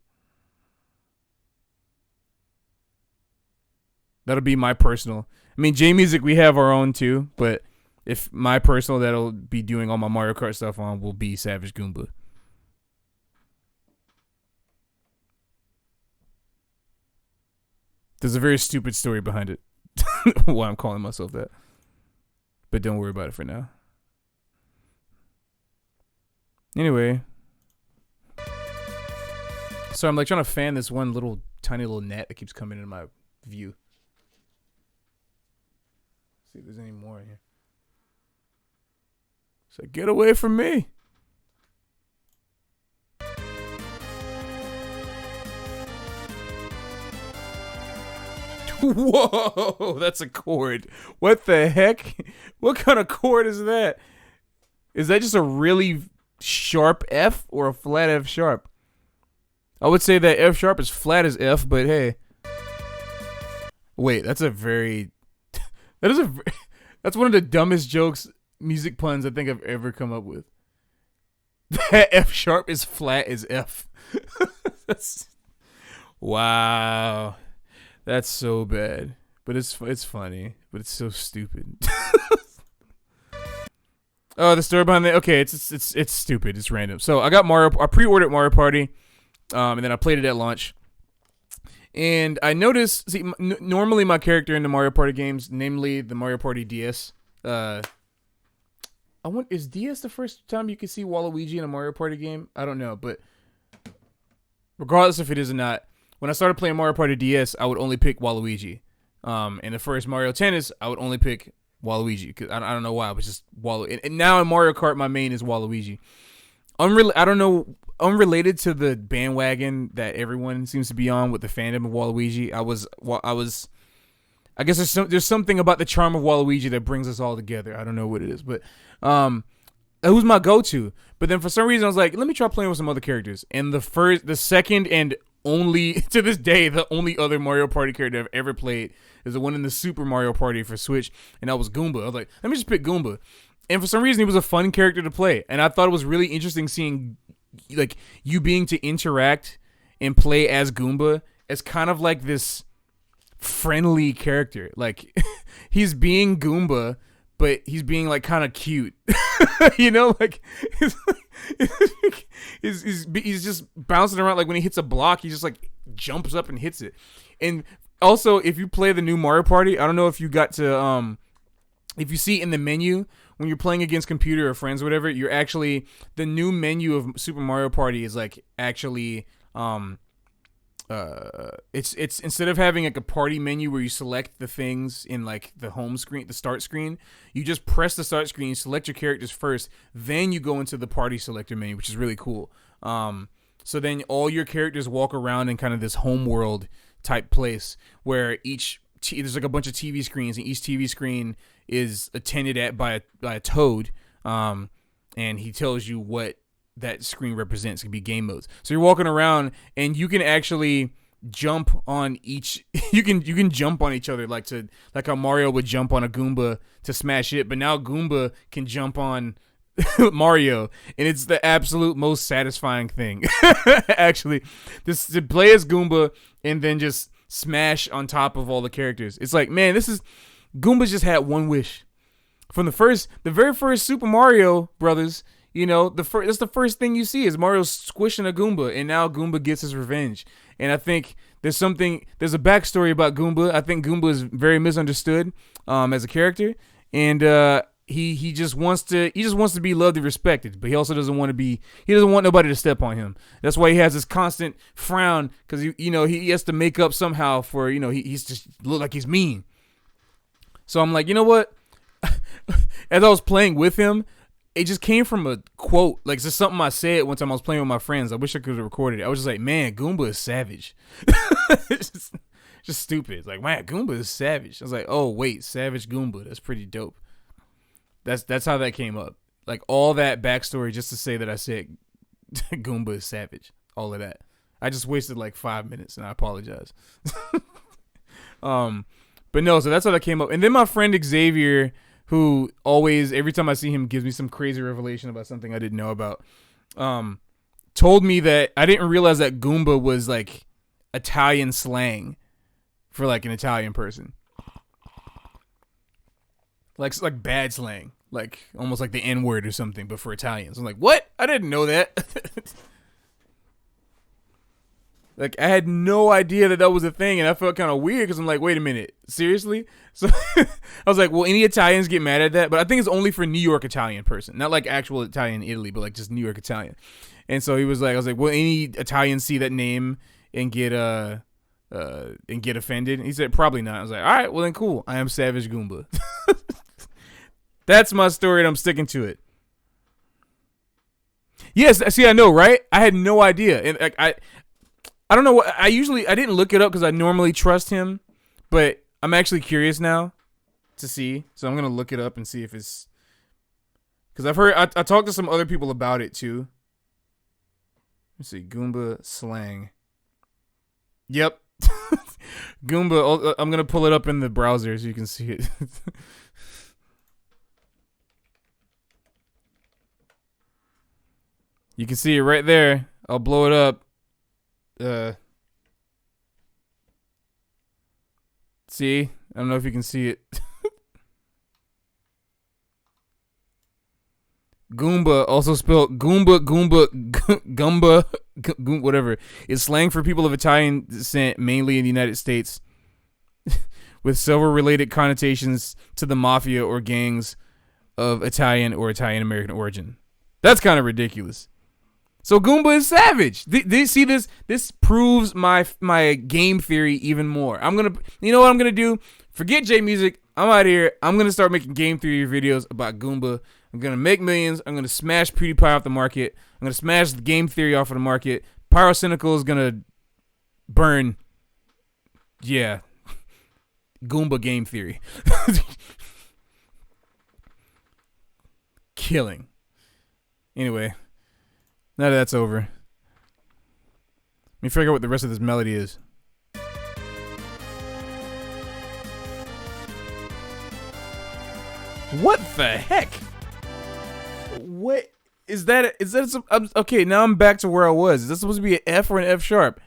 That'll be my personal. I mean, J Music, we have our own too, but if my personal that'll be doing all my Mario Kart stuff on will be Savage Goomba. There's a very stupid story behind it. Why I'm calling myself that. But don't worry about it for now. Anyway. So I'm like trying to fan this one tiny little net that keeps coming into my view. See if there's any more in here. So get away from me. Whoa, that's a chord. What the heck? What kind of chord is that? Is that just a really sharp F or a flat F sharp? I would say that F sharp is flat as F, but hey. Wait, that's one of the dumbest music puns I think I've ever come up with. That F sharp is flat as F. Wow. That's so bad, but it's funny, but it's so stupid. Oh, the story behind that. Okay, it's stupid. It's random. So I pre-ordered Mario Party, and then I played it at launch. And I noticed, normally my character in the Mario Party games, namely the Mario Party DS. Is DS the first time you can see Waluigi in a Mario Party game? I don't know, but regardless if it is or not. When I started playing Mario Party DS, I would only pick Waluigi. In the first Mario Tennis, I would only pick Waluigi. Cause I don't know why, but just Waluigi. And now in Mario Kart, my main is Waluigi. I don't know, unrelated to the bandwagon that everyone seems to be on with the fandom of Waluigi. I guess there's something about the charm of Waluigi that brings us all together. I don't know what it is, but it was my go-to. But then for some reason, I was like, let me try playing with some other characters. And the second and only, to this day, the only other Mario Party character I've ever played is the one in the Super Mario Party for Switch, and that was Goomba. I was like, let me just pick Goomba. And for some reason, he was a fun character to play. And I thought it was really interesting seeing, like, you being to interact and play as Goomba as kind of like this friendly character. Like, he's being Goomba, but he's being, like, kind of cute. You know, like, he's just bouncing around. Like, when he hits a block, he just, like, jumps up and hits it. And also, if you play the new Mario Party, I don't know if you got to, if you see in the menu, when you're playing against computer or friends or whatever, you're actually, the new menu of Super Mario Party is, like, actually, it's instead of having like a party menu where you select the things in like the home screen, the start screen, you just press the start screen, you select your characters first, then you go into the party selector menu, which is really cool. So then all your characters walk around in kind of this homeworld type place where there's like a bunch of TV screens, and each TV screen is attended at by a toad, and he tells you what that screen represents. It could be game modes. So you're walking around, and you can actually jump on each. You can jump on each other like how Mario would jump on a Goomba to smash it, but now Goomba can jump on Mario, and it's the absolute most satisfying thing. Actually, just to play as Goomba and then just smash on top of all the characters. It's like, man, Goomba just had one wish from the very first Super Mario Brothers. You know, that's the first thing you see is Mario squishing a Goomba, and now Goomba gets his revenge. And I think there's a backstory about Goomba. I think Goomba is very misunderstood as a character, and he just wants to be loved and respected, but he also doesn't want nobody to step on him. That's why he has this constant frown, because he has to make up somehow for he's just look like he's mean. So I'm like, you know what? As I was playing with him, it just came from a quote, like it's just something I said one time I was playing with my friends. I wish I could have recorded it. I was just like, man, Goomba is savage. It's just stupid. It's like, man, Goomba is savage. I was like, oh wait, Savage Goomba. That's pretty dope. That's how that came up. Like all that backstory just to say that I said Goomba is savage. All of that. I just wasted like 5 minutes, and I apologize. But no, so that's how that came up. And then my friend Xavier, who always, every time I see him, gives me some crazy revelation about something I didn't know about, told me that I didn't realize that Goomba was like Italian slang for like an Italian person. Like bad slang, like almost like the N-word or something, but for Italians. I'm like, what? I didn't know that. Like, I had no idea that was a thing, and I felt kind of weird because I'm like, wait a minute, seriously? So I was like, well, any Italians get mad at that? But I think it's only for New York Italian person, not like actual Italian Italy, but like just New York Italian. And so he was like, I was like, will any Italians see that name and get offended? And he said, probably not. I was like, all right, well then cool. I am Savage Goomba. That's my story, and I'm sticking to it. Yes, see, I know, right? I had no idea, and like I don't know what I didn't look it up because I normally trust him, but I'm actually curious now to see. So I'm gonna look it up and see if it's, because I've heard I talked to some other people about it too. Let's see, Goomba slang. Yep, Goomba. I'm gonna pull it up in the browser so you can see it. You can see it right there. I'll blow it up. See? I don't know if you can see it. Goomba, also spelled Gumba, whatever, is slang for people of Italian descent, mainly in the United States, with several related connotations to the mafia or gangs of Italian or Italian-American origin. That's kind of ridiculous. So Goomba is savage. See this? This proves my game theory even more. You know what I'm gonna do? Forget J Music. I'm out of here. I'm gonna start making game theory videos about Goomba. I'm gonna make millions. I'm gonna smash PewDiePie off the market. I'm gonna smash the game theory off of the market. Pyrocynical is gonna burn. Yeah, Goomba game theory. Killing. Anyway. Now that that's over, let me figure out what the rest of this melody is. What the heck? What is that? Okay, now I'm back to where I was. Is that supposed to be an F or an F sharp?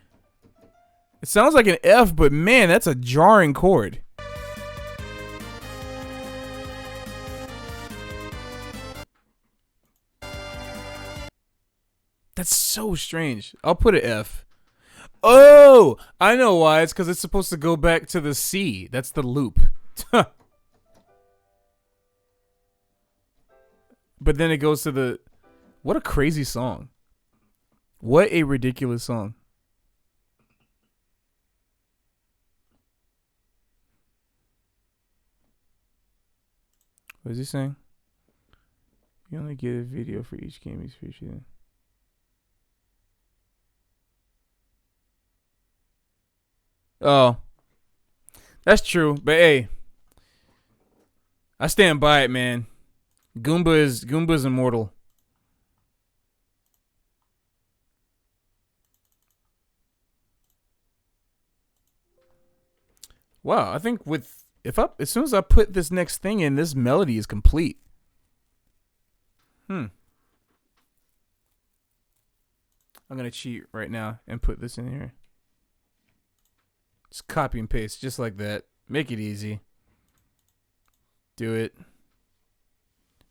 It sounds like an F, but man, that's a jarring chord. That's so strange. I'll put an F. Oh, I know why. It's because it's supposed to go back to the C. That's the loop. But then it goes to the... What a crazy song. What a ridiculous song. What is he saying? You only get a video for each game he's featured in. Oh, that's true. But hey, I stand by it, man. Goomba's immortal. Wow, I think as soon as I put this next thing in, this melody is complete. I'm gonna cheat right now and put this in here. Just copy and paste, just like that. Make it easy. Do it.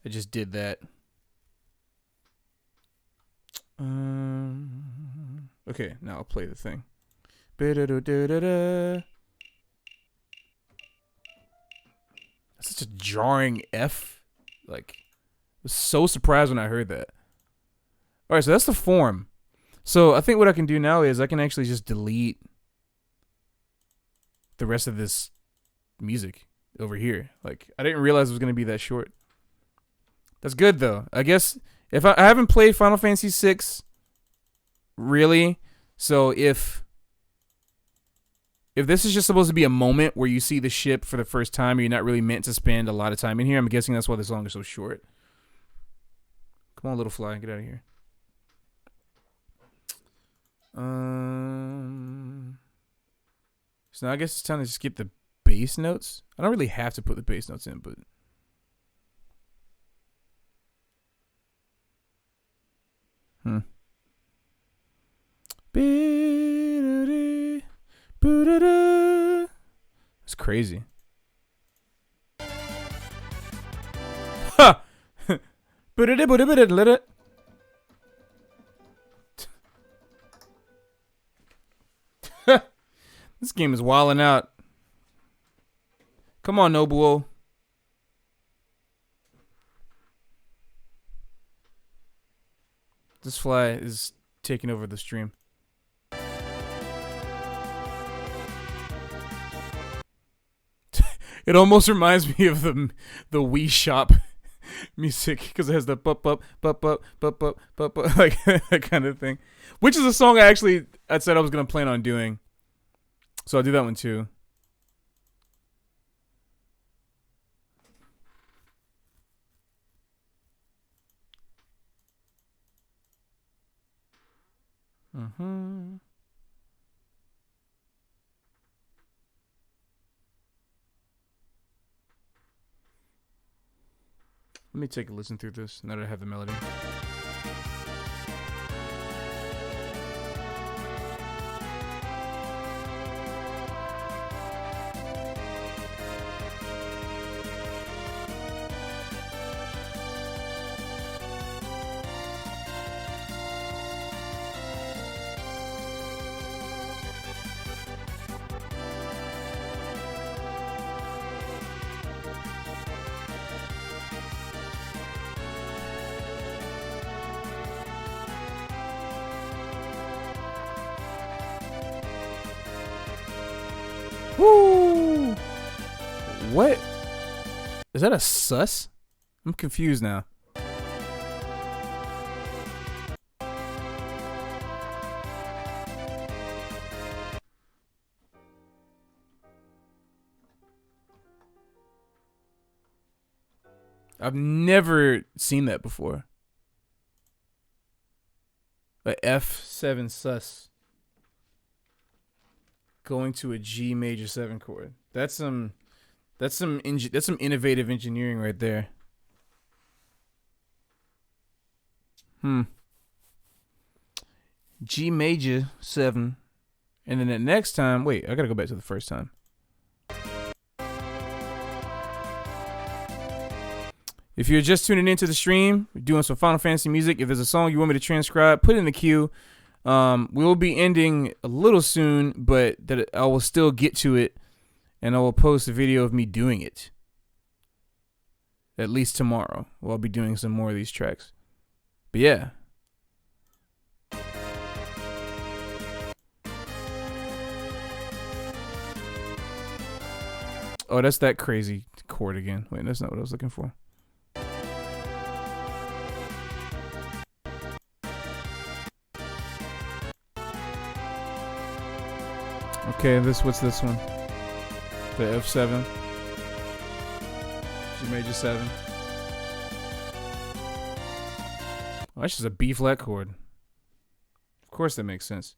I just did that. Okay, now I'll play the thing. That's such a jarring F. Like, I was so surprised when I heard that. All right, so that's the form. So I think what I can do now is I can actually just delete the rest of this music over here. Like, I didn't realize it was going to be that short. That's good, though. I guess if I haven't played Final Fantasy VI, really, so if this is just supposed to be a moment where you see the ship for the first time, you're not really meant to spend a lot of time in here. I'm guessing that's why the song is so short. Come on, little fly, get out of here. So now I guess it's time to skip the bass notes. I don't really have to put the bass notes in, but It's crazy. Ha! Let it. This game is wilding out. Come on, Nobuo. This fly is taking over the stream. It almost reminds me of the Wii Shop music because it has the bup like that kind of thing, which is a song I said I was gonna plan on doing, so I'll do that one too. Let me take a listen through this now that I have the melody. Woo! What? Is that a sus? I'm confused now. I've never seen that before. A F7 sus going to a G major 7 chord. That's some innovative engineering right there. G major 7. And then the next time, wait, I gotta go back to the first time. If you're just tuning into the stream, we're doing some Final Fantasy music. If there's a song you want me to transcribe, put it in the queue. We will be ending a little soon, but that I will still get to it, and I will post a video of me doing it. At least tomorrow. I'll be doing some more of these tracks. But yeah. Oh, that's that crazy chord again. Wait, that's not what I was looking for. Okay, what's this one? The F7. G major 7. Oh, that's just a B flat chord. Of course that makes sense.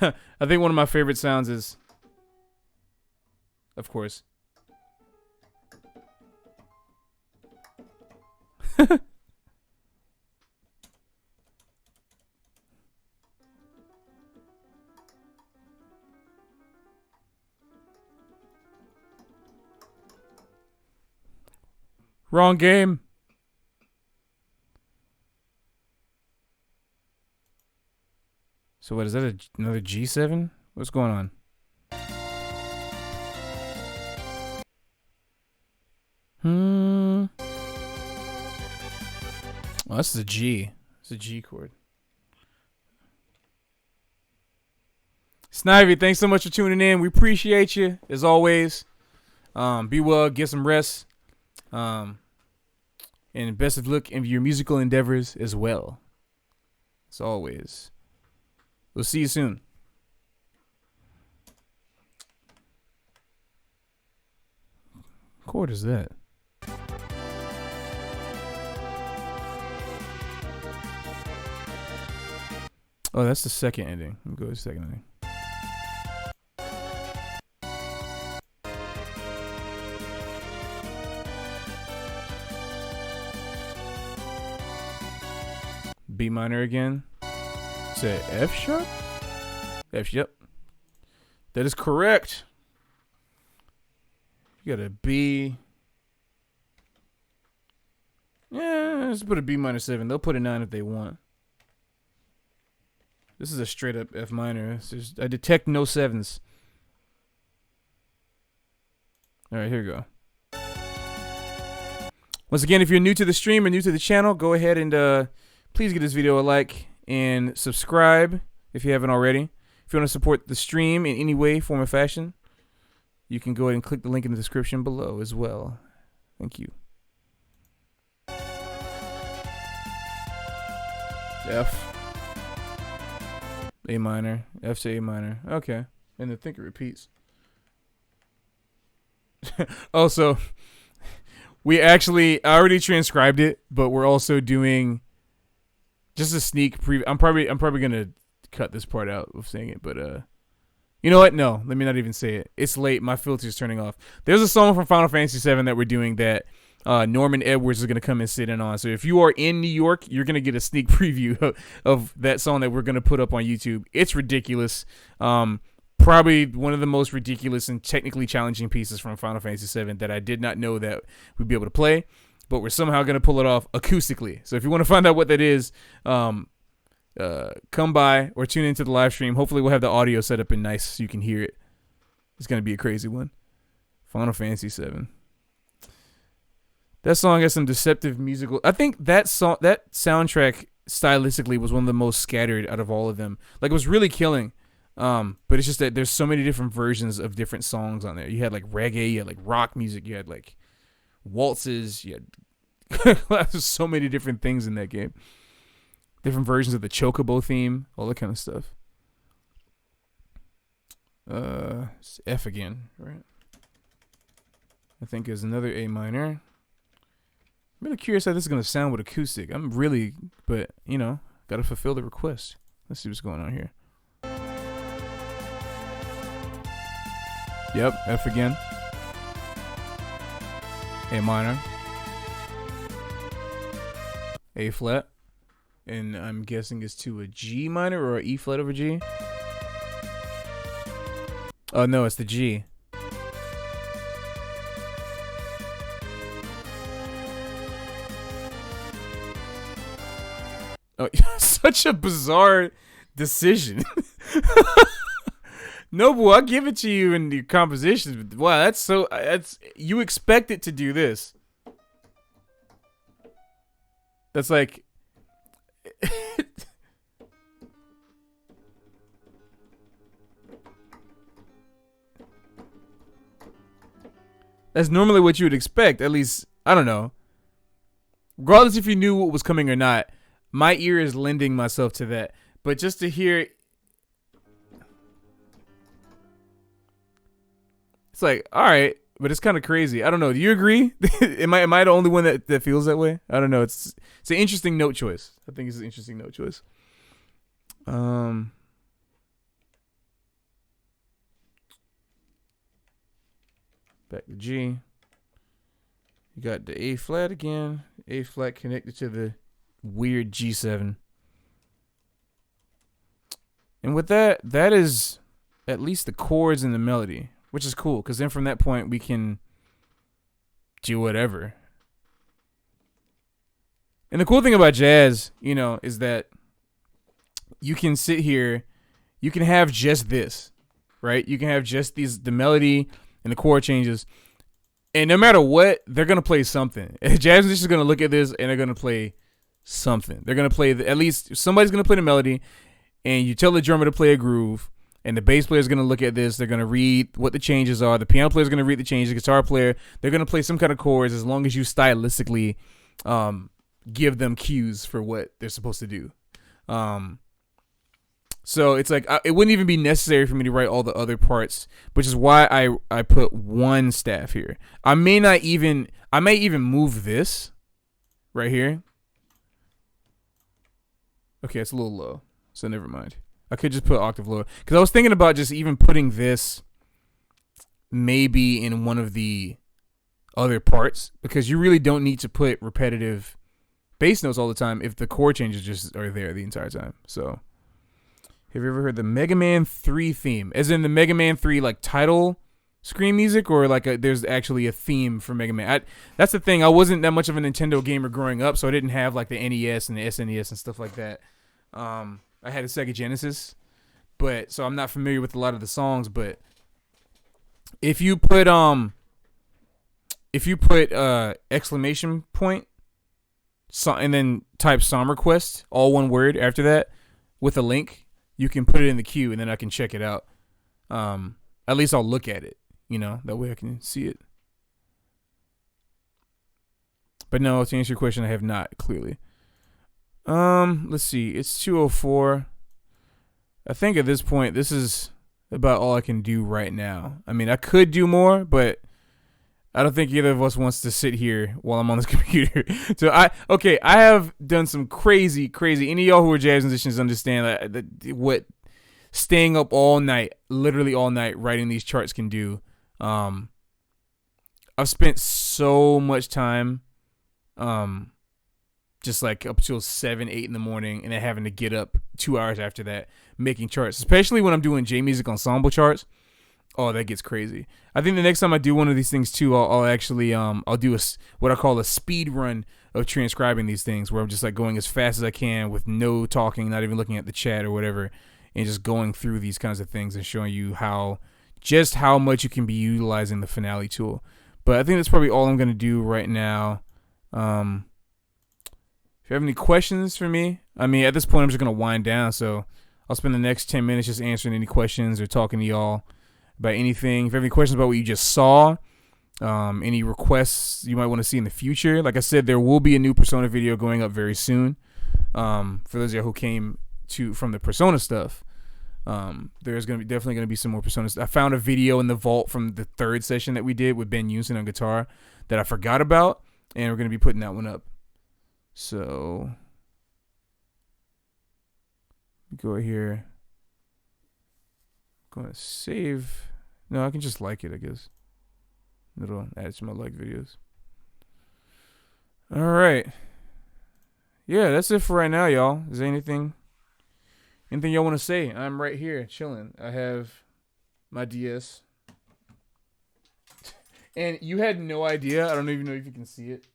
I think one of my favorite sounds is, of course. Wrong game. So what is that? Another G7? What's going on? Oh, this is a G. It's a G chord. Snivy, thanks so much for tuning in. We appreciate you as always. Be well, get some rest. And best of luck in your musical endeavors as well. As always. We'll see you soon. What chord is that? Oh, that's the second ending. Let me go to the second ending. B minor again. Is it F sharp? F, yep. That is correct. You got a B. Yeah, let's put a B minor 7. They'll put a 9 if they want. This is a straight up F minor. I detect no 7s. Alright, here we go. Once again, if you're new to the stream or new to the channel, go ahead and please give this video a like and subscribe if you haven't already. If you want to support the stream in any way, form, or fashion, you can go ahead and click the link in the description below as well. Thank you. F. A minor. F to A minor. Okay. And I think it repeats. Also, I already transcribed it, but we're also doing just a sneak preview. I'm probably gonna cut this part out of saying it, but you know what? No, let me not even say it. It's late. My filter's turning off. There's a song from Final Fantasy VII that we're doing that Norman Edwards is gonna come and sit in on. So if you are in New York, you're gonna get a sneak preview of that song that we're gonna put up on YouTube. It's ridiculous. Probably one of the most ridiculous and technically challenging pieces from Final Fantasy VII that I did not know that we'd be able to play, but we're somehow gonna pull it off acoustically. So if you want to find out what that is, come by or tune into the live stream. Hopefully we'll have the audio set up and nice so you can hear it. It's gonna be a crazy one. Final Fantasy VII. That song has some deceptive musical. I think that soundtrack stylistically was one of the most scattered out of all of them. Like, it was really killing. But it's just that there's so many different versions of different songs on there. You had like reggae, you had like rock music, you had like waltzes, you had there's so many different things in that game. Different versions of the Chocobo theme, all that kind of stuff. It's F again, right? I think is another A minor. I'm really curious how this is gonna sound with acoustic. But you know, gotta fulfill the request. Let's see what's going on here. Yep, F again. A minor. A flat. And I'm guessing it's to a G minor or an E flat over G. Oh no, it's the G. Oh, such a bizarre decision. Noble, I'll give it to you in the compositions. But wow, you expect it to do this. That's like that's normally what you would expect. At least, I don't know. regardless if you knew what was coming or not, my ear is lending myself to that. But just to hear, it's like, all right, but it's kind of crazy. I don't know. Do you agree? am I the only one that feels that way? I don't know. It's an interesting note choice. I think it's an interesting note choice. Back to G. You got the A flat again. A flat connected to the weird G7. And with that is at least the chords and the melody, which is cool, because then from that point we can do whatever. And the cool thing about jazz, you know, is that you can sit here, you can have just this, right? You can have just the melody and the chord changes, and no matter what, they're gonna play something. A jazz musician is gonna look at this and they're gonna play something. They're gonna play at least somebody's gonna play the melody, and you tell the drummer to play a groove, and the bass player is gonna look at this. They're gonna read what the changes are. The piano player is gonna read the changes. The guitar player, they're gonna play some kind of chords as long as you stylistically give them cues for what they're supposed to do. So it's like it wouldn't even be necessary for me to write all the other parts, which is why I put one staff here. I may even move this right here. Okay, it's a little low, so never mind. I could just put octave lower, because I was thinking about just even putting this maybe in one of the other parts, because you really don't need to put repetitive bass notes all the time if the chord changes just are there the entire time. So have you ever heard the Mega Man 3 theme? As in the Mega Man 3 like title screen music, or like there's actually a theme for Mega Man? That's the thing. I wasn't that much of a Nintendo gamer growing up, so I didn't have like the NES and the SNES and stuff like that. I had a Sega Genesis, but so I'm not familiar with a lot of the songs. But if you put exclamation point and then type song request, all one word after that with a link, you can put it in the queue, and then I can check it out. At least I'll look at it, you know, that way I can see it. But no, to answer your question, I have not, clearly. Let's see. It's 2:04. I think at this point, this is about all I can do right now. I mean, I could do more, but I don't think either of us wants to sit here while I'm on this computer. So I have done some crazy. Any of y'all who are jazz musicians understand what staying up all night, literally all night, writing these charts can do. I've spent so much time, just like up till 7, 8 in the morning, and then having to get up 2 hours after that making charts, especially when I'm doing J Music Ensemble charts. Oh, that gets crazy. I think the next time I do one of these things too, I'll actually I'll do what I call a speed run of transcribing these things, where I'm just like going as fast as I can with no talking, not even looking at the chat or whatever, and just going through these kinds of things and showing you how much you can be utilizing the Finale tool. But I think that's probably all I'm gonna do right now. If you have any questions for me, I mean, at this point I'm just gonna wind down, so I'll spend the next 10 minutes just answering any questions or talking to y'all about anything. If you have any questions about what you just saw, any requests you might want to see in the future. Like I said, there will be a new Persona video going up very soon. For those of you who came from the Persona stuff, there's definitely gonna be some more Persona stuff. I found a video in the vault from the 3rd session that we did with Ben Unison on guitar that I forgot about, and we're gonna be putting that one up. So go here. I'm gonna save. No, I can just like it, I guess. It'll add it to my like videos. All right. Yeah, that's it for right now, y'all. Is there anything y'all want to say? I'm right here chilling. I have my DS. And you had no idea. I don't even know if you can see it.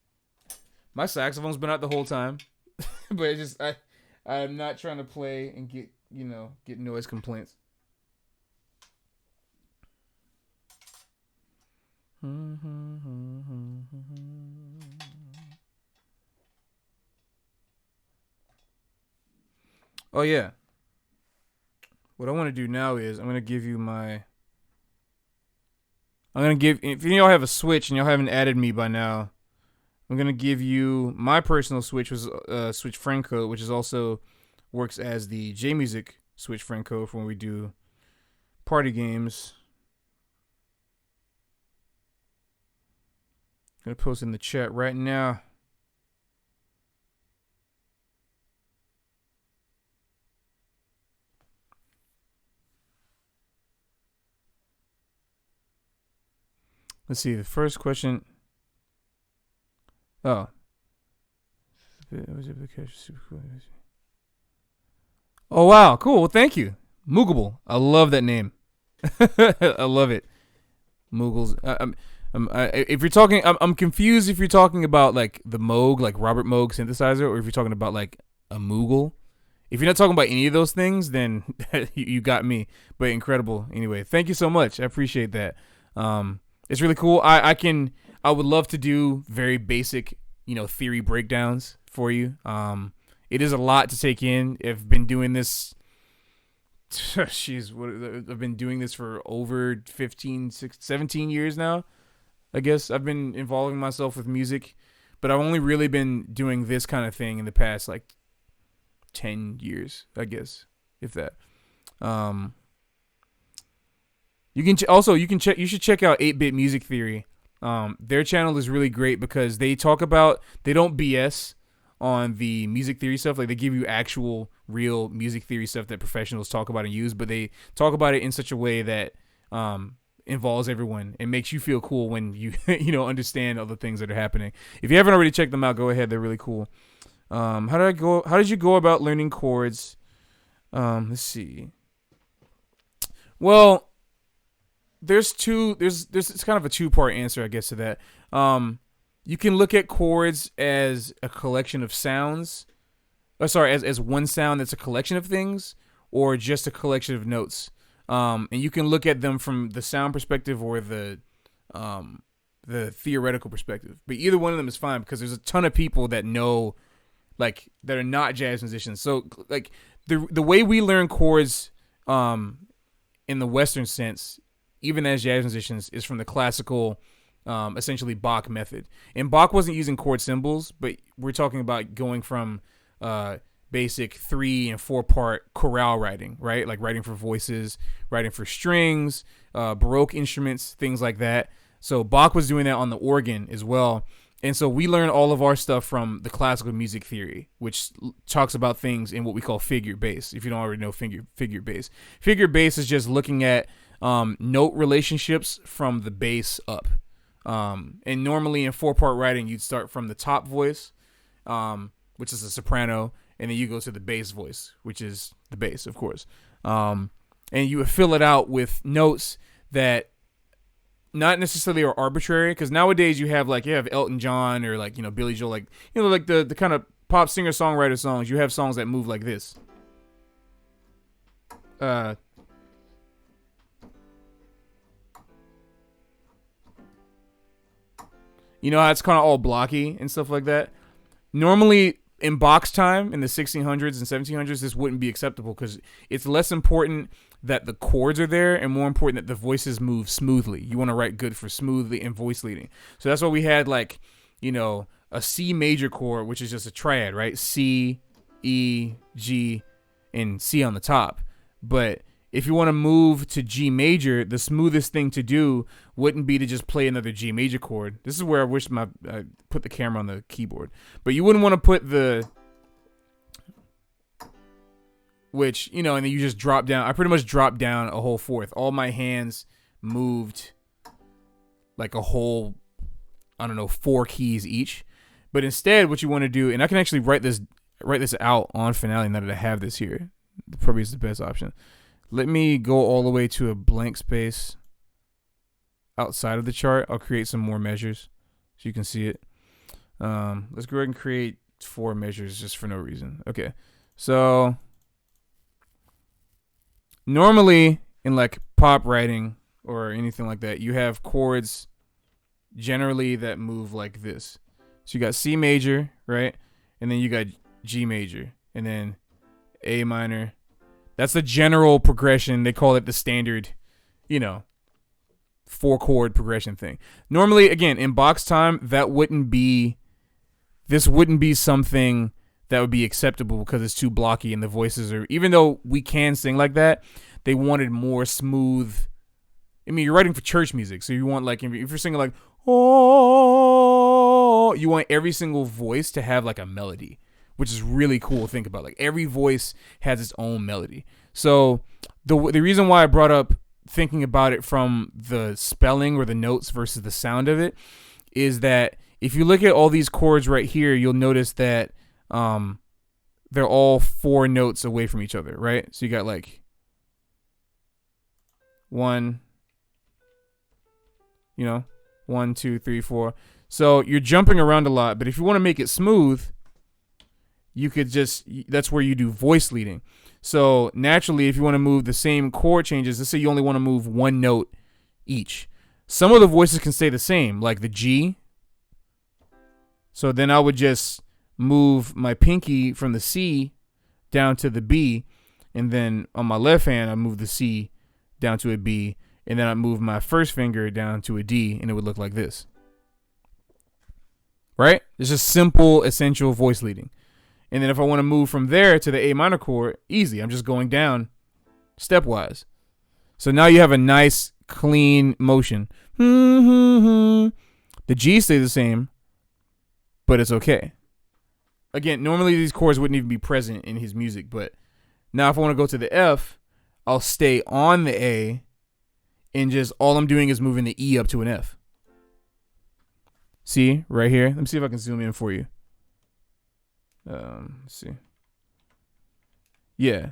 My saxophone's been out the whole time. But it's just I'm not trying to play and get noise complaints. Oh yeah. What I want to do now is I'm gonna give you if y'all have a Switch and y'all haven't added me by now, I'm gonna give you my personal switch was switch friend code, which is also works as the JMusic switch friend code for when we do party games. I'm gonna post in the chat right now. Let's see. The first question. Oh. Oh wow, cool. Well, thank you, Moogable. I love that name. I love it. Moogles. If you're talking, I'm confused if you're talking about like the Moog, like Robert Moog synthesizer, or if you're talking about like a Moogle. If you're not talking about any of those things, then you got me. But incredible. Anyway, thank you so much. I appreciate that. It's really cool. I would love to do very basic, theory breakdowns for you. It is a lot to take in. I've been doing this. I've been doing this for over 15, 16, 17 years now. I guess I've been involving myself with music, but I've only really been doing this kind of thing in the past like 10 years, I guess, if that. You should check out 8-Bit Music Theory. Their channel is really great because they don't BS on the music theory stuff. Like, they give you actual real music theory stuff that professionals talk about and use, but they talk about it in such a way that involves everyone and makes you feel cool when you understand all the things that are happening. If you haven't already checked them out, go ahead. They're really cool. How did you go about learning chords? Let's see. Well, it's kind of a two-part answer, I guess, to that. You can look at chords as a collection of sounds. As one sound that's a collection of things, or just a collection of notes. And you can look at them from the sound perspective or the theoretical perspective. But either one of them is fine because there's a ton of people that know, like, that are not jazz musicians. So, like, the way we learn chords in the Western sense, even as jazz musicians, is from the classical, essentially Bach method. And Bach wasn't using chord symbols, but we're talking about going from basic 3 and 4 part chorale writing, right? Like writing for voices, writing for strings, Baroque instruments, things like that. So Bach was doing that on the organ as well. And so we learn all of our stuff from the classical music theory, which talks about things in what we call figure bass. If you don't already know figure bass. Figure bass is just looking at note relationships from the bass up. And normally in 4-part writing, you'd start from the top voice, which is a soprano, and then you go to the bass voice, which is the bass, of course. And you would fill it out with notes that not necessarily are arbitrary, because nowadays you have Elton John or Billy Joel, like the kind of pop singer-songwriter songs. You have songs that move like this. You know how it's kind of all blocky and stuff like that? Normally, in Bach's time, in the 1600s and 1700s, this wouldn't be acceptable because it's less important that the chords are there and more important that the voices move smoothly. You want to write good for smoothly and voice leading. So that's why we had a C major chord, which is just a triad, right? C, E, G, and C on the top. But if you want to move to G major, the smoothest thing to do wouldn't be to just play another G major chord. This is where I wish I put the camera on the keyboard. But you wouldn't want to put and then you just drop down. I pretty much dropped down a whole fourth. All my hands moved like a whole, 4 keys each. But instead, what you want to do, and I can actually write this out on Finale now that I have this here. Probably is the best option. Let me go all the way to a blank space outside of the chart. I'll create some more measures so you can see it. Let's go ahead and create 4 measures just for no reason. Okay, so normally in like pop writing or anything like that, you have chords generally that move like this. So you got C major, right? And then you got G major, and then A minor. That's the general progression. They call it the standard, 4-chord progression thing. Normally, again, in Bach's time, that wouldn't be this wouldn't be something that would be acceptable because it's too blocky and the voices are, even though we can sing like that, they wanted more smooth. I mean, you're writing for church music, so you want, like, if you're singing like, oh, you want every single voice to have like a melody, which is really cool to think about. Like, every voice has its own melody. So the reason why I brought up thinking about it from the spelling or the notes versus the sound of it is that if you look at all these chords right here, you'll notice that they're all 4 notes away from each other, right? So you got like 1, 1, 2, 3, 4. So you're jumping around a lot, but if you want to make it smooth, you could that's where you do voice leading. So naturally, if you want to move the same chord changes, let's say you only want to move 1 note each. Some of the voices can stay the same, like the G. So then I would just move my pinky from the C down to the B, and then on my left hand, I move the C down to a B, and then I move my first finger down to a D, and it would look like this. Right? It's just simple, essential voice leading. And then if I want to move from there to the A minor chord, easy. I'm just going down stepwise. So now you have a nice, clean motion. The G stays the same, but it's okay. Again, normally these chords wouldn't even be present in his music, but now if I want to go to the F, I'll stay on the A, and just all I'm doing is moving the E up to an F. See, right here? Let me see if I can zoom in for you. Let's see. Yeah.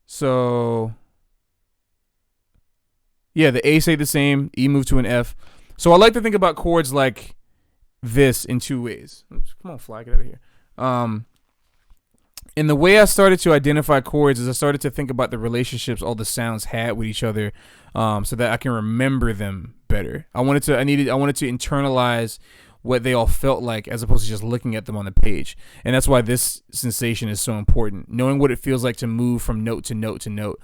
So, yeah, the A stayed the same, E moved to an F. So I like to think about chords like this in 2 ways. Come on, fly, get out of here. And the way I started to identify chords is I started to think about the relationships all the sounds had with each other, so that I can remember them better. I wanted to internalize what they all felt like as opposed to just looking at them on the page. And that's why this sensation is so important. Knowing what it feels like to move from note to note to note.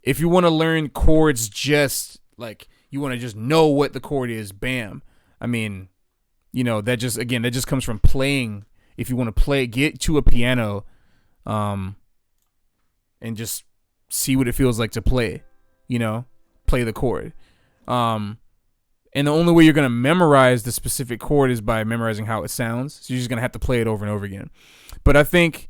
If you want to learn chords, just like you want to just know what the chord is, bam. I mean, that just comes from playing. If you want to get to a piano, and just see what it feels like to play, play the chord. And the only way you're going to memorize the specific chord is by memorizing how it sounds. So you're just going to have to play it over and over again. But I think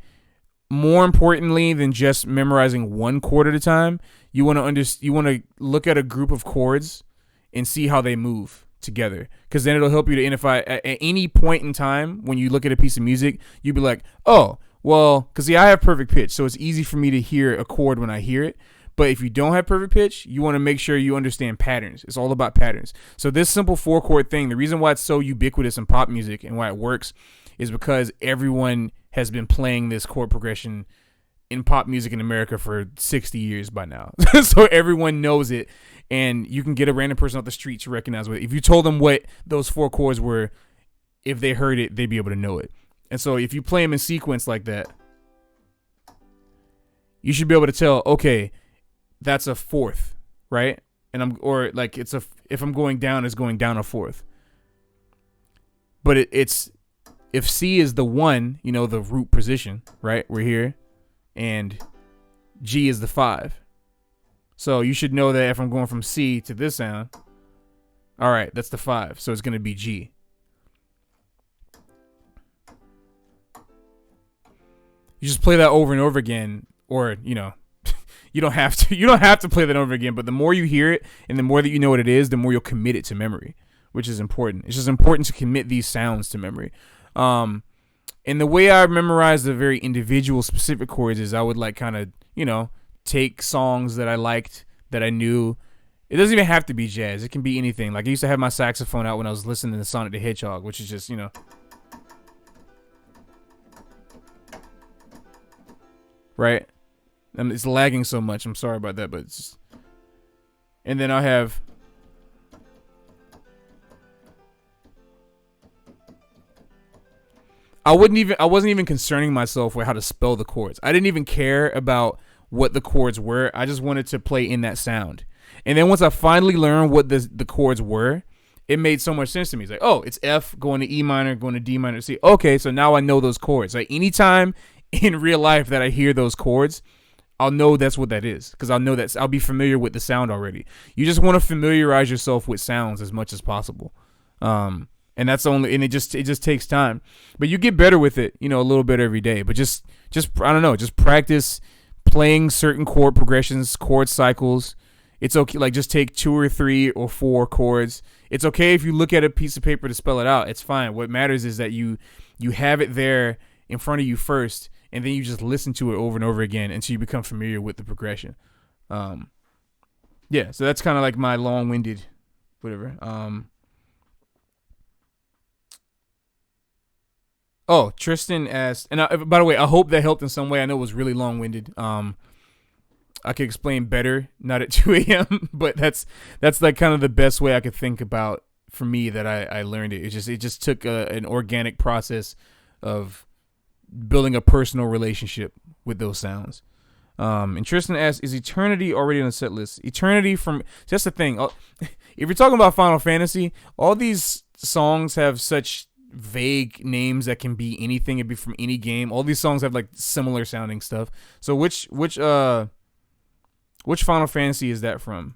more importantly than just memorizing one chord at a time, you want to look at a group of chords and see how they move together, because then it'll help you to identify at any point in time when you look at a piece of music, you'd be like, oh, well, because I have perfect pitch, so it's easy for me to hear a chord when I hear it. But if you don't have perfect pitch, you want to make sure you understand patterns. It's all about patterns. So this simple 4-chord thing, the reason why it's so ubiquitous in pop music and why it works is because everyone has been playing this chord progression in pop music in America for 60 years by now. So everyone knows it, and you can get a random person off the street to recognize what. If you told them what those 4 chords were, if they heard it, they'd be able to know it. And so if you play them in sequence like that, you should be able to tell, okay, that's a 4th, right? And if I'm going down, it's going down a 4th. But it's if C is the 1, the root position, right? We're here, and G is the 5. So you should know that if I'm going from C to this sound, all right, that's the 5. So it's going to be G. You just play that over and over again, or, you don't have to play that over again, but the more you hear it and the more that you know what it is, the more you'll commit it to memory, which is important. It's just important to commit these sounds to memory. And the way I memorize the very individual specific chords is I would take songs that I liked, that I knew. It doesn't even have to be jazz. It can be anything. Like I used to have my saxophone out when I was listening to Sonic the Hedgehog, which is just, right? It's lagging so much. I'm sorry about that, but it's just... And then I have... I wasn't even concerning myself with how to spell the chords. I didn't even care about what the chords were. I just wanted to play in that sound. And then once I finally learned what the chords were, it made so much sense to me. It's like, oh, it's F going to E minor, going to D minor, C. Okay, so now I know those chords. Like anytime in real life that I hear those chords, I'll know that's what that is because I'll be familiar with the sound already. You just want to familiarize yourself with sounds as much as possible, and it just takes time. But you get better with it, a little bit every day. But just I don't know, just practice playing certain chord progressions, chord cycles. It's okay, like just take 2 or 3 or 4 chords. It's okay if you look at a piece of paper to spell it out. It's fine. What matters is that you have it there in front of you first, and then you just listen to it over and over again until you become familiar with the progression. Yeah, so that's kind of like my long-winded whatever. Oh, Tristan asked, and by the way, I hope that helped in some way. I know it was really long-winded. I could explain better, not at 2 a.m., but that's like kind of the best way I could think about for me that I learned it. It just took an organic process of building a personal relationship with those sounds. And Tristan asked, is Eternity already on the set list? Eternity that's the thing. If you're talking about Final Fantasy, all these songs have such vague names that can be anything. It'd be from any game. All these songs have like similar sounding stuff. So which Final Fantasy is that from?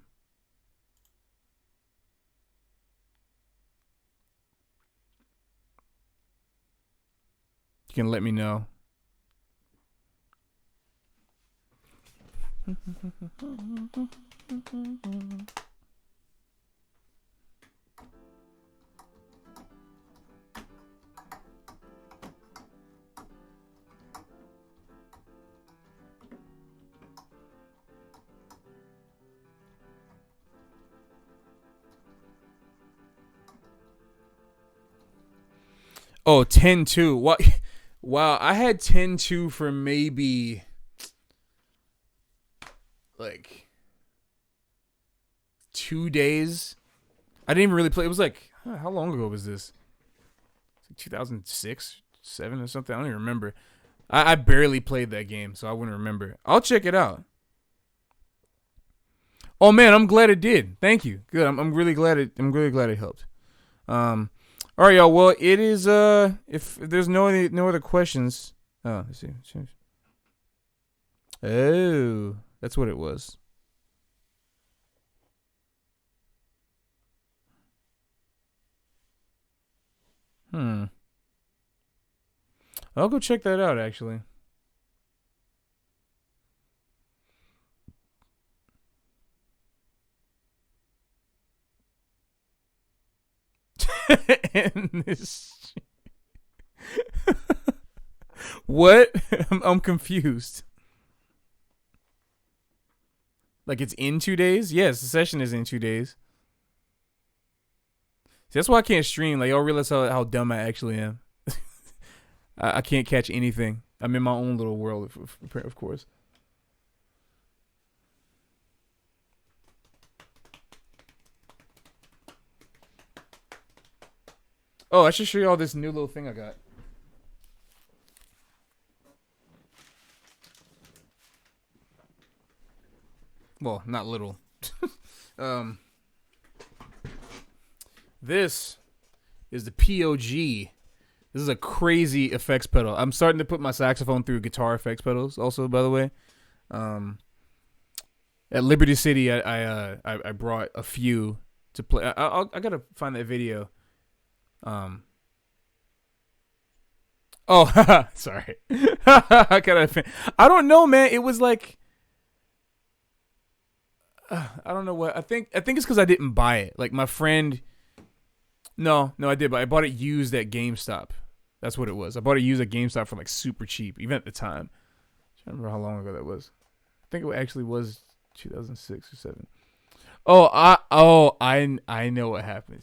You can let me know. Oh, 10-2. What? Wow, I had 10-2 for maybe like 2 days. I didn't even really play. It was like, how long ago was this? Like 2006, 7 or something. I don't even remember. I barely played that game, so I wouldn't remember. I'll check it out. Oh man, I'm glad it did. Thank you. Good. I'm really glad it. I'm really glad it helped. All right, y'all. Well, it is. If there's no other questions. Oh, let's see. Oh, that's what it was. I'll go check that out. Actually. And this what? I'm confused. Like it's in 2 days? Yes, the session is in 2 days. See, that's why I can't stream. Like y'all realize how dumb I actually am. I can't catch anything. I'm in my own little world, of course. Oh, I should show y'all this new little thing I got. Well, not little. This is the POG. This is a crazy effects pedal. I'm starting to put my saxophone through guitar effects pedals. Also, by the way, at Liberty City, I brought a few to play. I gotta find that video. Oh, sorry. I don't know, man. It was like I don't know what. I think it's because I didn't buy it. Like my friend. No, I did, but I bought it used at GameStop. That's what it was. I bought it used at GameStop for like super cheap, even at the time. I don't remember how long ago that was. I think it actually was 2006 or 7. I know what happened.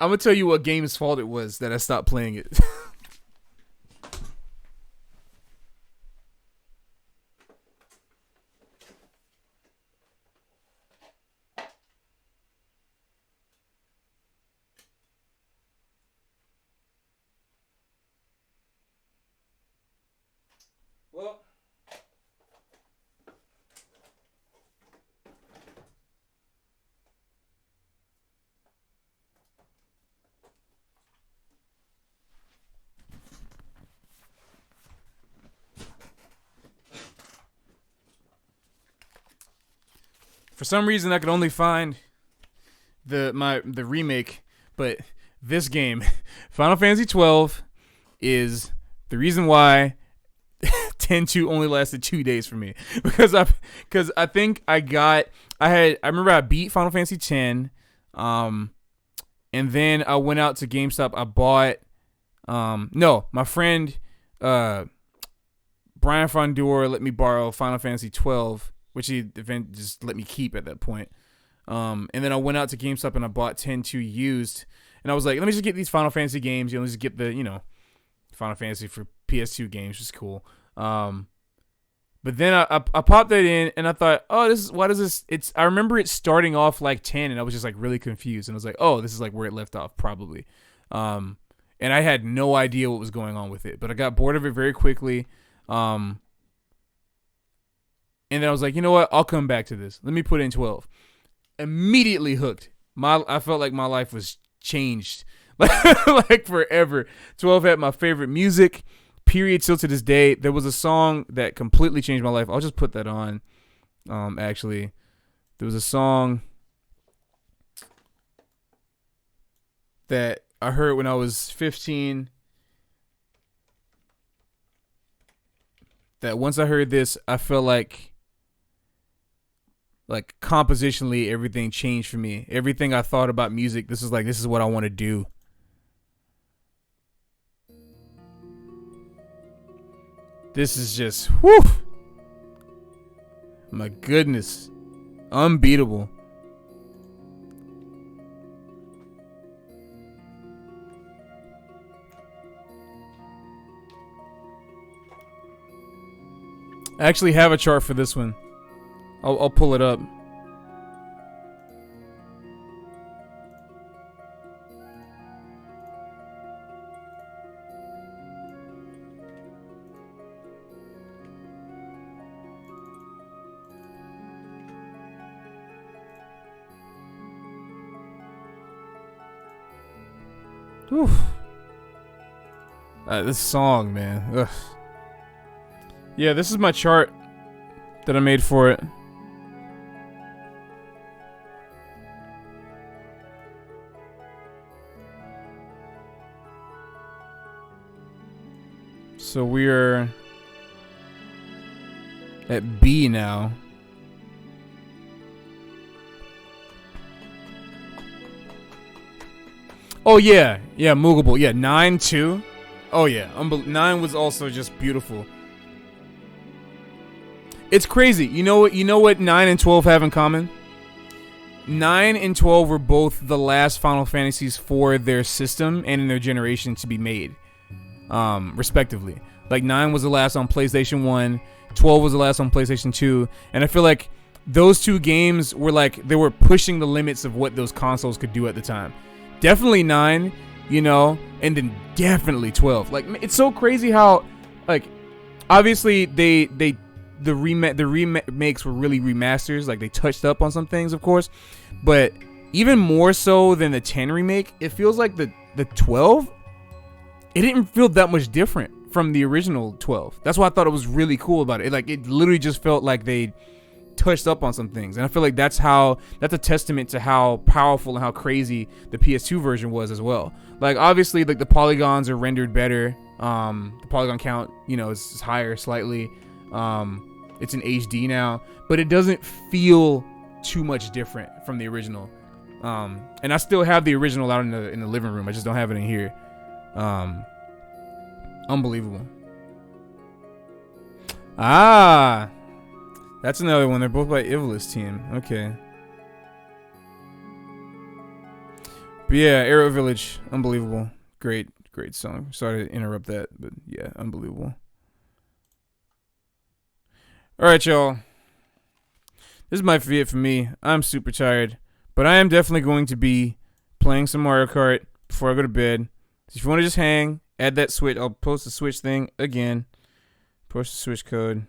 I'm gonna tell you what game's fault it was that I stopped playing it. Well, For some reason, I could only find the remake, but this game, Final Fantasy 12, is the reason why 10-2 only lasted 2 days for me, because I think I remember I beat Final Fantasy 10, and then I went out to GameStop. I bought my friend Brian Fondor let me borrow Final Fantasy 12, which he just let me keep at that point. And then I went out to GameStop and I bought 10-2 used, and I was like, let me just get these Final Fantasy games. Let's just get the Final Fantasy for PS2 games, which is cool. But then I popped that in and I thought, oh, I remember it starting off like 10, and I was just like really confused, and I was like, oh, this is like where it left off probably. And I had no idea what was going on with it, but I got bored of it very quickly. And then I was like, you know what? I'll come back to this. Let me put in 12. Immediately hooked. I felt like my life was changed like forever. 12 had my favorite music, period, still to this day. There was a song that completely changed my life. I'll just put that on. Actually, there was a song that I heard when I was 15 that once I heard this, I felt like compositionally everything changed for me. Everything I thought about music, this is what I want to do. This is just, whew, my goodness, unbeatable. I actually have a chart for this one. I'll pull it up. Whew. This song, man. Ugh. Yeah, this is my chart that I made for it. So we're at B now. Oh yeah, Moogable. Yeah, 9-2. Oh yeah, 9 was also just beautiful. It's crazy. You know what 9 and 12 have in common? 9 and 12 were both the last Final Fantasies for their system and in their generation to be made, respectively. Like 9 was the last on PlayStation 1, 12 was the last on PlayStation 2, and I feel like those two games were they were pushing the limits of what those consoles could do at the time. Definitely 9, and then definitely 12. Like, it's so crazy how, obviously the remakes were really remasters. Like, they touched up on some things, of course, but even more so than the 10 remake, it feels like the 12, it didn't feel that much different from the original 12. That's why I thought it was really cool about it. It literally just felt like they touched up on some things, and I feel like that's a testament to how powerful and how crazy the PS2 version was as well. Like, obviously, the polygons are rendered better. The polygon count, is higher slightly. It's in HD now, but it doesn't feel too much different from the original. And I still have the original out in the living room. I just don't have it in here. Unbelievable. That's another one. They're both by Ivalice team. Okay. But yeah, Arrow Village. Unbelievable. Great song. Sorry to interrupt that, but yeah, unbelievable. Alright, y'all. This might be it for me. I'm super tired. But I am definitely going to be playing some Mario Kart before I go to bed. So if you want to just hang, add that Switch. I'll post the Switch thing again. Post the Switch code.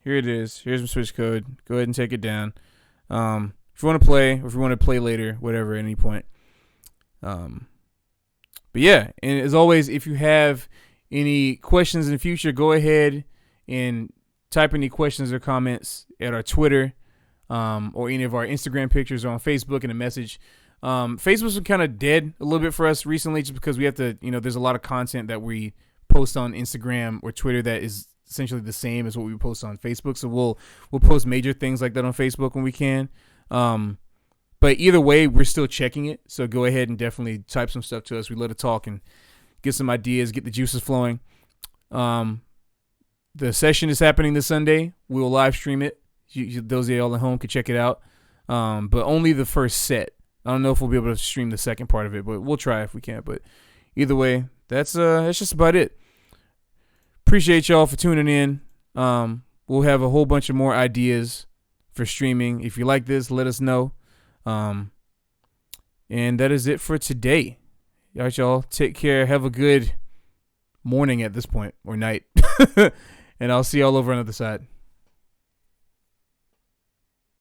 Here it is. Here's my Switch code. Go ahead and take it down. If you want to play, or if you want to play later, whatever, at any point. But yeah, and as always, if you have any questions in the future, go ahead and type any questions or comments at our Twitter. or any of our Instagram pictures, or on Facebook in a message. Facebook's been kind of dead a little bit for us recently, just because we have to, there's a lot of content that we post on Instagram or Twitter that is essentially the same as what we post on Facebook. So we'll post major things like that on Facebook when we can. But either way, we're still checking it. So go ahead and definitely type some stuff to us. We love to talk and get some ideas, get the juices flowing. The session is happening this Sunday. We will live stream it. Those of y'all at home can check it out. But only the first set. I don't know if we'll be able to stream the second part of it, but we'll try if we can. But either way, that's just about it. Appreciate y'all for tuning in. We'll have a whole bunch of more ideas for streaming. If you like this, let us know. And that is it for today. All right, y'all. Take care. Have a good morning at this point, or night. And I'll see y'all over on the other side.